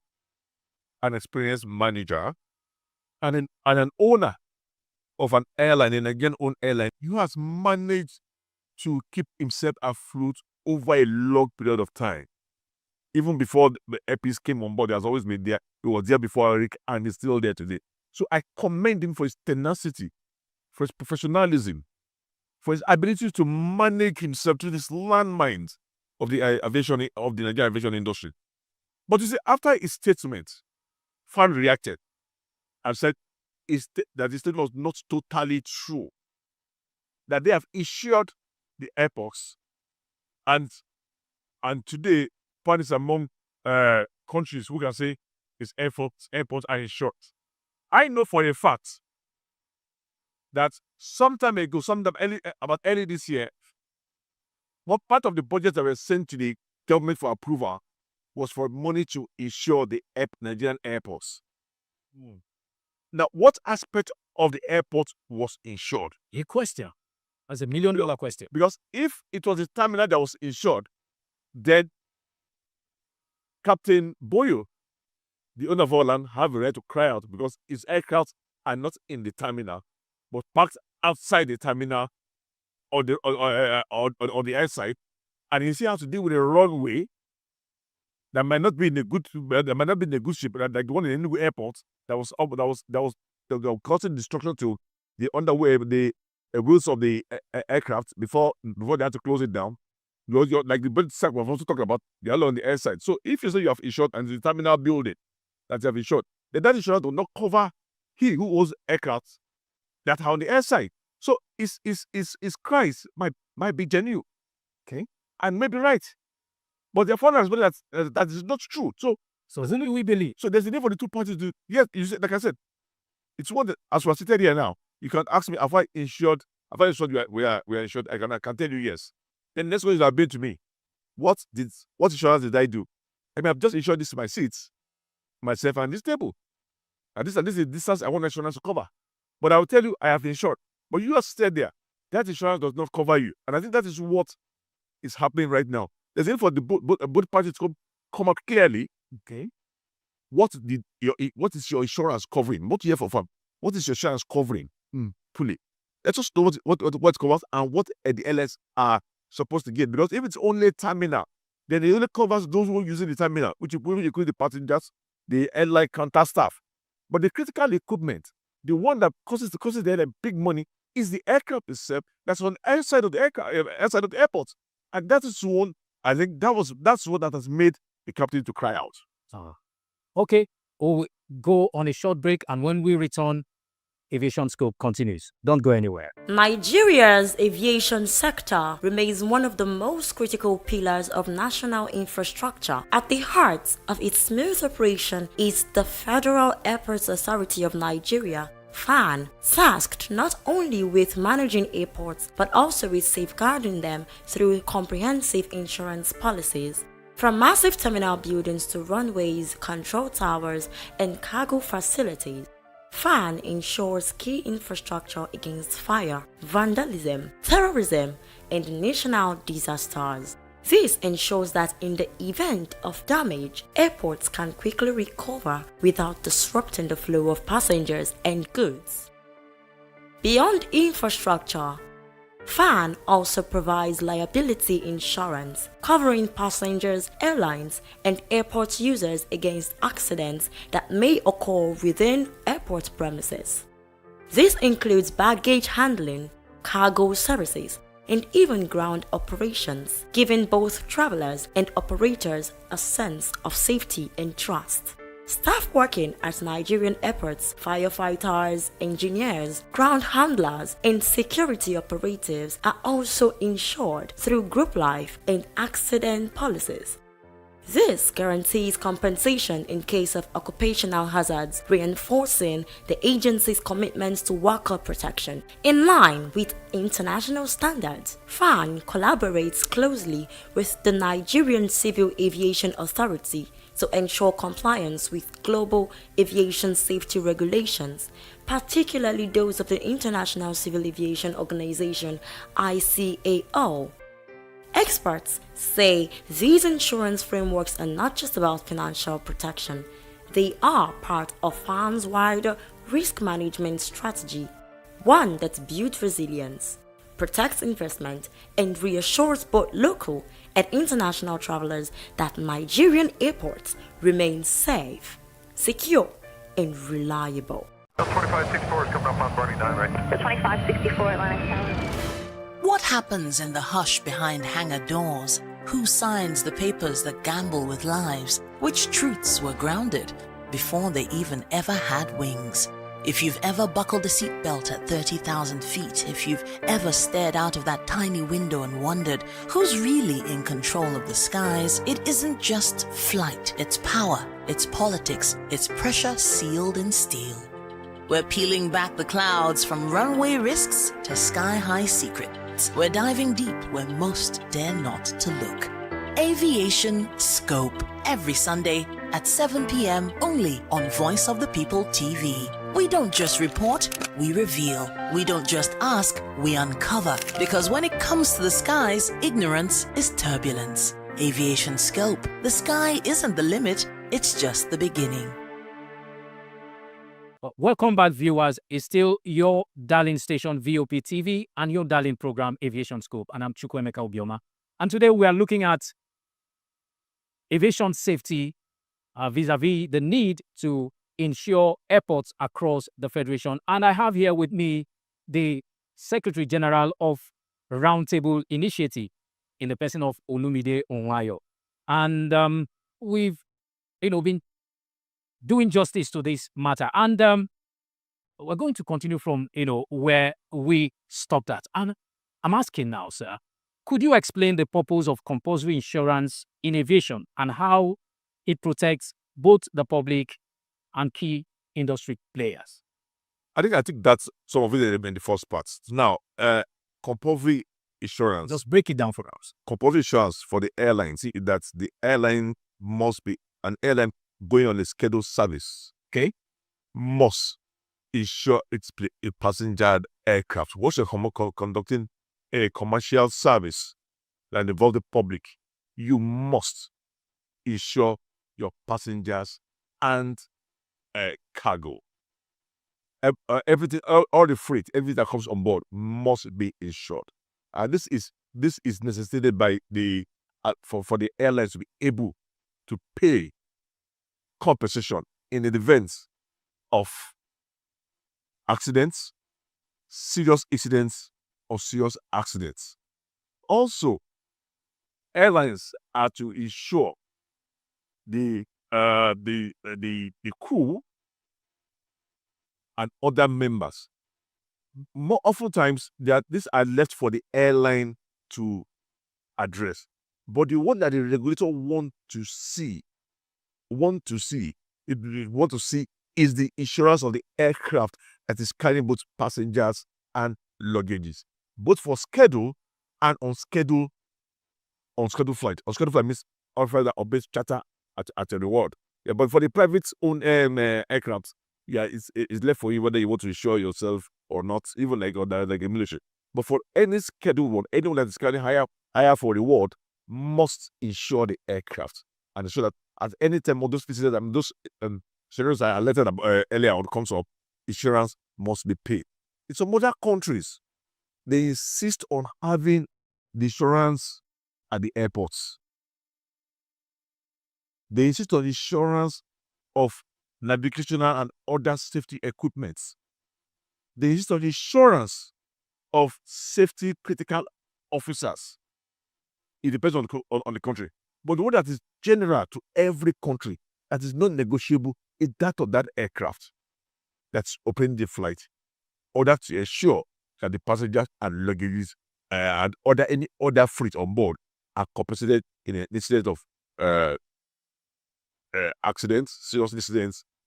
an experienced manager, and an owner of an airline, and again own airline. He has managed to keep himself afloat over a long period of time. Even before the Epis came on board, he has always been there. He was there before Eric, and he's still there today. So I commend him for his tenacity, for his professionalism, for his ability to manage himself through this landmines of the Nigerian aviation industry. But you see, after his statement, fan reacted and said that his statement was not totally true. That they have insured the airports, and today, Japan is among countries who can say its airports are insured. I know for a fact that about early this year, what part of the budget that was sent to the government for approval was for money to insure the Nigerian airports. Now, what aspect of the airport was insured? A question. That's $1 million question. Because if it was the terminal that was insured, then Captain Boyo, the owner of Overland, have a right to cry out, because his aircraft are not in the terminal, but parked outside the terminal on the airside, and he still has to deal with a runway that might not be in a good shape, like the one in the airport that was causing destruction to the wheels of the aircraft before they had to close it down. Like the bird sack was also talking about, the other on the airside. So if you say you have insured and the terminal building that you have insured, then that insurance will not cover he who owns aircraft that are on the airside. So his cries might be genuine, okay, and maybe right, but the father has been that is not true. So isn't we believe? So there's a need for the two parties to, yes, like I said, it's one that, as we're sitting here now, you can ask me, have I insured we are insured? I can tell you yes. Then next question has been to me, what insurance did I do? I mean, I've just insured this to my seats, myself, and this table. And this is the distance I want insurance to cover. But I will tell you, I have insured. But you are still there. That insurance does not cover you. And I think that is what is happening right now. There's a need for both parties to come out clearly. Okay. What is your insurance covering? What you have for fun? What is your insurance covering? Fully. Let's just know what covers and what the LS are supposed to get. Because if it's only terminal, then it only covers those who are using the terminal, which include the passengers, the airline counter staff. But the critical equipment, the one that causes the airline big money, is the aircraft itself that's on the outside of the airport. And that is one, I think that's what has made the captain to cry out. Okay, we'll go on a short break, and when we return, Aviation Scope continues. Don't go anywhere. Nigeria's aviation sector remains one of the most critical pillars of national infrastructure. At the heart of its smooth operation is the Federal Airports Authority of Nigeria, FAN, tasked not only with managing airports but also with safeguarding them through comprehensive insurance policies. From massive terminal buildings to runways, control towers, and cargo facilities, FAN ensures key infrastructure against fire, vandalism, terrorism, and national disasters. This ensures that in the event of damage, airports can quickly recover without disrupting the flow of passengers and goods. Beyond infrastructure, FAN also provides liability insurance, covering passengers, airlines, and airport users against accidents that may occur within airport premises. This includes baggage handling, cargo services, and even ground operations, giving both travelers and operators a sense of safety and trust. Staff working at Nigerian airports, firefighters, engineers, ground handlers, and security operatives are also insured through group life and accident policies. This guarantees compensation in case of occupational hazards, reinforcing the agency's commitments to worker protection. In line with international standards, FAN collaborates closely with the Nigerian Civil Aviation Authority to ensure compliance with global aviation safety regulations, particularly those of the International Civil Aviation Organization (ICAO). Experts say these insurance frameworks are not just about financial protection, they are part of FAN's wider risk management strategy, one that builds resilience, protects investment, and reassures both local and international travelers that Nigerian airports remain safe, secure, and reliable. 2564 is coming up on Barney 9, right? The 2564 Atlantic Tower. What happens in the hush behind hangar doors? Who signs the papers that gamble with lives? Which truths were grounded before they even ever had wings? If you've ever buckled a seatbelt at 30,000 feet, if you've ever stared out of that tiny window and wondered who's really in control of the skies, it isn't just flight, it's power, it's politics, it's pressure sealed in steel. We're peeling back the clouds from runway risks to sky-high secrets. We're diving deep where most dare not to look. Aviation Scope, every Sunday at 7 p.m. only on Voice of the People TV. We don't just report, we reveal. We don't just ask, we uncover. Because when it comes to the skies, ignorance is turbulence. Aviation Scope, the sky isn't the limit, it's just the beginning. Welcome back, viewers. It's still your darling station, Vop TV, and your darling program, Aviation Scope. And I'm Chukwuemeka Obioma. And today we are looking at aviation safety vis-a-vis the need to insure airports across the Federation. And I have here with me the Secretary General of Roundtable Initiative in the person of Olumide Onwayo. And we've, been doing justice to this matter. And we're going to continue from, where we stopped at. And I'm asking now, sir, could you explain the purpose of compulsory insurance in aviation and how it protects both the public and key industry players? I think that's some of it in the first part. Now, compulsory insurance. Just break it down for us. Compulsory insurance for the airline. See, that the airline must be an airline going on a scheduled service. Okay. Must insure its passenger aircraft. Once you're conducting a commercial service that involves the public, you must insure your passengers and cargo. Everything, all the freight, everything that comes on board must be insured. And this is necessitated by the for the airlines to be able to pay compensation in the event of accidents, serious incidents, or serious accidents. Also, airlines are to ensure the crew and other members. More oftentimes, these are left for the airline to address. But the one that the regulator want to see is the insurance of the aircraft that is carrying both passengers and luggages, both for schedule and unscheduled flight. Unscheduled flight means flight that obeys charter at a reward. Yeah, but for the private owned aircraft, yeah, it's left for you whether you want to insure yourself or not, even like a military. But for any scheduled one, anyone that is carrying higher for reward must insure the aircraft and ensure that at any time all those pieces, those scenarios I alerted earlier on comes up, insurance must be paid. In some other countries, they insist on having the insurance at the airports. They insist on insurance of navigational and other safety equipments. They insist on insurance of safety critical officers. It depends on the country. But the one that is general to every country, that is not negotiable, is that of that aircraft that's operating the flight, or that to ensure that the passengers and luggages and any other freight on board are compensated in an incident of accidents,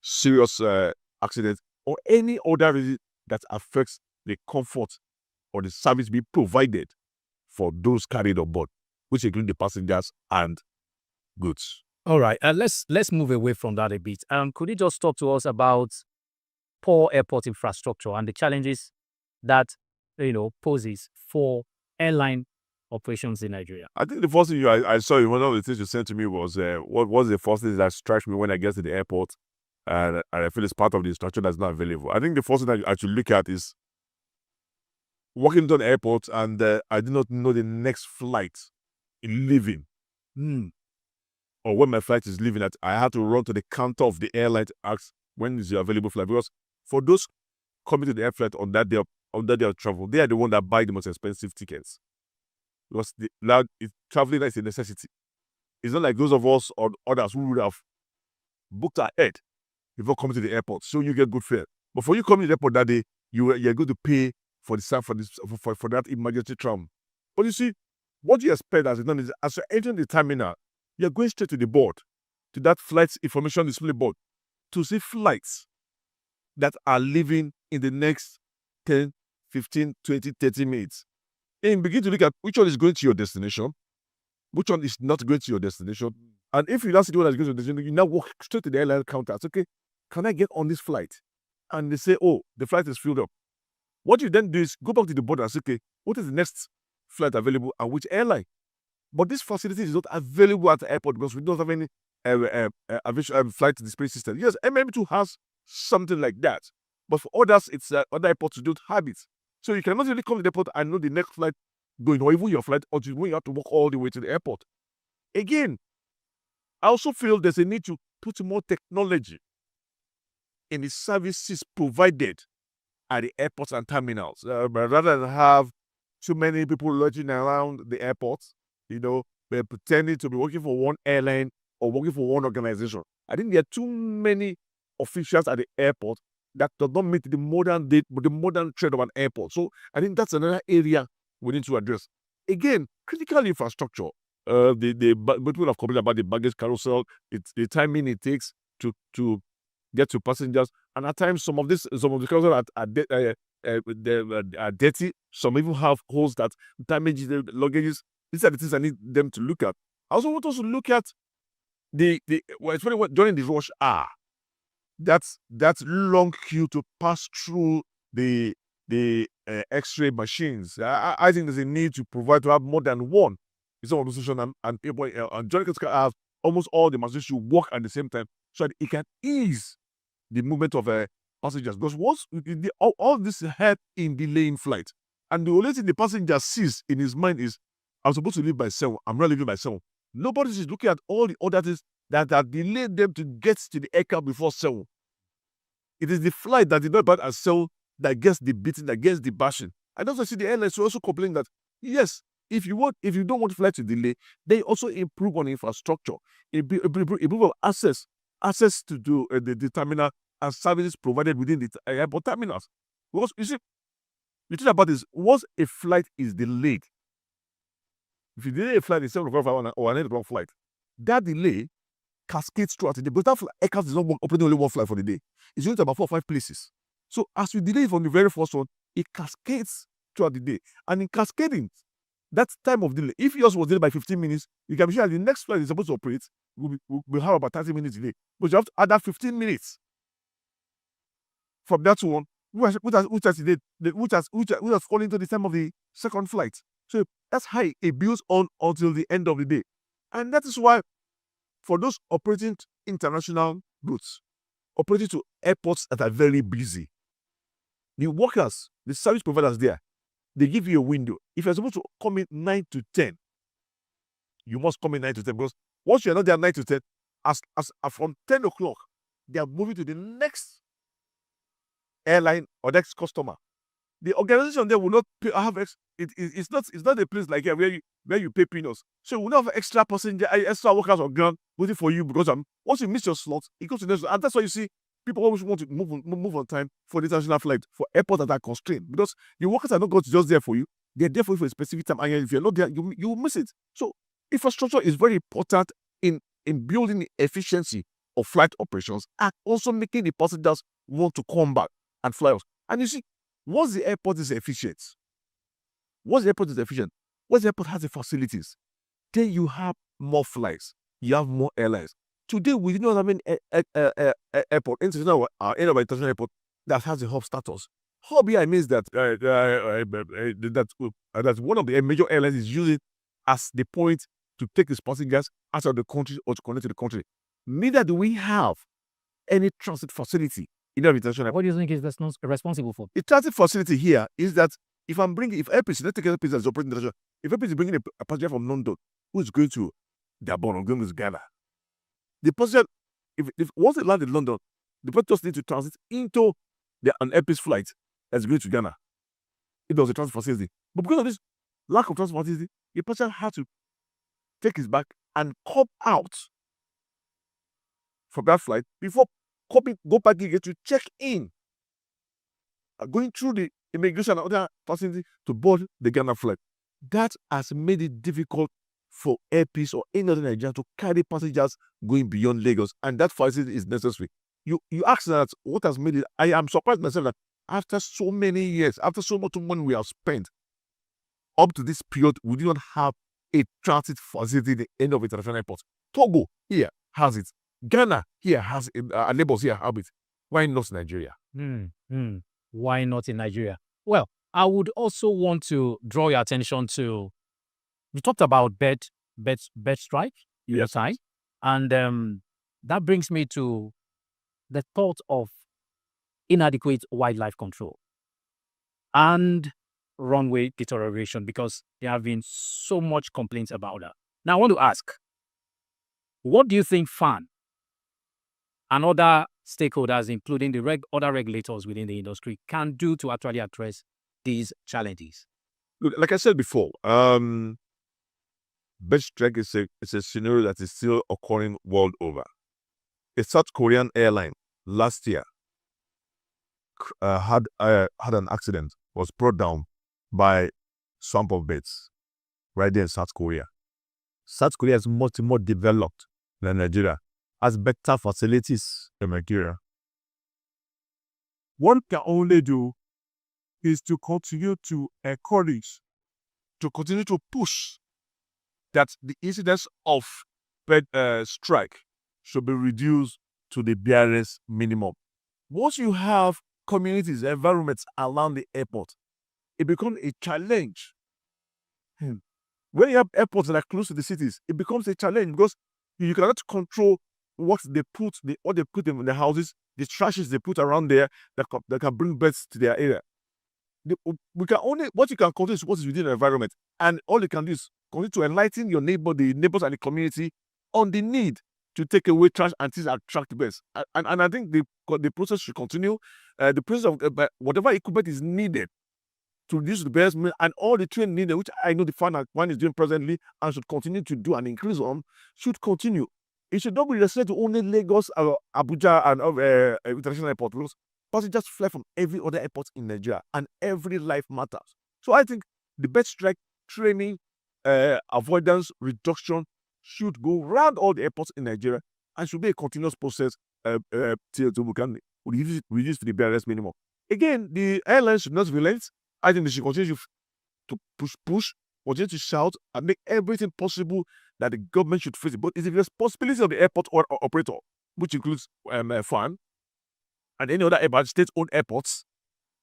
serious accidents, or any other reason that affects the comfort or the service being provided for those carried on board, which include the passengers and goods. All right, let's move away from that a bit. Could you just talk to us about poor airport infrastructure and the challenges that poses for airline operations in Nigeria? I think the first thing I saw, one of the things you sent to me was what was the first thing that strikes me when I get to the airport, and I feel it's part of the instruction that's not available. I think the first thing I should look at is walking to an airport, and I did not know the next flight in leaving. Or when my flight is leaving, that I had to run to the counter of the airline to ask when is your available flight. Because for those coming to the air flight on that day of travel, they are the one that buy the most expensive tickets. Because traveling is a necessity. It's not like those of us or others who would have booked ahead before coming to the airport, so you get good fare. But for you coming to the airport that day, you're going to pay for that emergency travel. But you see, what you expect as you're entering the terminal, you're going straight to the board, to that flight information display board, to see flights that are leaving in the next 10, 15, 20, 30 minutes. And begin to look at which one is going to your destination, which one is not going to your destination. And if you don't see the one that's going to your destination, you now walk straight to the airline counter. It's okay, can I get on this flight? And they say, oh, the flight is filled up. What you then do is go back to the board and say, okay, what is the next flight available and which airline? But this facility is not available at the airport because we don't have any flight display system. Yes, MM2 has something like that. But for others, it's other airports don't have it. So you cannot really come to the airport and know the next flight going, or even your flight, until when you have to walk all the way to the airport. Again, I also feel there's a need to put more technology in the services provided at the airports and terminals, rather than have too many people lodging around the airports, they're pretending to be working for one airline or working for one organization. I think there are too many officials at the airport that does not meet the modern trend of an airport. So I think that's another area we need to address. Again, critical infrastructure. People have complained about the baggage carousel, the timing it takes to get to passengers, and at times some of the carousel are dirty. Some even have holes that damage the luggages. These are the things I need them to look at. I also want us to look at especially during the rush hour. That's long queue to pass through the X-ray machines. I think there's a need to have more than one. It's on the station and people and Johnny can have almost all the machines should work at the same time so that it can ease the movement of passengers. Because once all this help in delaying flight, and the only thing the passenger sees in his mind is, I'm supposed to leave by 7. I'm not leaving by 7. Nobody is looking at all the other things that delayed them to get to the aircraft before 7. It is the flight that did not bad at 7 that gets the beating, that gets the bashing. And also see the airlines also complain that, yes, if you don't want flight to delay, they also improve on infrastructure, improve on access to do the terminal and services provided within the airport terminals. Because you see, the thing about this, once a flight is delayed, if you delay a flight instead of or an wrong flight, that delay cascades throughout the day. Because that aircraft is not operating only one flight for the day. It's going to about 4 or 5 places. So as you delay from the very first one, it cascades throughout the day. And in cascading, that time of delay, if yours was delayed by 15 minutes, you can be sure the next flight is supposed to operate will have about 30 minutes delay. But you have to add that 15 minutes from that one, which has fallen into the time of the second flight. So that's how it builds on until the end of the day. And that is why, for those operating international routes, operating to airports that are very busy, the workers, the service providers there, they give you a window. If you're supposed to come in 9 to 10, you must come in 9 to 10, because once you're not there 9 to 10, as from 10 o'clock, they are moving to the next airline or next customer. The organization there will not have it's not a place like here where you pay peanuts. So we will not have extra passenger, extra workers on ground waiting for you, because once you miss your slot, it goes to the next. And that's why you see people always want to move on time for the international flight, for airports that are constrained, because the workers are not going to just there for you. They're there for you for a specific time, and if you're not there, you will miss it. So infrastructure is very important in building the efficiency of flight operations and also making the passengers want to come back and fly us. And you see, once the airport is efficient, once the airport has the facilities, then you have more flights, you have more airlines. Today, we do not have an airport, international airport, that has a hub status. Hub here means that that one of the major airlines is using as the point to take its passengers out of the country or to connect to the country. Neither do we have any transit facility in our international airport. What do you think is responsible for? The transit facility here is that if Airpeace, let's take Airpeace as operating international, if Airpeace is bringing a passenger from London who is going to Gabon or going to Ghana, the passenger, if once they land in London, the passenger just need to transit into an Airpeace flight that's going to Ghana. It was a transit facility. But because of this lack of transit facility, the passenger had to take his bag and come out from that flight before go back again to check in, going through the immigration and other facilities to board the Ghana flight. That has made it difficult for Airpeace or any other Nigerian to carry passengers going beyond Lagos, and that facility is necessary. You ask that what has made it. I am surprised myself that after so many years, after so much money we have spent, up to this period, we do not have a transit facility at the end of international airports. Togo here has it. Ghana here has it. Our neighbors here have it. Why not Nigeria? Why not in Nigeria? Well, I would also want to draw your attention to, we talked about bed strike, yes, time, and that brings me to the thought of inadequate wildlife control and runway deterioration, because there have been so much complaints about that. Now, I want to ask, what do you think FAN and other stakeholders, including the other regulators within the industry, can do to actually address these challenges? Look, like I said before, bed strike is a scenario that is still occurring world over. A South Korean airline last year had an accident, was brought down by swamp of beds right there in South Korea. South Korea is much more developed than Nigeria, has better facilities than Nigeria. What we can only do is to continue to encourage, to continue to push that the incidence of bed strike should be reduced to the barest minimum. Once you have communities, environments around the airport, it becomes a challenge. When you have airports that are close to the cities, it becomes a challenge because you cannot control what they put in the houses, the trashes they put around there that can bring birds to their area. What you can control is what is within the environment, and all you can do is continue to enlighten your neighbors and the community on the need to take away trash and things that attract birds. And I think the process should continue. The process of whatever equipment is needed to reduce the barriers, and all the training needed, which I know the fund is doing presently and should continue to do and increase on, should continue. It should not be restricted to only Lagos, Abuja, and international airport. Because passengers fly from every other airport in Nigeria, and every life matters. So I think the best strike training, avoidance, reduction should go around all the airports in Nigeria and should be a continuous process till we can reduce the barriers minimum. Again, the airlines should not relent. I think they should continue to push, continue to shout, and make everything possible that the government should face it. But it's the responsibility of the airport or operator, which includes FAN and any other airport, state-owned airports.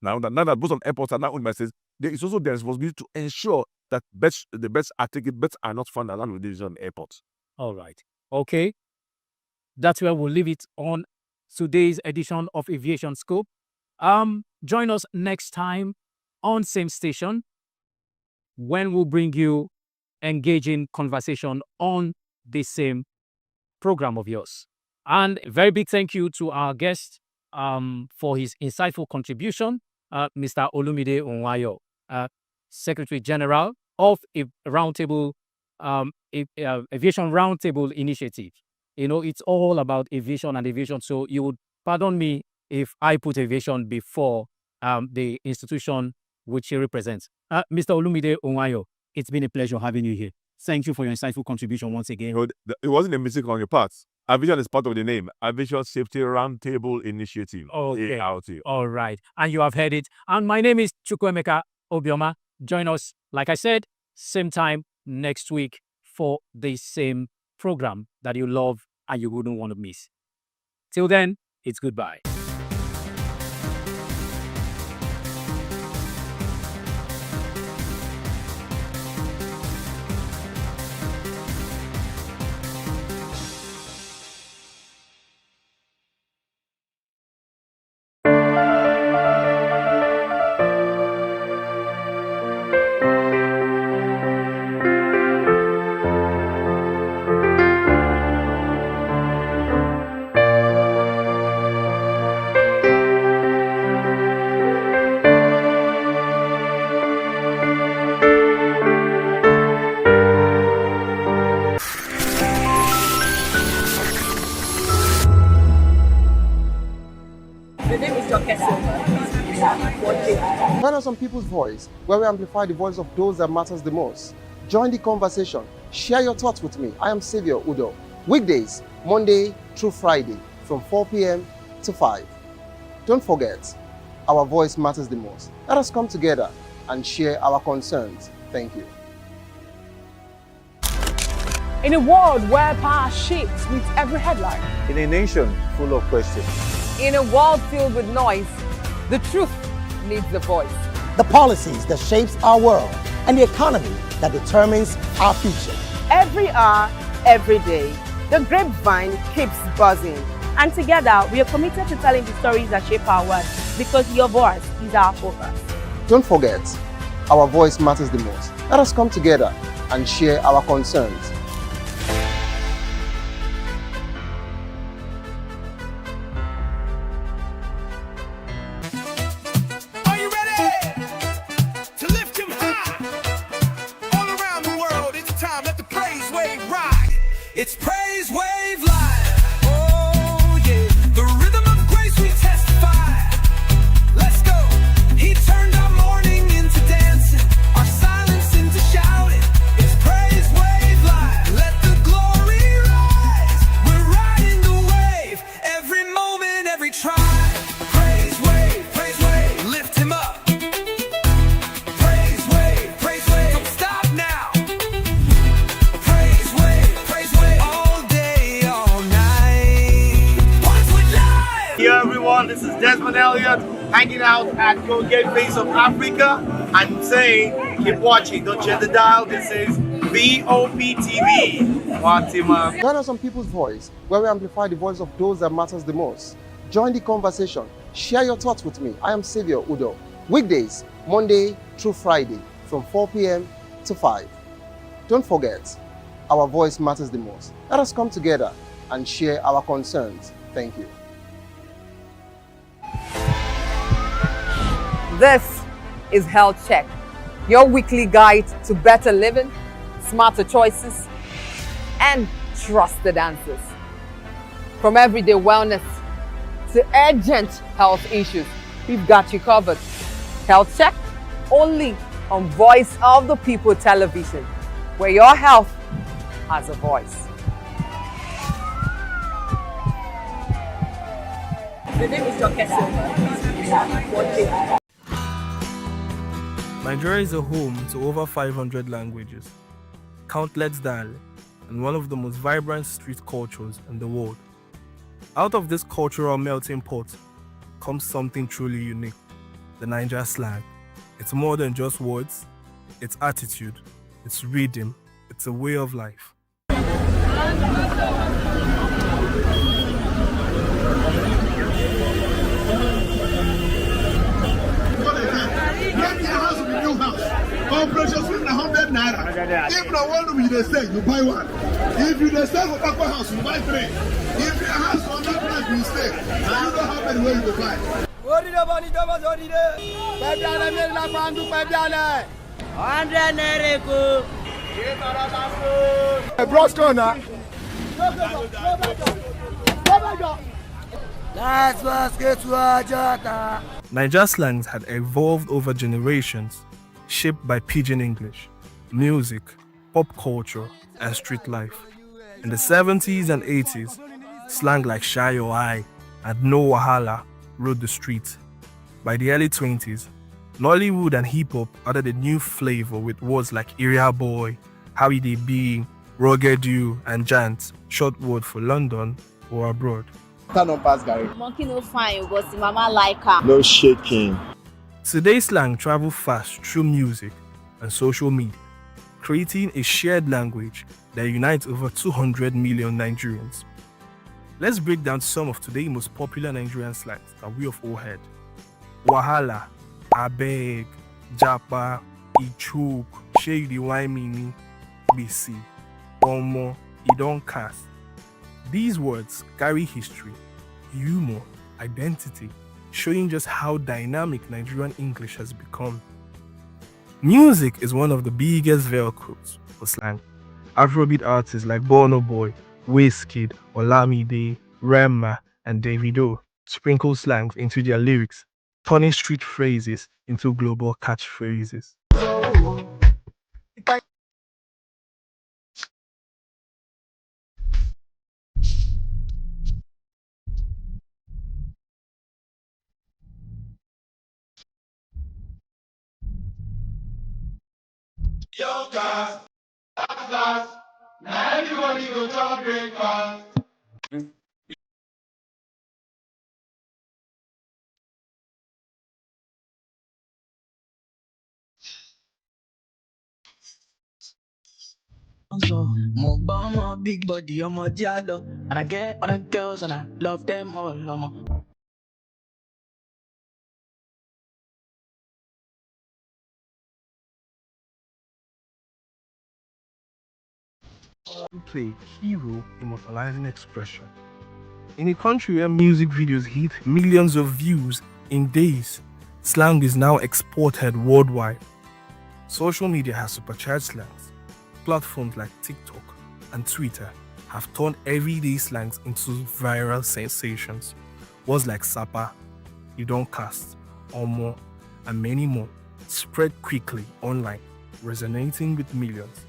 Now that both of airports are now owned by states, there is also their responsibility to ensure that the bets are not found along with these airports. All right. Okay. That's where we'll leave it on today's edition of Aviation Scope. Join us next time on same station when we'll bring you engaging conversation on the same program of yours. And a very big thank you to our guest for his insightful contribution, Mr. Olumide Onwayo, Secretary General of a roundtable aviation roundtable initiative. You know, it's all about aviation and aviation. So you would pardon me if I put aviation before the institution which he represents. Mr. Olumide Onwayo, it's been a pleasure having you here. Thank you for your insightful contribution once again. It wasn't a mistake on your part. Aviation is part of the name, Aviation Safety Roundtable Initiative. Okay. ART. All right. And you have heard it. And my name is Chukwuemeka Obioma. Join us, like I said, same time next week for the same program that you love and you wouldn't want to miss. Till then, it's goodbye. Join us on People's Voice, where we amplify the voice of those that matters the most. Join the conversation. Share your thoughts with me. I am Savior Udo. Weekdays, Monday through Friday, from 4 p.m. to 5. Don't forget, our voice matters the most. Let us come together and share our concerns. Thank you. In a world where power shifts with every headline, In a nation full of questions. in a world filled with noise, the truth needs a voice. The policies that shapes our world and the economy that determines our future. Every hour, every day, the grapevine keeps buzzing. And together, we are committed to telling the stories that shape our world because your voice is our focus. Don't forget, our voice matters the most. Let us come together and share our concerns. Are you ready to lift him high? All around the world, it's time. Let the praise wave ride. It's Praise Wave Live. Oh yeah, the rhythm of grace we testify. Let's go. He turned our mourning into dancing, our silence into shouting. It's Praise Wave Live. Let the glory rise. We're riding the wave. Every moment, every tribe. Praise wave, lift him up. Praise wave, don't stop now. Praise wave, all day, all night. Once we live. Hey everyone, this is Desmond Elliott hanging out at Go Gateway of Africa. I'm saying, keep watching, don't change the dial. This is Vop Tv. Fatima. Join us on People's Voice, where we amplify the voice of those that matters the most. Join the conversation. Share your thoughts with me. I am Savior Udo. Weekdays, Monday through Friday, from 4 p.m. to 5. Don't forget, our voice matters the most. Let us come together and share our concerns. Thank you. This is Health Check, your weekly guide to better living, smarter choices, and trusted answers. From everyday wellness to urgent health issues, we've got you covered. Health Check, only on Voice of the People Television, where your health has a voice. The name is Dr. Silva. Nigeria is a home to over 500 languages, countless dialects, and one of the most vibrant street cultures in the world. Out of this cultural melting pot comes something truly unique, the Niger slang. It's more than just words, it's attitude, it's rhythm, it's a way of life. One precious with 100 naira. If no one will they say, you buy one. If you sell for Papa house, you buy three. If your house on that price, you stay. And you don't have any way to buy. Niger slangs had evolved over generations, shaped by pidgin English, music, pop culture, and street life. In the 70s and 80s, slang like shy or high and no wahala rode the street. By the early 20s, Nollywood and hip-hop added a new flavor with words like area boy, how it be, rugged you, and jant, short word for London or abroad. Monkey no fine, but the mama like her. No shaking. Today's slang travel fast through music and social media, creating a shared language that unites over 200 million Nigerians. Let's break down some of today's most popular Nigerian slangs that we have all heard. Wahala, abeg, japa, ichook, shey you dey whine me, BC, omo, e don cast. These words carry history, humor, identity, showing just how dynamic Nigerian English has become. Music is one of the biggest vehicles for slang. Afrobeat artists like Burna Boy, Wizkid, Olamide, Rema, and Davido sprinkle slangs into their lyrics, turning street phrases into global catchphrases. Yo, guys, last, now everybody go to breakfast. More big body, I'm a diallo. And I get other girls and I love them all. Play a key role immortalizing expression. In a country where music videos hit millions of views in days, slang is now exported worldwide. Social media has supercharged slangs. Platforms like TikTok and Twitter have turned everyday slangs into viral sensations. Words like Sapa, You Don't Cast, Omo, and many more spread quickly online, resonating with millions.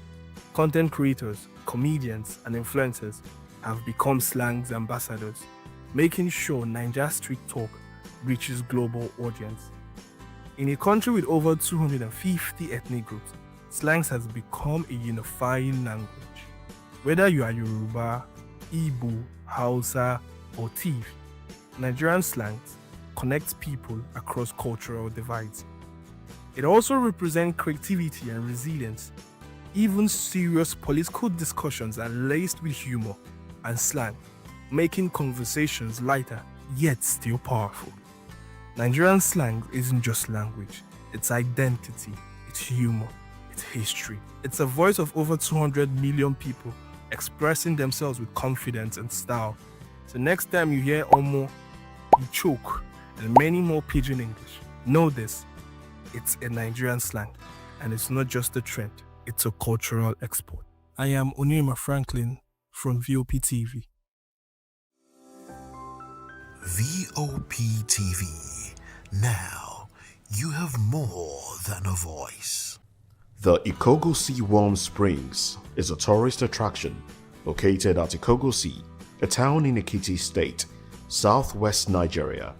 Content creators, comedians, and influencers have become slangs ambassadors, making sure Niger street talk reaches global audience. In a country with over 250 ethnic groups, slangs has become a unifying language. Whether you are Yoruba, Igbo, Hausa, or Tiv, Nigerian slangs connect people across cultural divides. It also represents creativity and resilience. Even serious political discussions are laced with humor and slang, making conversations lighter yet still powerful. Nigerian slang isn't just language, it's identity, it's humor, it's history. It's a voice of over 200 million people expressing themselves with confidence and style. So next time you hear Omo, you choke, and many more pidgin English, know this: it's a Nigerian slang, and it's not just a trend, it's a cultural export. I am Onima Franklin from Vop Tv. Vop TV. Now, you have more than a voice. The Ikogosi Warm Springs is a tourist attraction located at Ikogosi, a town in Ekiti State, southwest Nigeria.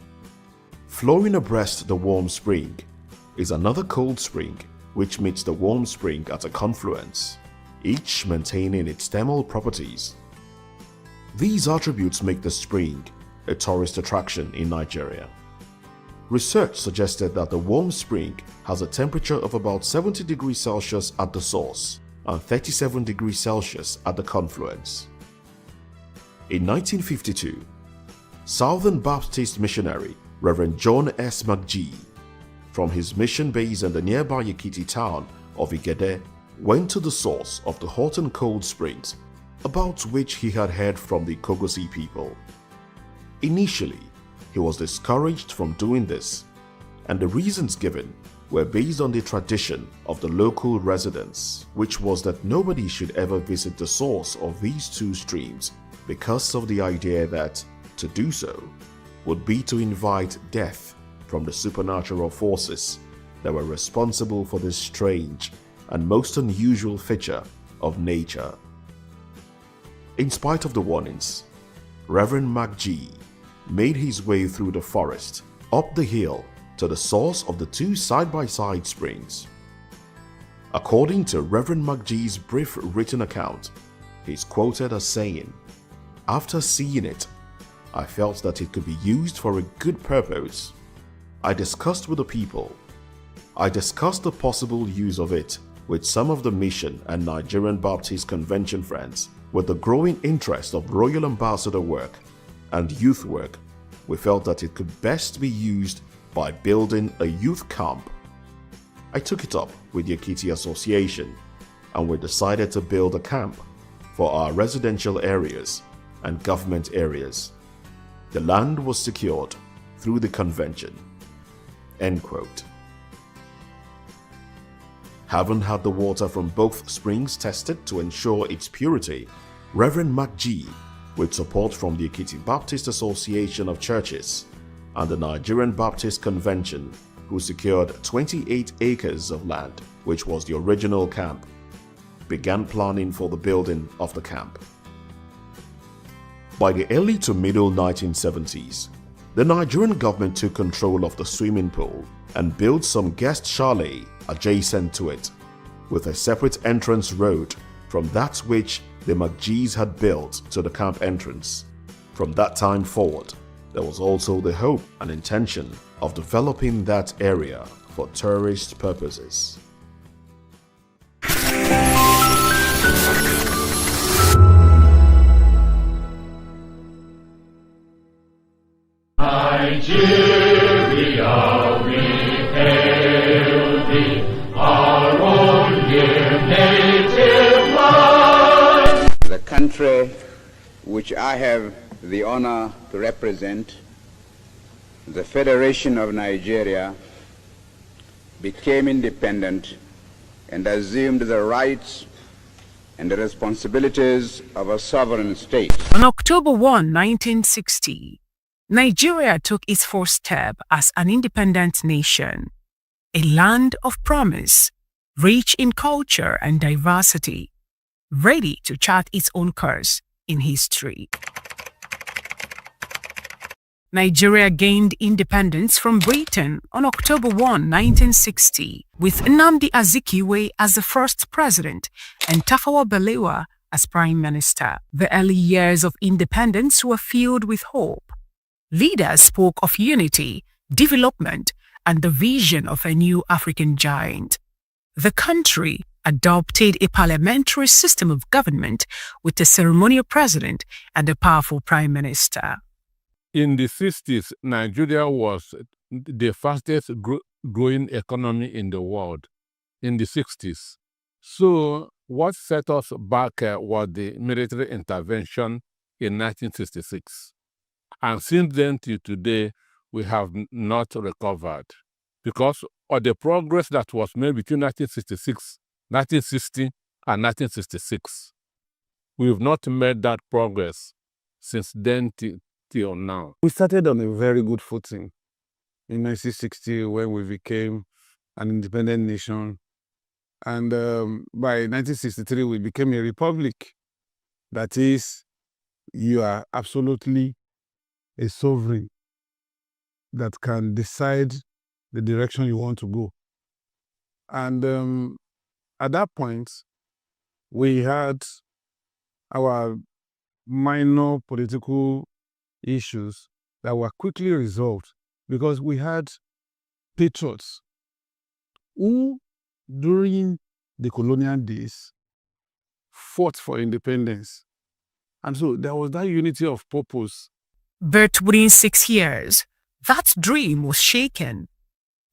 Flowing abreast the warm spring is another cold spring which meets the warm spring at a confluence, each maintaining its thermal properties. These attributes make the spring a tourist attraction in Nigeria. Research suggested that the warm spring has a temperature of about 70 degrees Celsius at the source and 37 degrees Celsius at the confluence. In 1952, Southern Baptist missionary Reverend John S. McGee, from his mission base in the nearby Ekiti town of Igede, went to the source of the hot and cold springs about which he had heard from the Ikogosi people. Initially, he was discouraged from doing this, and the reasons given were based on the tradition of the local residents, which was that nobody should ever visit the source of these two streams because of the idea that to do so would be to invite death from the supernatural forces that were responsible for this strange and most unusual feature of nature. In spite of the warnings, Reverend McGee made his way through the forest, up the hill to the source of the two side-by-side springs. According to Reverend McGee's brief written account, he's quoted as saying, "After seeing it, I felt that it could be used for a good purpose. I discussed with the people. I discussed the possible use of it with some of the Mission and Nigerian Baptist Convention friends. With the growing interest of Royal Ambassador work and youth work, we felt that it could best be used by building a youth camp. I took it up with the Ekiti Association, and we decided to build a camp for our residential areas and government areas. The land was secured through the convention." End quote. Having had the water from both springs tested to ensure its purity, Reverend McGee, with support from the Ekiti Baptist Association of Churches and the Nigerian Baptist Convention, who secured 28 acres of land, which was the original camp, began planning for the building of the camp. By the early to middle 1970s, the Nigerian government took control of the swimming pool and built some guest chalet adjacent to it, with a separate entrance road from that which the McGees had built to the camp entrance. From that time forward, there was also the hope and intention of developing that area for tourist purposes. Nigeria, we hail thee, our own dear native land. The country which I have the honor to represent, the Federation of Nigeria, became independent and assumed the rights and the responsibilities of a sovereign state. On October 1, 1960, Nigeria took its first step as an independent nation, a land of promise, rich in culture and diversity, ready to chart its own course in history. Nigeria gained independence from Britain on October 1, 1960, with Nnamdi Azikiwe as the first president and Tafawa Balewa as prime minister. The early years of independence were filled with hope. Leaders spoke of unity, development, and the vision of a new African giant. The country adopted a parliamentary system of government with a ceremonial president and a powerful prime minister. In the 60s, Nigeria was the fastest growing economy in the world in the 60s. So what set us back was the military intervention in 1966. And since then till today, we have not recovered because or the progress that was made between 1960, and 1966. We've not made that progress since then till now. We started on a very good footing in 1960 when we became an independent nation. And by 1963, we became a republic. That is, you are absolutely a sovereign that can decide the direction you want to go. And at that point, we had our minor political issues that were quickly resolved because we had patriots who, during the colonial days, fought for independence. And so there was that unity of purpose. But within 6 years, that dream was shaken.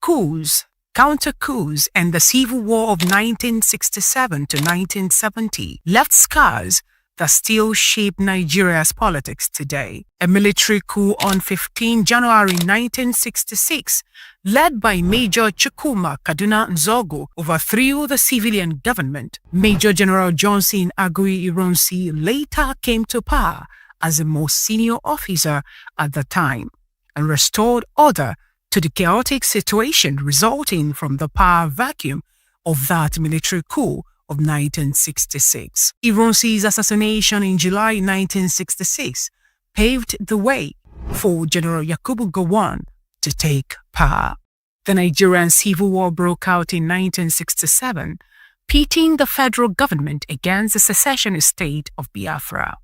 Coups, counter-coups, and the Civil War of 1967 to 1970 left scars that still shape Nigeria's politics today. A military coup on 15 January 1966, led by Major Chukwuma Kaduna Nzogo, overthrew the civilian government. Major General Johnson Agui Ironsi later came to power as the most senior officer at the time and restored order to the chaotic situation resulting from the power vacuum of that military coup of 1966. Ironsi's assassination in July 1966 paved the way for General Yakubu Gowon to take power. The Nigerian Civil War broke out in 1967, pitting the federal government against the secessionist state of Biafra.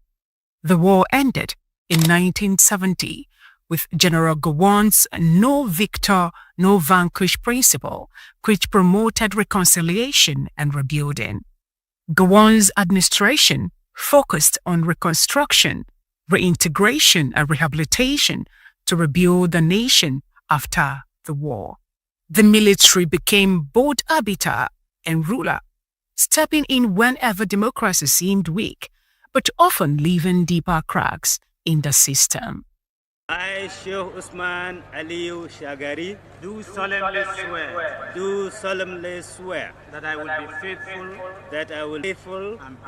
The war ended in 1970 with General Gowon's no victor, no vanquish principle, which promoted reconciliation and rebuilding. Gowon's administration focused on reconstruction, reintegration, and rehabilitation to rebuild the nation after the war. The military became both arbiter and ruler, stepping in whenever democracy seemed weak, but often leaving deeper cracks in the system. I, Sheikh Usman Aliyu Shagari, do solemnly swear that I will be faithful, and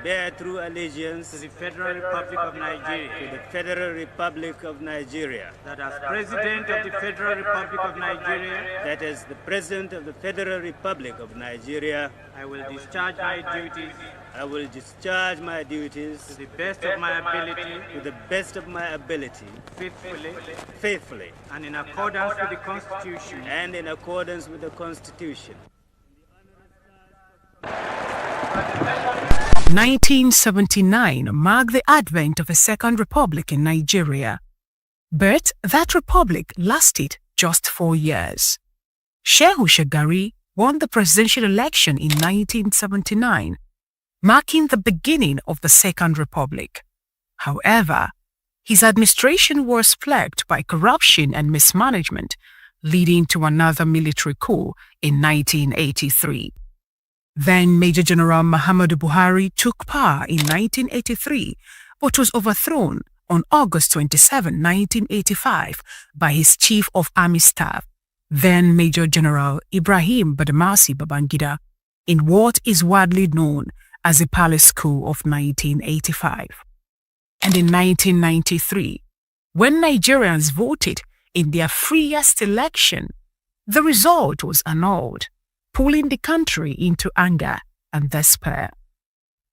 bear true allegiance to the Federal Republic of Nigeria, that as President of the Federal Republic of Nigeria, I will discharge my duties to the best of my ability, faithfully, and in accordance with the Constitution. 1979 marked the advent of a second republic in Nigeria. But that republic lasted just 4 years. Shehu Shagari won the presidential election in 1979, marking the beginning of the Second Republic. However, his administration was plagued by corruption and mismanagement, leading to another military coup in 1983. Then Major General Muhammadu Buhari took power in 1983, but was overthrown on August 27, 1985, by his Chief of Army Staff, then Major General Ibrahim Badamasi Babangida, in what is widely known as the Palace Coup of 1985. And in 1993, when Nigerians voted in their freest election, the result was annulled, pulling the country into anger and despair.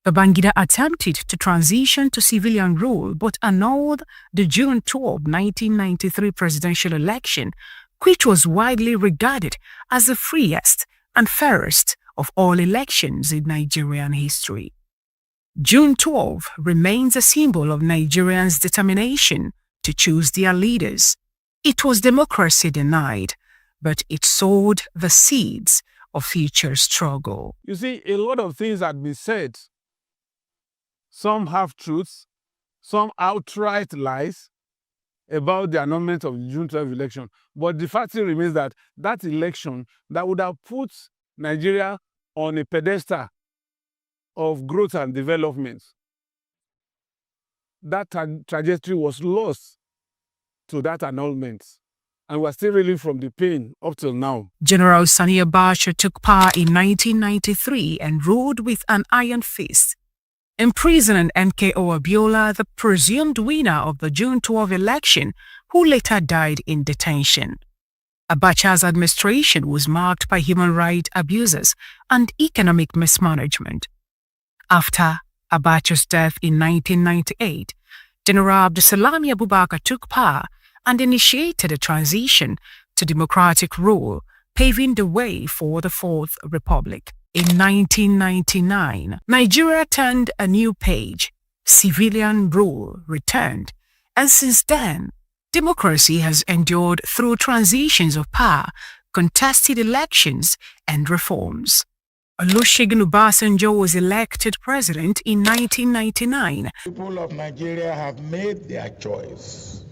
Babangida attempted to transition to civilian rule but annulled the June 12, 1993 presidential election, which was widely regarded as the freest and fairest of all elections in Nigerian history. June 12 remains a symbol of Nigerians' determination to choose their leaders. It was democracy denied, but it sowed the seeds of future struggle. You see, a lot of things had been said. Some half truths, some outright lies about the annulment of the June 12 election. But the fact still remains that that election that would have put Nigeria on a pedestal of growth and development, that trajectory was lost to that annulment. and we're still reeling from the pain up till now. General Sani Abacha took power in 1993 and ruled with an iron fist, imprisoning MKO Abiola, the presumed winner of the June 12 election, who later died in detention. Abacha's administration was marked by human rights abuses and economic mismanagement. After Abacha's death in 1998, General Abdusalami Abubakar took power and initiated a transition to democratic rule, paving the way for the Fourth Republic. In 1999, Nigeria turned a new page. Civilian rule returned, and since then, democracy has endured through transitions of power, contested elections, and reforms. Olusegun Obasanjo was elected president in 1999. People of Nigeria have made their choice.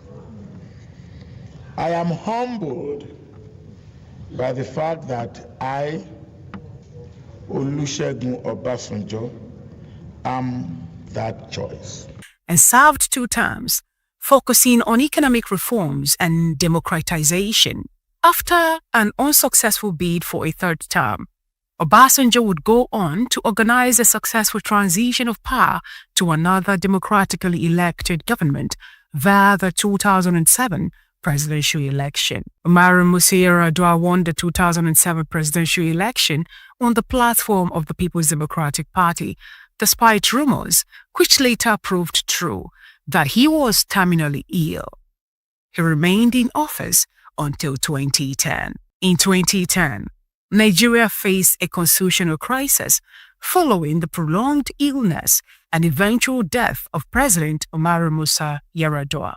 I am humbled by the fact that I, Olusegun Obasanjo, am that choice. And served 2 terms, focusing on economic reforms and democratization. After an unsuccessful bid for a 3rd term, Obasanjo would go on to organize a successful transition of power to another democratically elected government via the 2007 presidential election. Umaru Musa Yar'Adua won the 2007 presidential election on the platform of the People's Democratic Party, despite rumors, which later proved true, that he was terminally ill. He remained in office until 2010. In 2010, Nigeria faced a constitutional crisis following the prolonged illness and eventual death of President Umaru Musa Yar'Adua.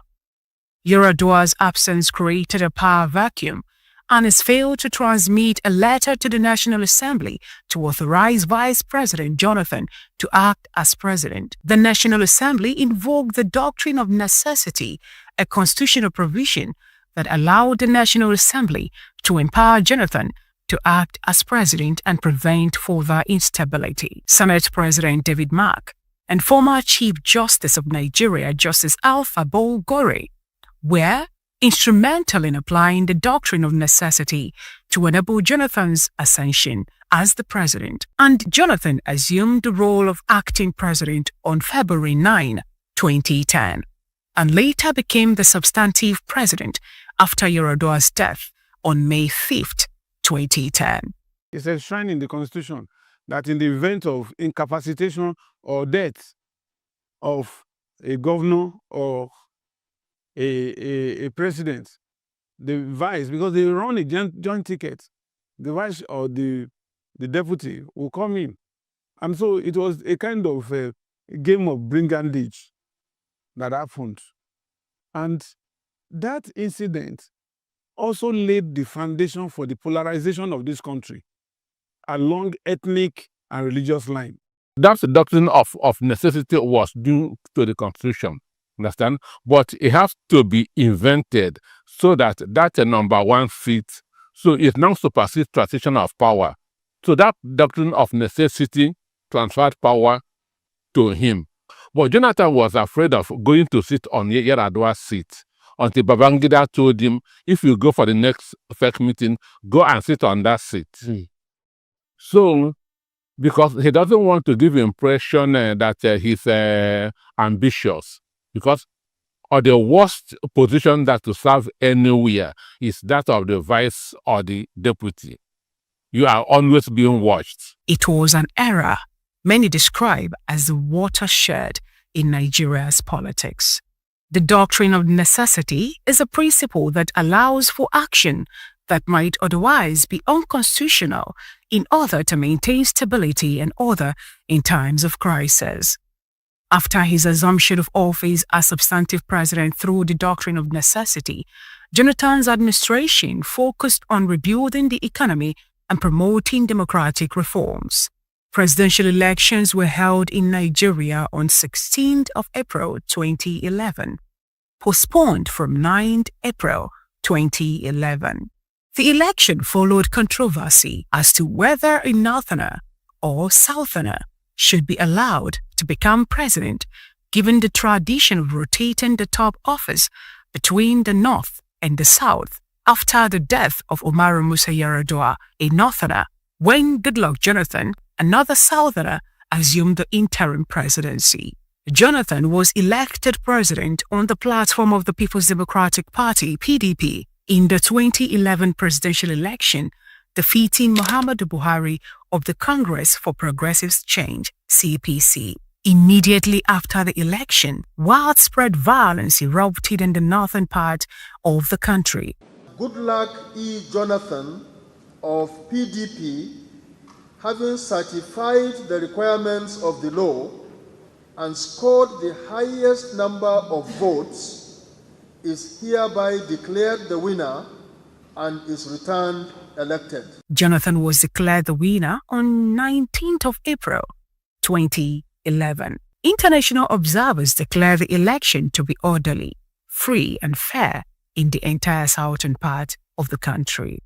Yar'Adua's absence created a power vacuum and has failed to transmit a letter to the National Assembly to authorize Vice President Jonathan to act as president. The National Assembly invoked the doctrine of necessity, a constitutional provision that allowed the National Assembly to empower Jonathan to act as president and prevent further instability. Senate President David Mark and former Chief Justice of Nigeria, Justice Alpha Bolgore, were instrumental in applying the doctrine of necessity to enable Jonathan's ascension as the president, and Jonathan assumed the role of acting president on February 9, 2010, and later became the substantive president after Yar'Adua's death on May 5th, 2010. It's enshrined in the Constitution that in the event of incapacitation or death of a governor or a president, the vice, because they run a joint ticket, the vice or the deputy will come in. And so it was a kind of a game of brigandage that happened. And that incident also laid the foundation for the polarization of this country along ethnic and religious lines. That's the doctrine of necessity was due to the Constitution, understand? But it has to be invented so that that's a number one seat. So it now supersedes transition of power. So that doctrine of necessity transferred power to him. But Jonathan was afraid of going to sit on Yar'Adua's seat until Babangida told him, if you go for the next FEC meeting, go and sit on that seat. So, because he doesn't want to give impression that he's ambitious, because the worst position that to serve anywhere is that of the vice or the deputy. You are always being watched. It was an era many describe as the watershed in Nigeria's politics. The doctrine of necessity is a principle that allows for action that might otherwise be unconstitutional in order to maintain stability and order in times of crisis. After his assumption of office as substantive president through the doctrine of necessity, Jonathan's administration focused on rebuilding the economy and promoting democratic reforms. Presidential elections were held in Nigeria on 16th of April 2011, postponed from 9th April 2011. The election followed controversy as to whether a Northerner or Southerner should be allowed to become president, given the tradition of rotating the top office between the North and the South after the death of Umaru Musa Yar'Adua, a Northerner, when Goodluck Jonathan, another Southerner, assumed the interim presidency. Jonathan was elected president on the platform of the People's Democratic Party, PDP, in the 2011 presidential election, defeating Muhammadu Buhari of the Congress for Progressive Change, CPC. Immediately after the election, widespread violence erupted in the northern part of the country. Goodluck E. Jonathan of PDP, having certified the requirements of the law and scored the highest number of votes, is hereby declared the winner and is returned elected. Jonathan was declared the winner on 19th of April, 2011. International observers declared the election to be orderly, free and fair in the entire southern part of the country.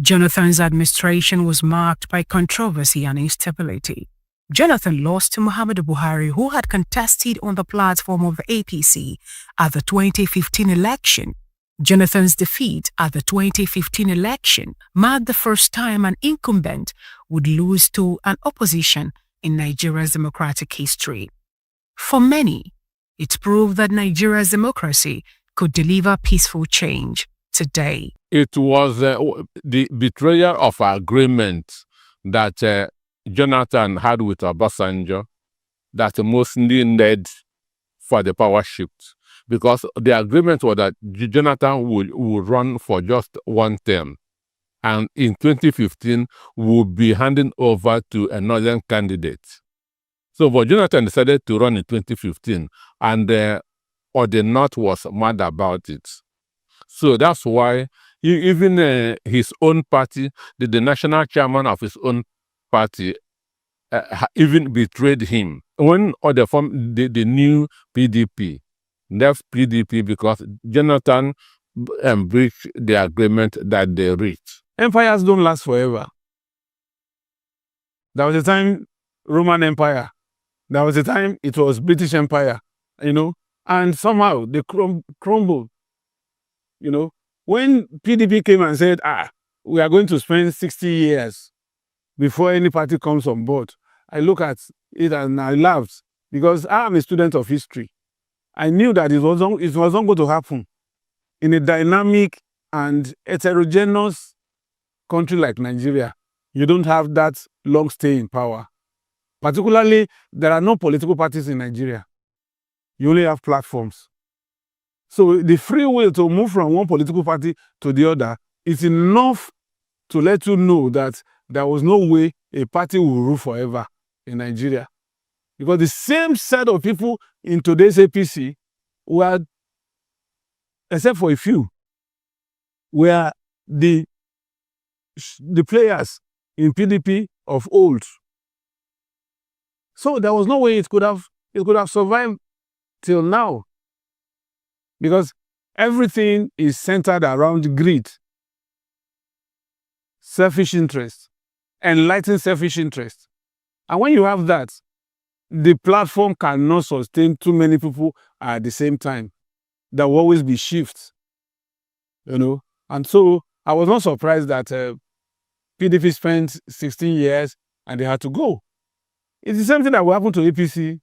Jonathan's administration was marked by controversy and instability. Jonathan lost to Muhammadu Buhari, who had contested on the platform of the APC at the 2015 election. Jonathan's defeat at the 2015 election marked the first time an incumbent would lose to an opposition in Nigeria's democratic history. For many, it proved that Nigeria's democracy could deliver peaceful change today. It was the betrayal of agreement that Jonathan had with Obasanjo that mostly led for the power shift, because the agreement was that Jonathan would run for just one term, and in 2015 would be handing over to another candidate. So, but Jonathan decided to run in 2015, and the North was mad about it. So that's why even his own party, the national chairman of his own party, even betrayed him. When they formed the new PDP, left PDP because Jonathan breached the agreement that they reached. Empires don't last forever. There was a time Roman Empire. There was a time it was British Empire, and somehow they crumbled. When PDP came and said, we are going to spend 60 years before any party comes on board, I look at it and I laughed, because I am a student of history. I knew that it wasn't going to happen in a dynamic and heterogeneous country like Nigeria. You don't have that long stay in power. Particularly, there are no political parties in Nigeria. You only have platforms. So the free will to move from one political party to the other is enough to let you know that there was no way a party will rule forever in Nigeria. Because the same set of people in today's APC were, except for a few, were the players in PDP of old. So there was no way it could have survived till now. Because everything is centered around greed, selfish interest, enlightened selfish interest. And when you have that, the platform cannot sustain too many people at the same time. There will always be shifts, And so I was not surprised that PDP spent 16 years and they had to go. It's the same thing that will happen to APC,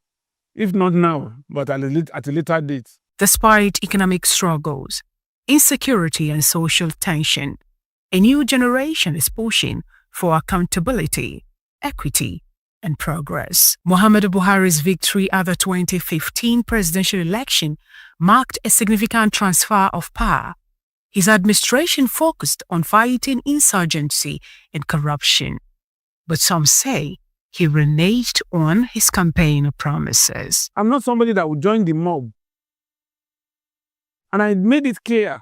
if not now, but at a later date. Despite economic struggles, insecurity and social tension, a new generation is pushing for accountability, equity, and progress. Muhammadu Buhari's victory at the 2015 presidential election marked a significant transfer of power. His administration focused on fighting insurgency and corruption, but some say he reneged on his campaign promises. I'm not somebody that would join the mob. And I made it clear.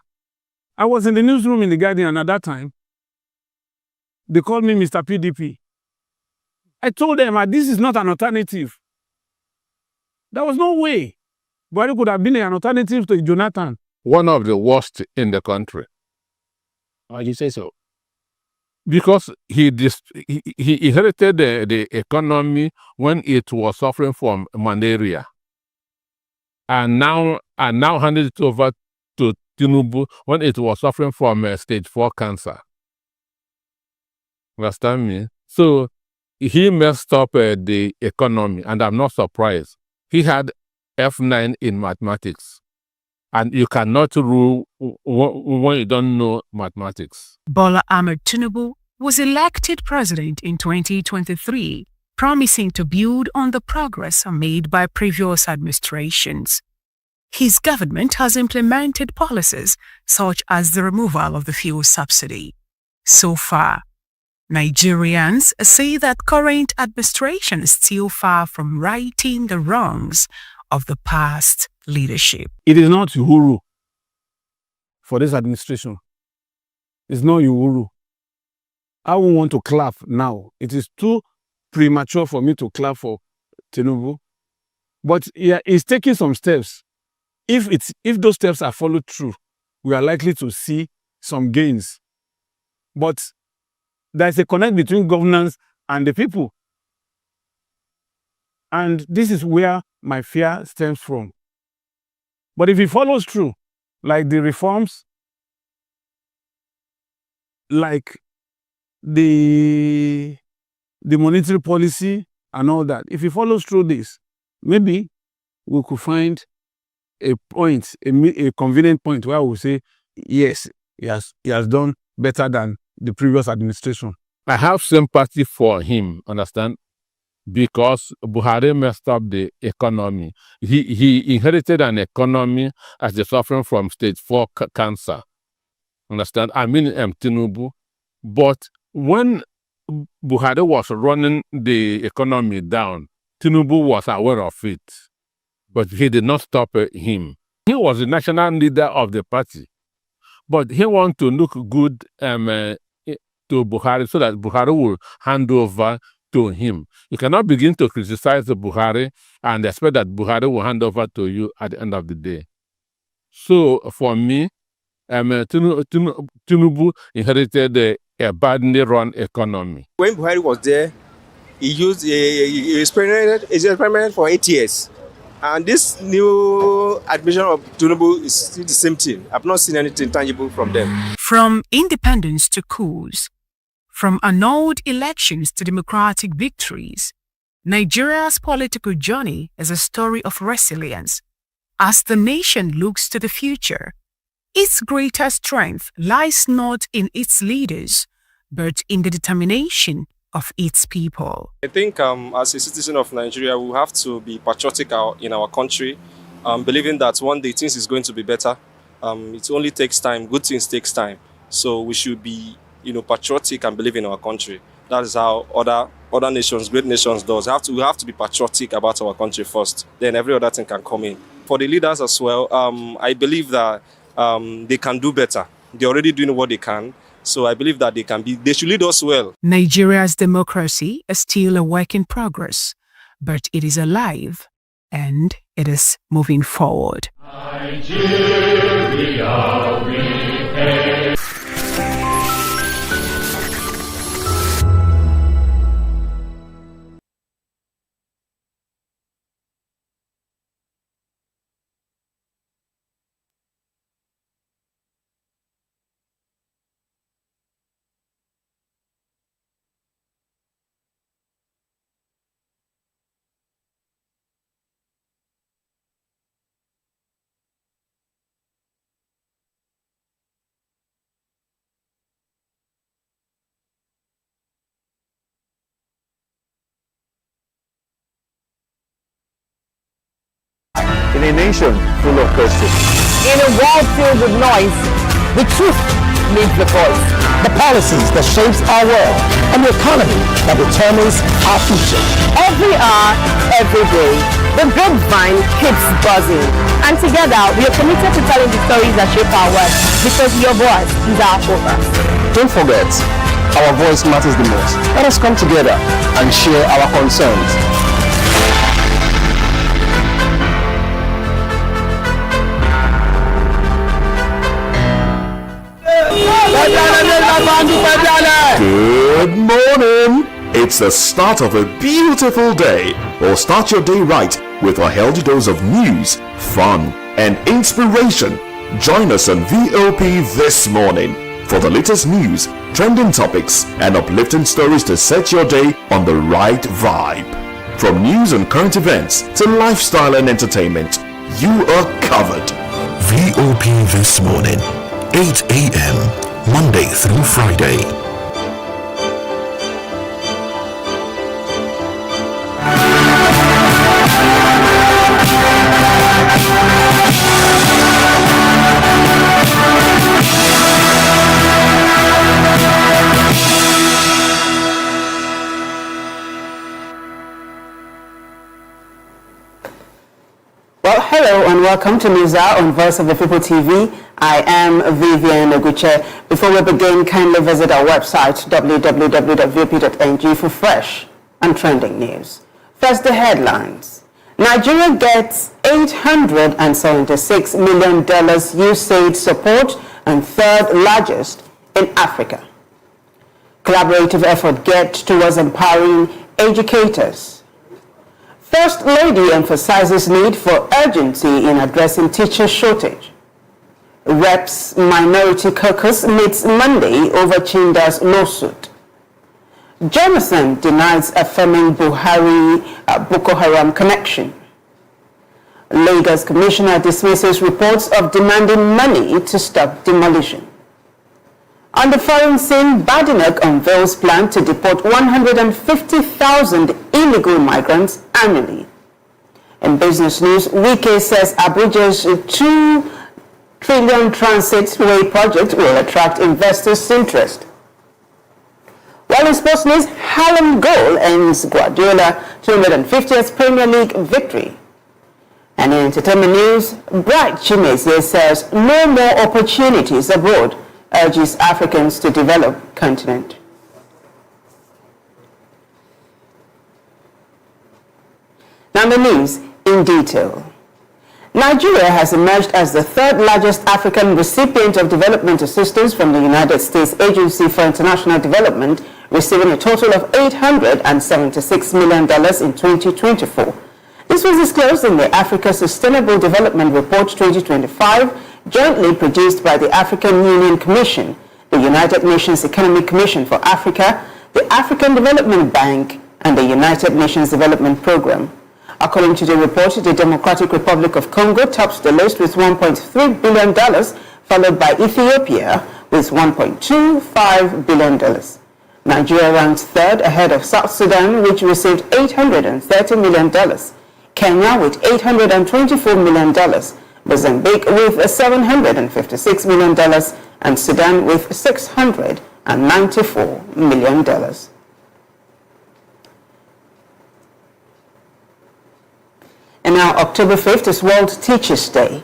I was in the newsroom in The Guardian at that time. They called me Mr. PDP. I told them this is not an alternative. There was no way Buhari could have been an alternative to Jonathan. One of the worst in the country. Why do you say so? Because he inherited the economy when it was suffering from malaria. And now handed it over to Tinubu when it was suffering from stage 4 cancer. Understand me? So he messed up the economy, and I'm not surprised. He had F9 in mathematics, and you cannot rule when you don't know mathematics. Bola Ahmed Tinubu was elected president in 2023, promising to build on the progress made by previous administrations. His government has implemented policies such as the removal of the fuel subsidy. So far, Nigerians say that current administration is still far from righting the wrongs of the past leadership. It is not Uhuru for this administration. It's not Uhuru. I won't want to clap now. It is too premature for me to clap for Tinubu. But yeah, he's taking some steps. If those steps are followed through, we are likely to see some gains. But there's a connect between governance and the people. And this is where my fear stems from. But if he follows through, like the reforms, like the monetary policy and all that, if he follows through this, maybe we could find a point, a convenient point where we say, yes, he has done better than the previous administration. I have sympathy for him, understand? Because Buhari messed up the economy. He inherited an economy as the suffering from stage 4 cancer. Understand? I mean, Tinubu. But when Buhari was running the economy down, Tinubu was aware of it. But he did not stop him. He was the national leader of the party. But he wanted to look good to Buhari so that Buhari will hand over to him. You cannot begin to criticize the Buhari and expect that Buhari will hand over to you at the end of the day. So for me, Tinubu inherited a badly run economy. When Buhari was there, he experimented for 8 years. And this new admission of Tinubu is still the same thing. I've not seen anything tangible from them. From independence to coups, from annulled elections to democratic victories, Nigeria's political journey is a story of resilience. As the nation looks to the future, its greatest strength lies not in its leaders, but in the determination of its people. I think as a citizen of Nigeria, we have to be patriotic in our country, believing that one day things is going to be better. It only takes time. Good things takes time. So we should be, patriotic and believe in our country. That is how other nations, great nations, does. We have to be patriotic about our country first. Then every other thing can come in. For the leaders as well, I believe that they can do better. They're already doing what they can. So I believe that they should lead us well. Nigeria's democracy is still a work in progress, but it is alive and it is moving forward. Nigeria, we hail. In a nation full of questions. In a world filled with noise, the truth leads the voice. The policies that shapes our world and the economy that determines our future. Every hour, every day, the grapevine keeps buzzing. And together, we are committed to telling the stories that shape our world, because your voice is our focus. Don't forget, our voice matters the most. Let us come together and share our concerns. Good morning! It's the start of a beautiful day. Or start your day right with a healthy dose of news, fun, and inspiration Join us on VOP This Morning for the latest news, trending topics, and uplifting stories to set your day on the right vibe. From news and current events to lifestyle and entertainment, you are covered. VOP This Morning, 8 a.m. Monday through Friday. Well, hello and welcome to News Hour on Voice of the People TV. I am Vivian Oguche. Before we begin, kindly visit our website www.vop.ng for fresh and trending news. First, the headlines. Nigeria gets $876 million USAID support and third largest in Africa. Collaborative effort gets towards empowering educators. First Lady emphasizes need for urgency in addressing teacher shortage. Reps Minority Caucus meets Monday over Chinda's lawsuit. Jonathan denies affirming Buhari Boko Haram connection. Lagos Commissioner dismisses reports of demanding money to stop demolition. On the foreign scene, Badinok unveils plan to deport 150,000 illegal migrants annually. In business news, Wike says Abuja's 2 trillion transitway project will attract investors' interest. While in sports news, Harlem goal ends Guardiola 250th Premier League victory. And in entertainment news, Bright Chimezie says no more opportunities abroad, urges Africans to develop continent. Now the news in detail. Nigeria has emerged as the third largest African recipient of development assistance from the United States Agency for International Development, receiving a total of $876 million in 2024. This was disclosed in the Africa Sustainable Development Report 2025, jointly produced by the African Union Commission, the United Nations Economic Commission for Africa, the African Development Bank, and the United Nations Development Programme. According to the report, the Democratic Republic of Congo tops the list with $1.3 billion, followed by Ethiopia with $1.25 billion. Nigeria ranks third ahead of South Sudan, which received $830 million, Kenya with $824 million, Mozambique with $756 million, and Sudan with $694 million. And now October 5th is World Teachers' Day,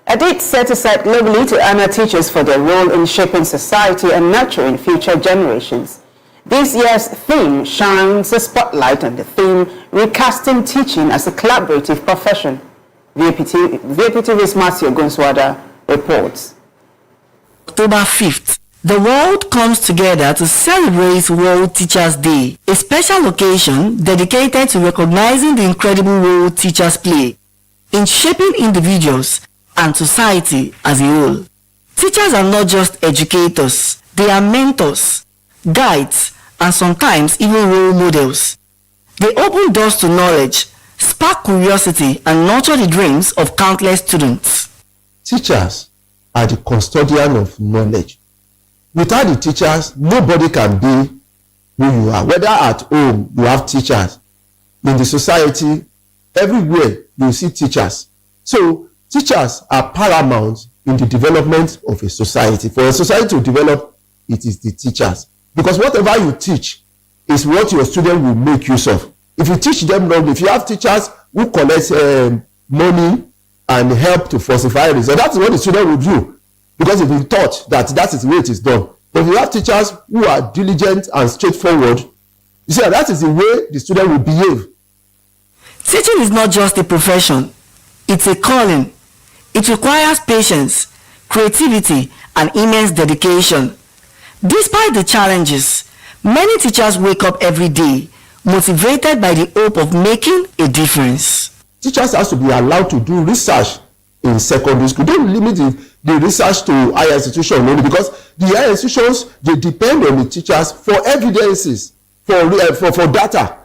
a date set aside globally to honor teachers for their role in shaping society and nurturing future generations. This year's theme shines a spotlight on the theme, recasting teaching as a collaborative profession. VPTV's Matthew Gunswada reports. October 5th, the world comes together to celebrate World Teachers' Day, a special occasion dedicated to recognizing the incredible role teachers play in shaping individuals and society as a whole. Teachers are not just educators, they are mentors, guides, and sometimes even role models. They open doors to knowledge, spark curiosity, and nurture the dreams of countless students. Teachers are the custodian of knowledge. Without the teachers, nobody can be who you are. Whether at home, you have teachers. In the society, everywhere, you see teachers. So, teachers are paramount in the development of a society. For a society to develop, it is the teachers. Because whatever you teach is what your student will make use of. If you teach them wrong, if you have teachers who collect money and help to falsify results, that's what the student will do. Because if he taught that is the way it is done. But if you have teachers who are diligent and straightforward, you see that is the way the student will behave. Teaching is not just a profession, it's a calling. It requires patience, creativity, and immense dedication. Despite the challenges, many teachers wake up every day motivated by the hope of making a difference. Teachers have to be allowed to do research in secondary school. Don't limit the research to higher institutions only, because the higher institutions, they depend on the teachers for evidences, for data.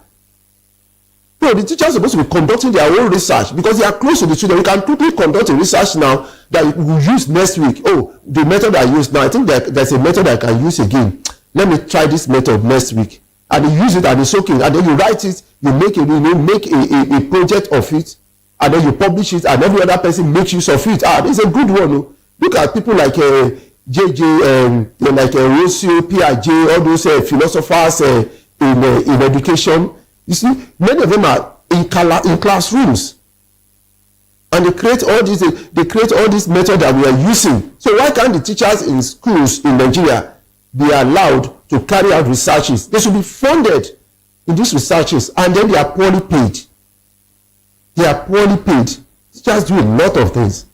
So the teachers are supposed to be conducting their own research because they are close to the children. We can quickly conduct a research now that we will use next week. Oh, the method I use now, I think that there's a method I can use again. Let me try this method next week. And you use it and it's okay. And then you write it, you make a project of it, and then you publish it, and every other person makes use of it. This is a good one. Oh. Look at people like JJ, like Rousseau, Piaget, all those philosophers in education. You see, many of them are in classrooms, and they create all these methods that we are using. So why can't the teachers in schools in Nigeria be allowed to carry out researches? They should be funded in these researches, and then they are poorly paid. They are poorly paid. Teachers do a lot of things.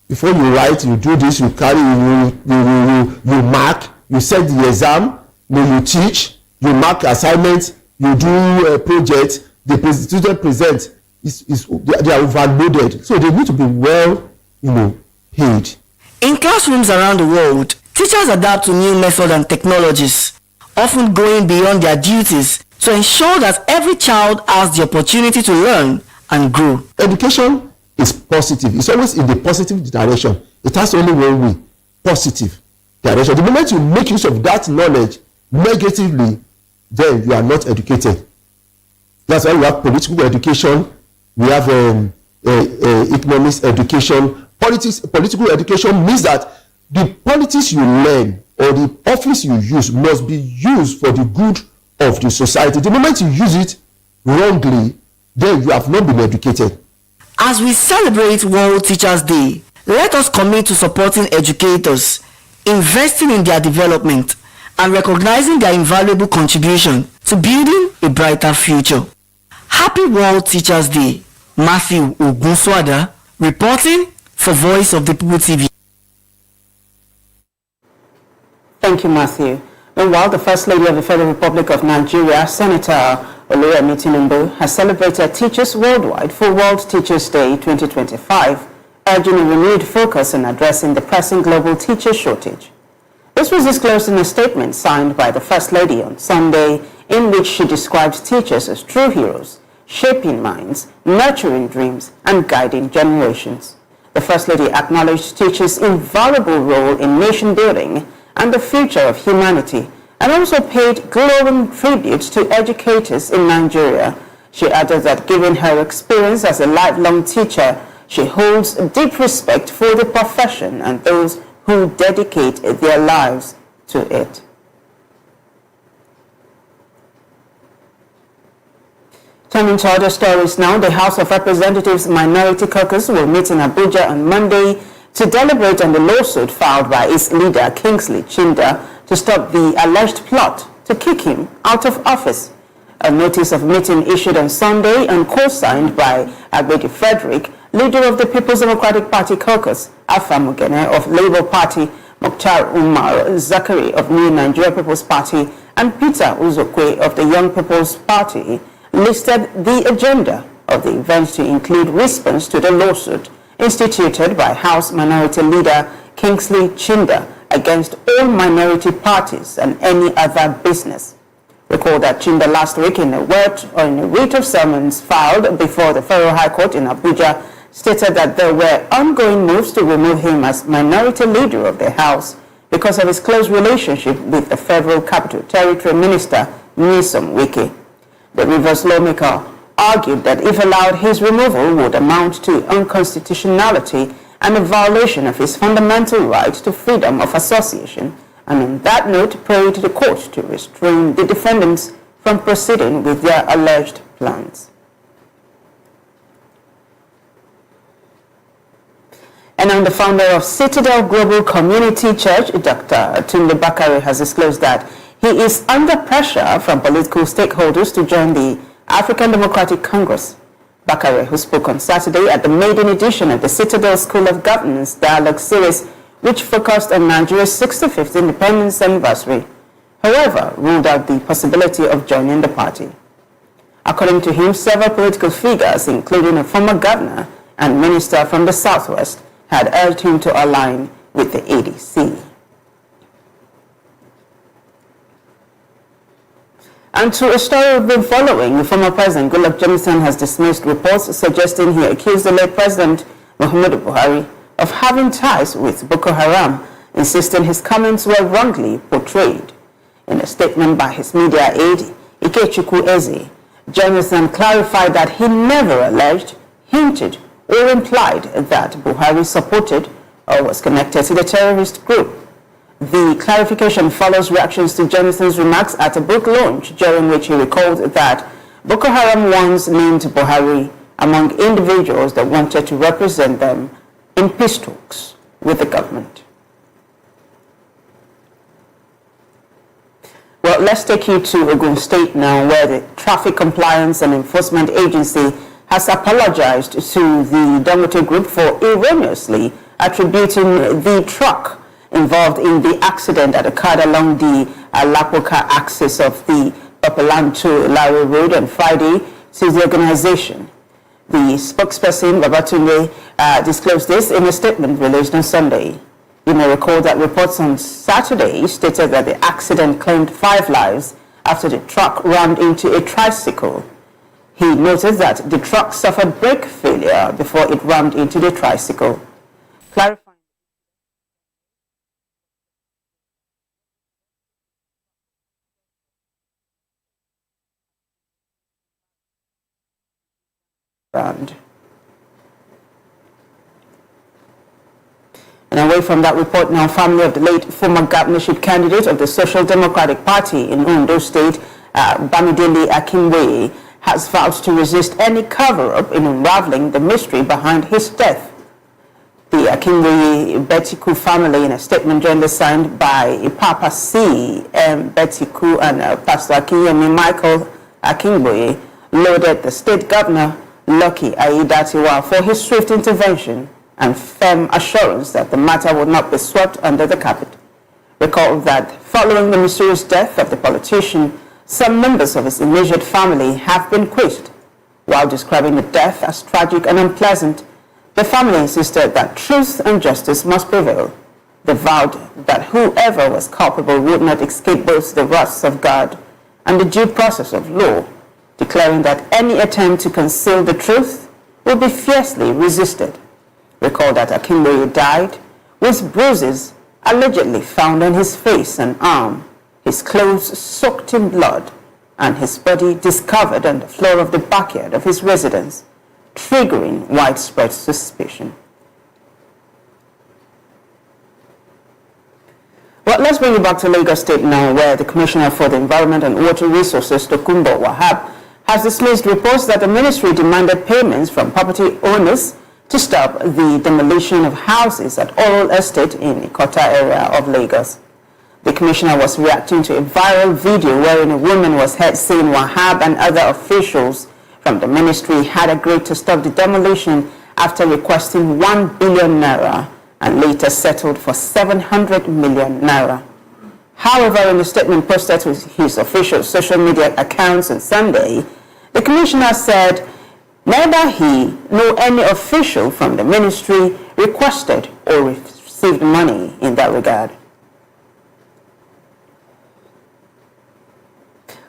Before you write, you do this, you carry, you mark, you set the exam, you teach, you mark assignments, you do a project, the student present. They are overloaded, so they need to be well, paid. In classrooms around the world, teachers adapt to new methods and technologies, often going beyond their duties to ensure that every child has the opportunity to learn and grow. Education is positive. It's always in the positive direction. It has only one way, positive direction. The moment you make use of that knowledge negatively, then you are not educated. That's why we have political education, we have economics education. Political education means that the politics you learn or the office you use must be used for the good of the society. The moment you use it wrongly, then you have not been educated. As we celebrate World Teachers Day, let us commit to supporting educators, investing in their development, and recognizing their invaluable contribution to building a brighter future. Happy World Teachers Day. Matthew Ogunswada, reporting for Voice of the People TV. Thank you, Matthew. Meanwhile, the First Lady of the Federal Republic of Nigeria, Senator Oluyemi Tinubu, has celebrated teachers worldwide for World Teachers Day 2025, urging a renewed focus on addressing the pressing global teacher shortage. This was disclosed in a statement signed by the First Lady on Sunday, in which she described teachers as true heroes, shaping minds, nurturing dreams, and guiding generations. The First Lady acknowledged teachers' invaluable role in nation building and the future of humanity, and also paid glowing tribute to educators in Nigeria. She added that given her experience as a lifelong teacher, she holds deep respect for the profession and those who dedicate their lives to it. Turning to other stories now, the House of Representatives Minority Caucus will meet in Abuja on Monday to deliberate on the lawsuit filed by its leader, Kingsley Chinda, to stop the alleged plot to kick him out of office. A notice of meeting issued on Sunday and co-signed by Agbedi Frederick, leader of the People's Democratic Party Caucus, Alpha Mugene of Labour Party, Mukhtar Umar Zakari of New Nigeria People's Party, and Peter Uzokwe of the Young People's Party, listed the agenda of the event to include response to the lawsuit instituted by House Minority Leader Kingsley Chinda against all minority parties and any other business. Recall that Chinda last week in a writ of summons filed before the Federal High Court in Abuja stated that there were ongoing moves to remove him as minority leader of the House because of his close relationship with the Federal Capital Territory Minister Nyesom Wike. The Rivers lawmaker argued that if allowed, his removal would amount to unconstitutionality and a violation of his fundamental right to freedom of association, and on that note prayed the court to restrain the defendants from proceeding with their alleged plans. And now the founder of Citadel Global Community Church, Dr. Tunde Bakare, has disclosed that he is under pressure from political stakeholders to join the African Democratic Congress. Bakare, who spoke on Saturday at the maiden edition of the Citadel School of Governance Dialogue Series, which focused on Nigeria's 65th independence anniversary, however, ruled out the possibility of joining the party. According to him, several political figures, including a former governor and minister from the Southwest, had urged him to align with the ADC. And to a story we've been following, former President Goodluck Jonathan has dismissed reports suggesting he accused the late President Muhammadu Buhari of having ties with Boko Haram, insisting his comments were wrongly portrayed. In a statement by his media aide, Ikechukwu Eze, Jonathan clarified that he never alleged, hinted, or implied that Buhari supported or was connected to the terrorist group. The clarification follows reactions to Jonathan's remarks at a book launch, during which he recalled that Boko Haram once named Buhari among individuals that wanted to represent them in peace talks with the government. Well, let's take you to Ogun State now, where the Traffic Compliance and Enforcement Agency has apologized to the Dangote Group for erroneously attributing the truck involved in the accident that occurred along the Lapoka axis of the Papalan to Lari Road on Friday to the organization. The spokesperson, Babatunde, disclosed this in a statement released on Sunday. You may recall that reports on Saturday stated that the accident claimed 5 lives after the truck rammed into a tricycle. He noted that the truck suffered brake failure before it rammed into the tricycle. Clarifying And away from that report now, family of the late former governorship candidate of the Social Democratic Party in Ondo State, Bamidele Akinweye, has vowed to resist any cover-up in unraveling the mystery behind his death. The Akinweye Betiku family, in a statement jointly signed by Papa C. M. Betiku and Pastor Akinyemi Michael Akinweye, lauded the state governor, Lucky Aiyedatiwa, for his swift intervention and firm assurance that the matter would not be swept under the carpet. Recall that following the mysterious death of the politician, some members of his immediate family have been quizzed. While describing the death as tragic and unpleasant, the family insisted that truth and justice must prevail. They vowed that whoever was culpable would not escape both the wrath of God and the due process of law, declaring that any attempt to conceal the truth will be fiercely resisted. Recall that Akinweye died with bruises allegedly found on his face and arm, his clothes soaked in blood, and his body discovered on the floor of the backyard of his residence, triggering widespread suspicion. Well, let's bring you back to Lagos State now, where the Commissioner for the Environment and Water Resources, Tokunbo Wahab, has dismissed reports that the ministry demanded payments from property owners to stop the demolition of houses at Oral Estate in the Ikota area of Lagos. The commissioner was reacting to a viral video wherein a woman was heard saying Wahab and other officials from the ministry had agreed to stop the demolition after requesting 1 billion naira and later settled for 700 million naira. However, in a statement posted to his official social media accounts on Sunday, the commissioner said neither he nor any official from the ministry requested or received money in that regard.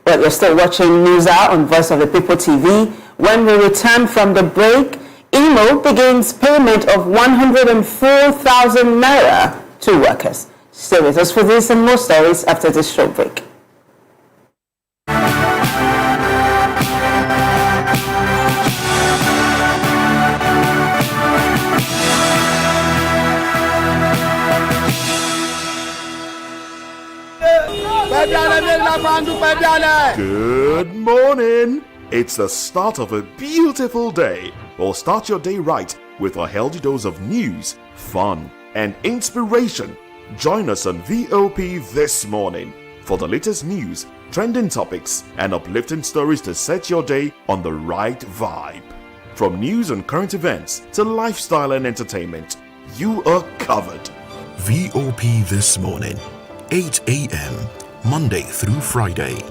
Well, you're still watching News Hour on Voice of the People TV. When we return from the break, Imo begins payment of 104,000 naira to workers. Stay with us for this and more stories after this short break. Good morning. It's the start of a beautiful day. Well, start your day right with a healthy dose of news, fun, and inspiration. Join us on VOP this morning for the latest news, trending topics, and uplifting stories to set your day on the right vibe. From news and current events to lifestyle and entertainment, you are covered. VOP This Morning, 8 a.m., Monday through Friday.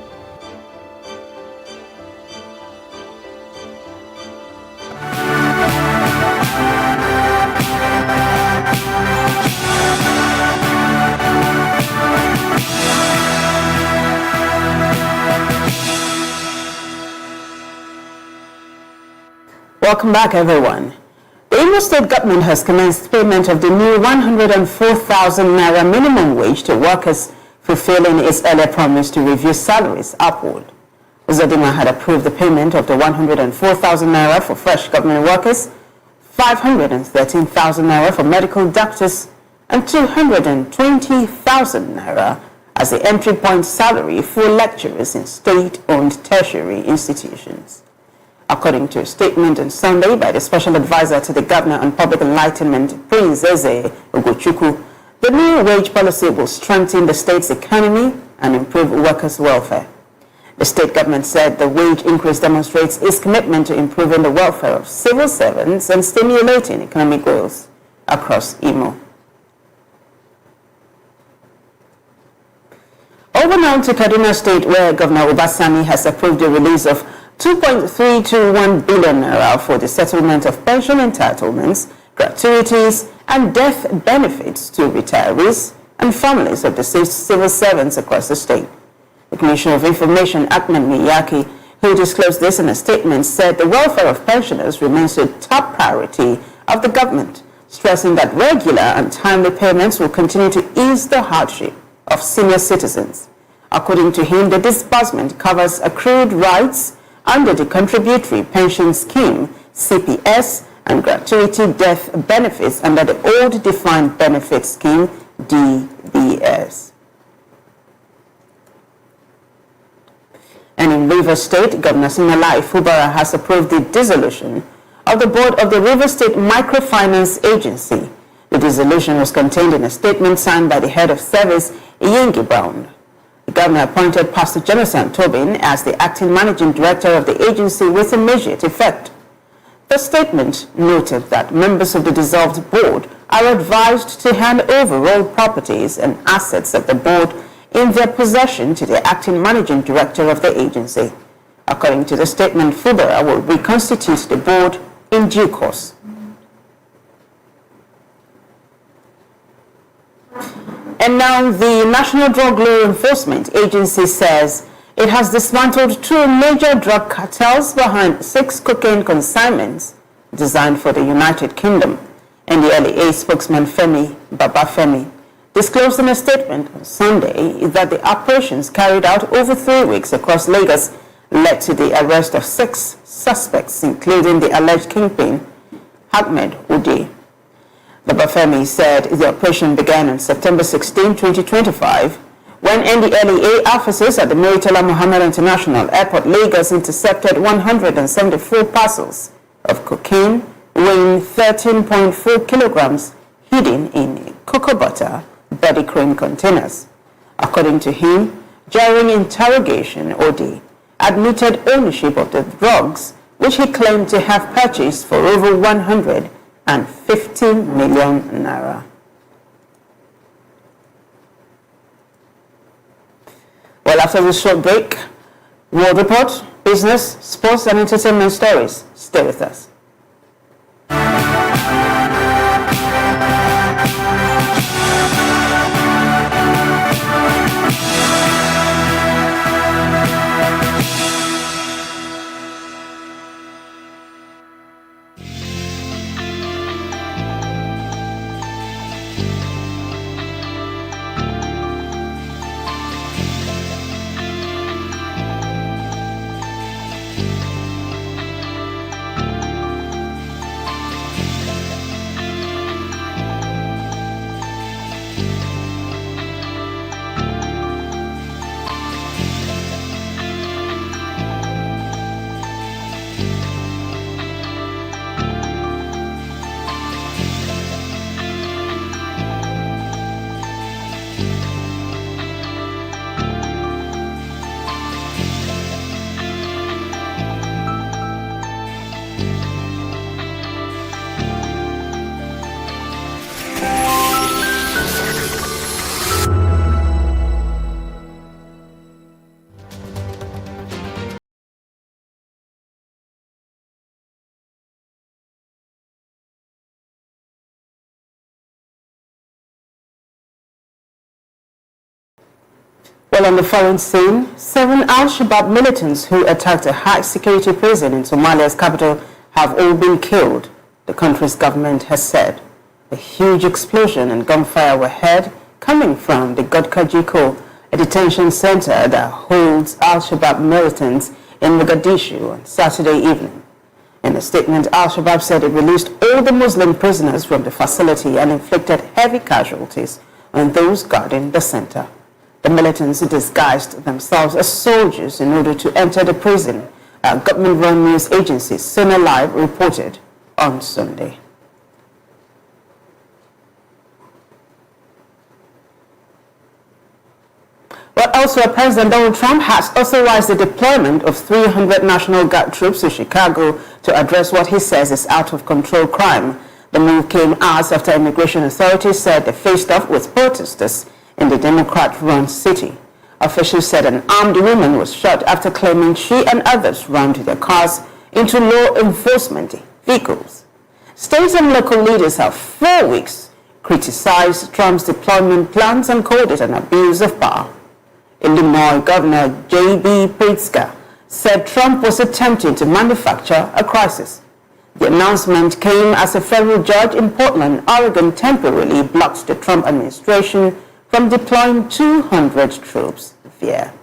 Welcome back, everyone. The Imo State government has commenced payment of the new 104,000 naira minimum wage to workers, fulfilling its earlier promise to review salaries upward. Uzodinma had approved the payment of the 104,000 naira for fresh government workers, 513,000 naira for medical doctors, and 220,000 naira as the entry point salary for lecturers in state-owned tertiary institutions. According to a statement on Sunday by the Special Advisor to the Governor on Public Enlightenment, Prince Eze Ugochukwu, the new wage policy will strengthen the state's economy and improve workers' welfare. The state government said the wage increase demonstrates its commitment to improving the welfare of civil servants and stimulating economic growth across Imo. Over now to Kaduna State, where Governor Obasani has approved the release of 2.321 billion naira for the settlement of pension entitlements, gratuities, and death benefits to retirees and families of deceased civil servants across the state. The Commissioner of Information, Ahmed Miyaki, who disclosed this in a statement, said the welfare of pensioners remains a top priority of the government, stressing that regular and timely payments will continue to ease the hardship of senior citizens. According to him, the disbursement covers accrued rights under the Contributory Pension Scheme, CPS, and gratuity death benefits under the old Defined Benefit Scheme, DBS. And in Rivers State, Governor Siminalayi Fubara has approved the dissolution of the board of the Rivers State Microfinance Agency. The dissolution was contained in a statement signed by the head of service, Iyengi Brown. The governor appointed Pastor Jonathan Tobin as the acting managing director of the agency with immediate effect. The statement noted that members of the dissolved board are advised to hand over all properties and assets of the board in their possession to the acting managing director of the agency. According to the statement, Fubara will reconstitute the board in due course. And now the National Drug Law Enforcement Agency says it has dismantled 2 major drug cartels behind 6 cocaine consignments designed for the United Kingdom. NDLEA spokesman Femi Babafemi disclosed in a statement on Sunday that the operations carried out over 3 weeks across Lagos led to the arrest of 6 suspects, including the alleged kingpin, Ahmed Ude. Babafemi said the operation began on September 16, 2025, when NDLEA officers at the Murtala Muhammad International Airport, Lagos, intercepted 174 parcels of cocaine weighing 13.4 kilograms hidden in cocoa butter body cream containers. According to him, during interrogation, Odi admitted ownership of the drugs, which he claimed to have purchased for over 150 million naira. Well, after this short break, World Report, business, sports, and entertainment stories. Stay with us. Well, on the foreign scene, 7 Al-Shabaab militants who attacked a high-security prison in Somalia's capital have all been killed, the country's government has said. A huge explosion and gunfire were heard coming from the Godkajiko, a detention center that holds Al-Shabaab militants in Mogadishu on Saturday evening. In a statement, Al-Shabaab said it released all the Muslim prisoners from the facility and inflicted heavy casualties on those guarding the center. The militants disguised themselves as soldiers in order to enter the prison, a government-run news agency, Sona Live, reported on Sunday. Well, elsewhere, President Donald Trump has authorized the deployment of 300 National Guard troops to Chicago to address what he says is out-of-control crime. The move came hours after immigration authorities said they faced off with protesters in the Democrat-run city. Officials said an armed woman was shot after claiming she and others rammed their cars into law enforcement vehicles. State and local leaders have 4 weeks criticized Trump's deployment plans and called it an abuse of power. Illinois Governor J.B. Pritzker said Trump was attempting to manufacture a crisis. The announcement came as a federal judge in Portland, Oregon, temporarily blocked the Trump administration from deploying 200 troops there.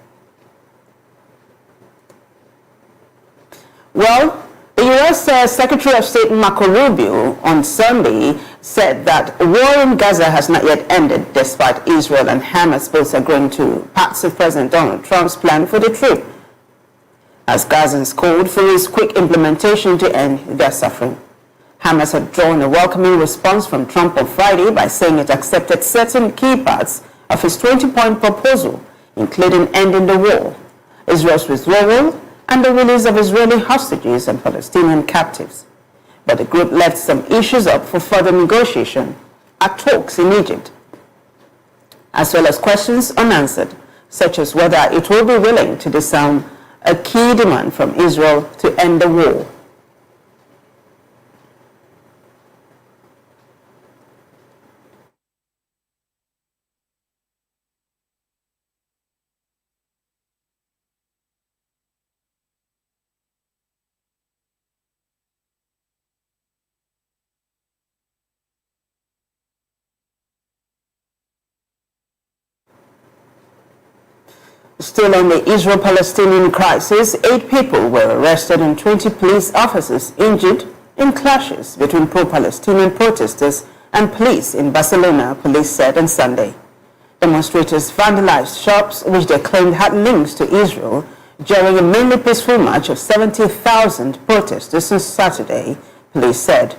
Well, the U.S. Secretary of State Marco Rubio on Sunday said that war in Gaza has not yet ended, despite Israel and Hamas both agreeing to parts of President Donald Trump's plan for the trip, as Gazans called for his quick implementation to end their suffering. Hamas had drawn a welcoming response from Trump on Friday by saying it accepted certain key parts of his 20-point proposal, including ending the war, Israel's withdrawal, and the release of Israeli hostages and Palestinian captives. But the group left some issues up for further negotiation at talks in Egypt, as well as questions unanswered, such as whether it will be willing to disarm a key demand from Israel to end the war. Still on the Israel-Palestinian crisis, 8 people were arrested and 20 police officers injured in clashes between pro-Palestinian protesters and police in Barcelona, police said on Sunday. Demonstrators vandalized shops which they claimed had links to Israel during a mainly peaceful march of 70,000 protesters on Saturday, police said.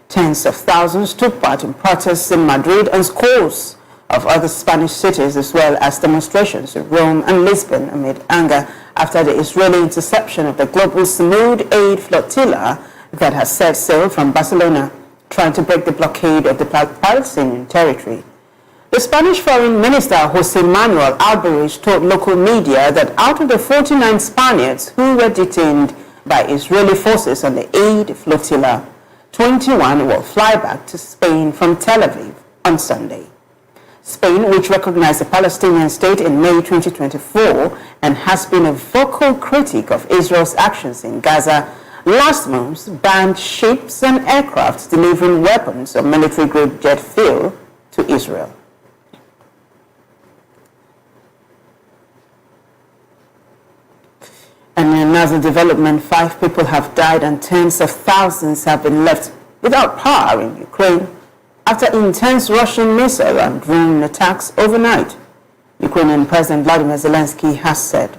Tens of thousands took part in protests in Madrid and scores of other Spanish cities, as well as demonstrations in Rome and Lisbon amid anger after the Israeli interception of the global Samud aid flotilla that has set sail from Barcelona, trying to break the blockade of the Palestinian territory. The Spanish Foreign Minister José Manuel Alvarez told local media that out of the 49 Spaniards who were detained by Israeli forces on the aid flotilla, 21 will fly back to Spain from Tel Aviv on Sunday. Spain, which recognized the Palestinian state in May 2024 and has been a vocal critic of Israel's actions in Gaza, last month banned ships and aircraft delivering weapons or military-grade jet fuel to Israel. And in another development, 5 people have died and tens of thousands have been left without power in Ukraine after intense Russian missile and drone attacks overnight, Ukrainian President Vladimir Zelensky has said.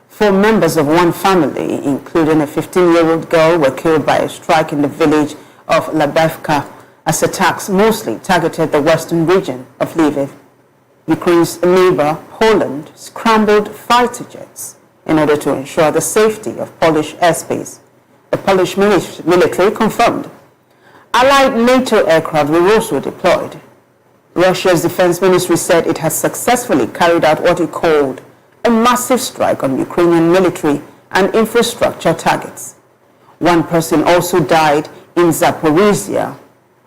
4 members of one family, including a 15-year-old girl, were killed by a strike in the village of Labevka as attacks mostly targeted the western region of Lviv. Ukraine's neighbor, Poland, scrambled fighter jets in order to ensure the safety of Polish airspace. The Polish military confirmed. Allied NATO aircraft were also deployed. Russia's defense ministry said it has successfully carried out what it called a massive strike on Ukrainian military and infrastructure targets. 1 person also died in Zaporizhia.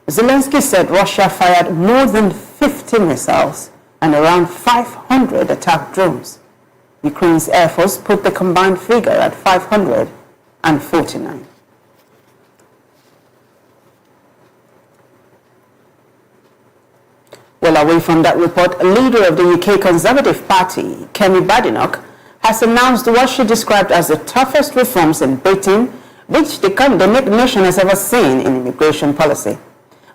Zelensky said Russia fired more than 50 missiles and around 500 attack drones. Ukraine's Air Force put the combined figure at 549. Well, away from that report, a leader of the UK Conservative Party, Kemi Badenoch, has announced what she described as the toughest reforms in Britain, which the nation has ever seen in immigration policy,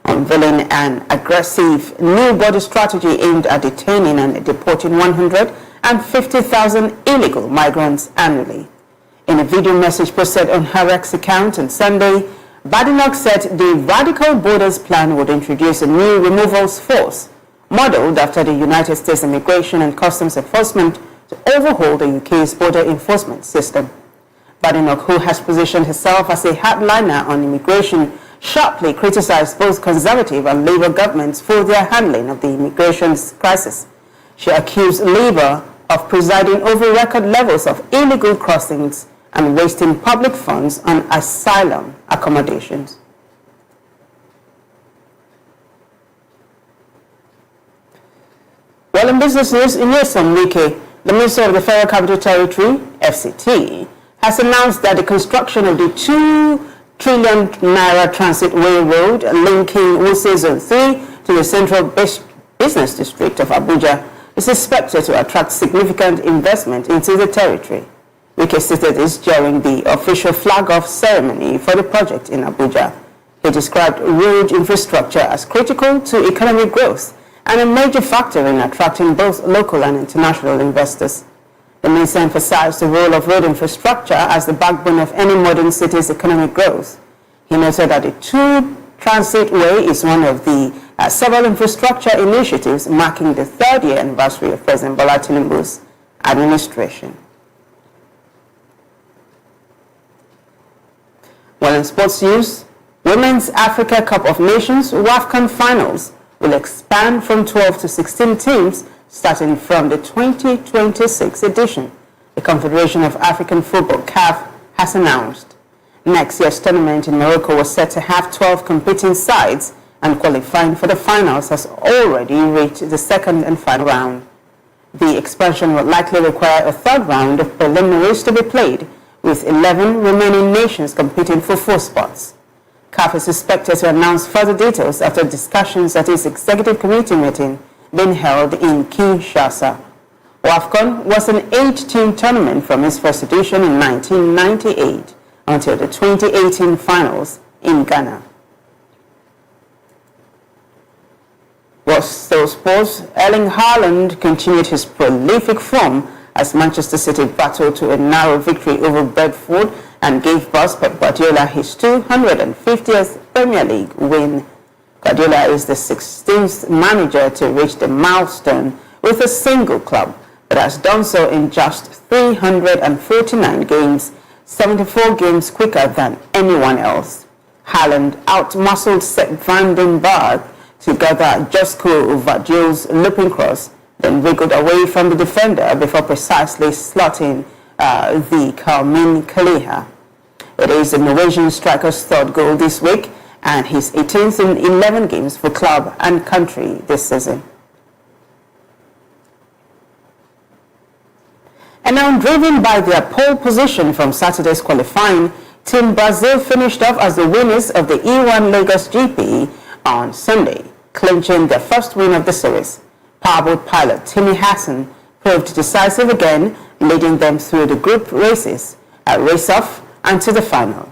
unveiling an aggressive new body strategy aimed at detaining and deporting 150,000 illegal migrants annually. In a video message posted on her X account on Sunday, Badenoch said the Radical Borders plan would introduce a new removals force, modeled after the United States Immigration and Customs Enforcement, to overhaul the UK's border enforcement system. Badenoch, who has positioned herself as a hardliner on immigration, sharply criticized both Conservative and Labour governments for their handling of the immigration crisis. She accused Labour of presiding over record levels of illegal crossings and wasting public funds on asylum accommodations. Well, in business news, in Nyesom Wike, the Minister of the Federal Capital Territory, FCT, has announced that the construction of the 2 trillion naira transitway road linking Wuse Zone 3 to the Central Business District of Abuja is expected to attract significant investment into the territory. Wike stated this during the official flag-off ceremony for the project in Abuja. He described road infrastructure as critical to economic growth and a major factor in attracting both local and international investors. The minister emphasized the role of road infrastructure as the backbone of any modern city's economic growth. He noted that the 2 transitway is one of the several infrastructure initiatives marking the 3rd year anniversary of President Bola Tinubu's administration. Well, in sports news, Women's Africa Cup of Nations WAFCON finals will expand from 12 to 16 teams starting from the 2026 edition, the Confederation of African Football, CAF, has announced. Next year's tournament in Morocco was set to have 12 competing sides, and qualifying for the finals has already reached the 2nd and final round. The expansion will likely require a 3rd round of preliminaries to be played, with 11 remaining nations competing for 4 spots. CAF is expected to announce further details after discussions at its executive committee meeting being held in Kinshasa. WAFCON was an 8-team tournament from its first edition in 1998 until the 2018 finals in Ghana. Well, still sports, Erling Haaland continued his prolific form as Manchester City battled to a narrow victory over Brentford and gave boss Pep Guardiola his 250th Premier League win. Guardiola is the 16th manager to reach the milestone with a single club, but has done so in just 349 games, 74 games quicker than anyone else. Haaland outmuscled Sepp van den Berg to gather Josko Vadio's looping cross, then wriggled away from the defender before precisely slotting the Kalmin Kaliha. It is the Norwegian striker's 3rd goal this week and his 18th in 11 games for club and country this season. And now, driven by their pole position from Saturday's qualifying, Team Brazil finished off as the winners of the E1 Lagos GP on Sunday, clinching their first win of the series. Powerboat pilot Timmy Hassan proved decisive again, leading them through the group races, a race-off, and to the final.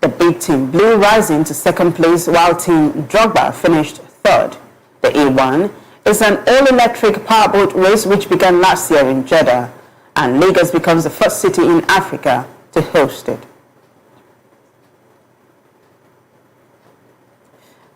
The big Team Blue rising to 2nd place while Team Drogba finished 3rd. The E1 is an all-electric powerboat race which began last year in Jeddah, and Lagos becomes the first city in Africa to host it.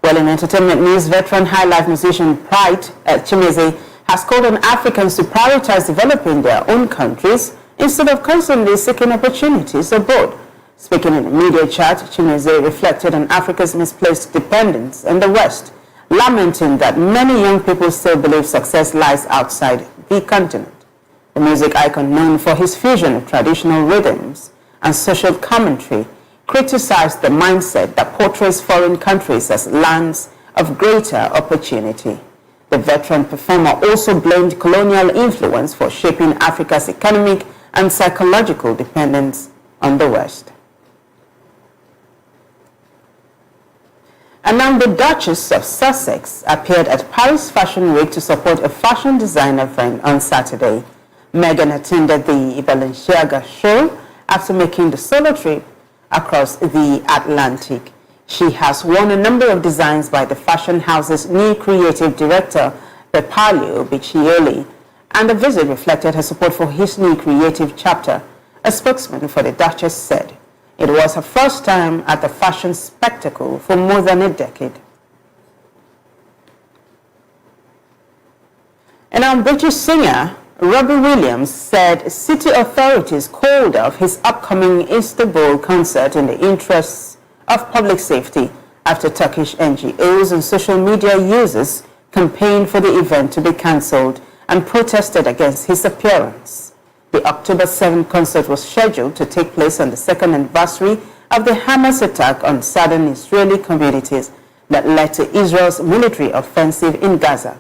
Well, in entertainment news, veteran high-life musician Pride Chimeze has called on Africans to prioritize developing their own countries instead of constantly seeking opportunities abroad. Speaking in a media chat, Chimeze reflected on Africa's misplaced dependence on the West, lamenting that many young people still believe success lies outside the continent. The music icon, known for his fusion of traditional rhythms and social commentary, criticized the mindset that portrays foreign countries as lands of greater opportunity. The veteran performer also blamed colonial influence for shaping Africa's economic and psychological dependence on the West. And now the Duchess of Sussex appeared at Paris Fashion Week to support a fashion designer friend on Saturday. Meghan attended the Balenciaga show after making the solo trip across the Atlantic. She has worn a number of designs by the fashion house's new creative director, Pepalio Biccioli, and the visit reflected her support for his new creative chapter. A spokesman for the Duchess said it was her first time at the fashion spectacle for more than a decade. And our British singer Robbie Williams said city authorities called off his upcoming Istanbul concert in the interests of public safety after Turkish NGOs and social media users campaigned for the event to be cancelled and protested against his appearance. The October 7 concert was scheduled to take place on the second anniversary of the Hamas attack on southern Israeli communities that led to Israel's military offensive in Gaza.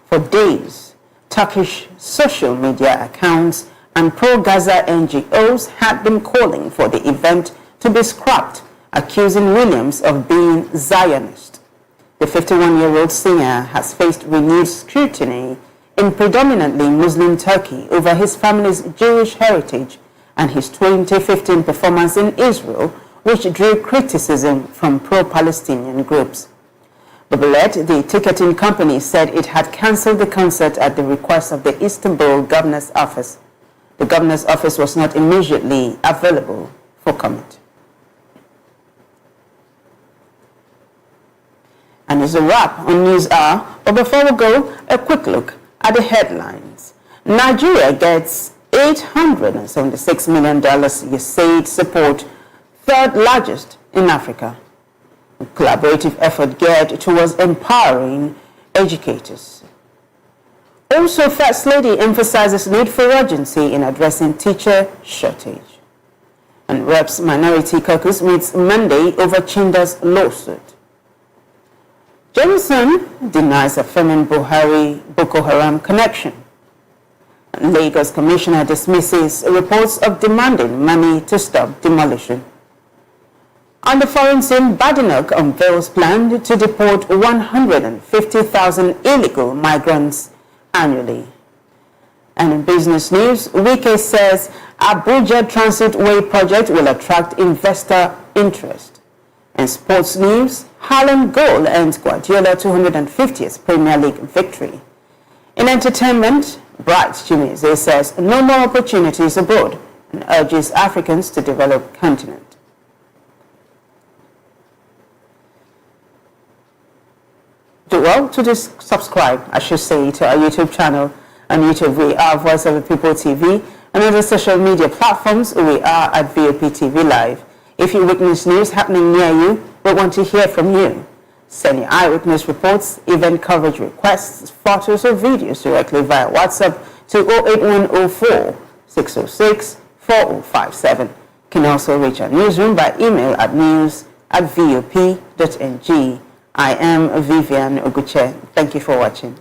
For days, Turkish social media accounts and pro-Gaza NGOs had been calling for the event to be scrapped, accusing Williams of being Zionist. The 51-year-old singer has faced renewed scrutiny in predominantly Muslim Turkey over his family's Jewish heritage and his 2015 performance in Israel, which drew criticism from pro-Palestinian groups. Babelet, the ticketing company, said it had cancelled the concert at the request of the Istanbul governor's office. The governor's office was not immediately available for comment. And it's a wrap on News Hour, but before we go, a quick look at the headlines. Nigeria gets $876 million USAID support, third largest in Africa. A collaborative effort geared towards empowering educators. Also, First Lady emphasizes need for urgency in addressing teacher shortage. And Reps Minority Caucus meets Monday over Chinda's lawsuit. Johnson denies affirming Buhari Boko Haram connection. And Lagos Commissioner dismisses reports of demanding money to stop demolition. On the foreign scene, Badenoch unveils plan to deport 150,000 illegal migrants annually. And in business news, Wike says Abuja Transit Way project will attract investor interest. In sports news, Haaland goal ends Guardiola 250th Premier League victory. In entertainment, Bright Chimezie says no more opportunities abroad and urges Africans to develop continent. Do well to subscribe, I should say, to our YouTube channel. On YouTube, we are Voice of the People TV, and on the social media platforms, we are at Vop TV Live. If you witness news happening near you, we want to hear from you. Send your eyewitness reports, event coverage requests, photos or videos directly via WhatsApp to 08104 606 4057. You can also reach our newsroom by email at news@vop.ng. I am Vivian Oguche. Thank you for watching.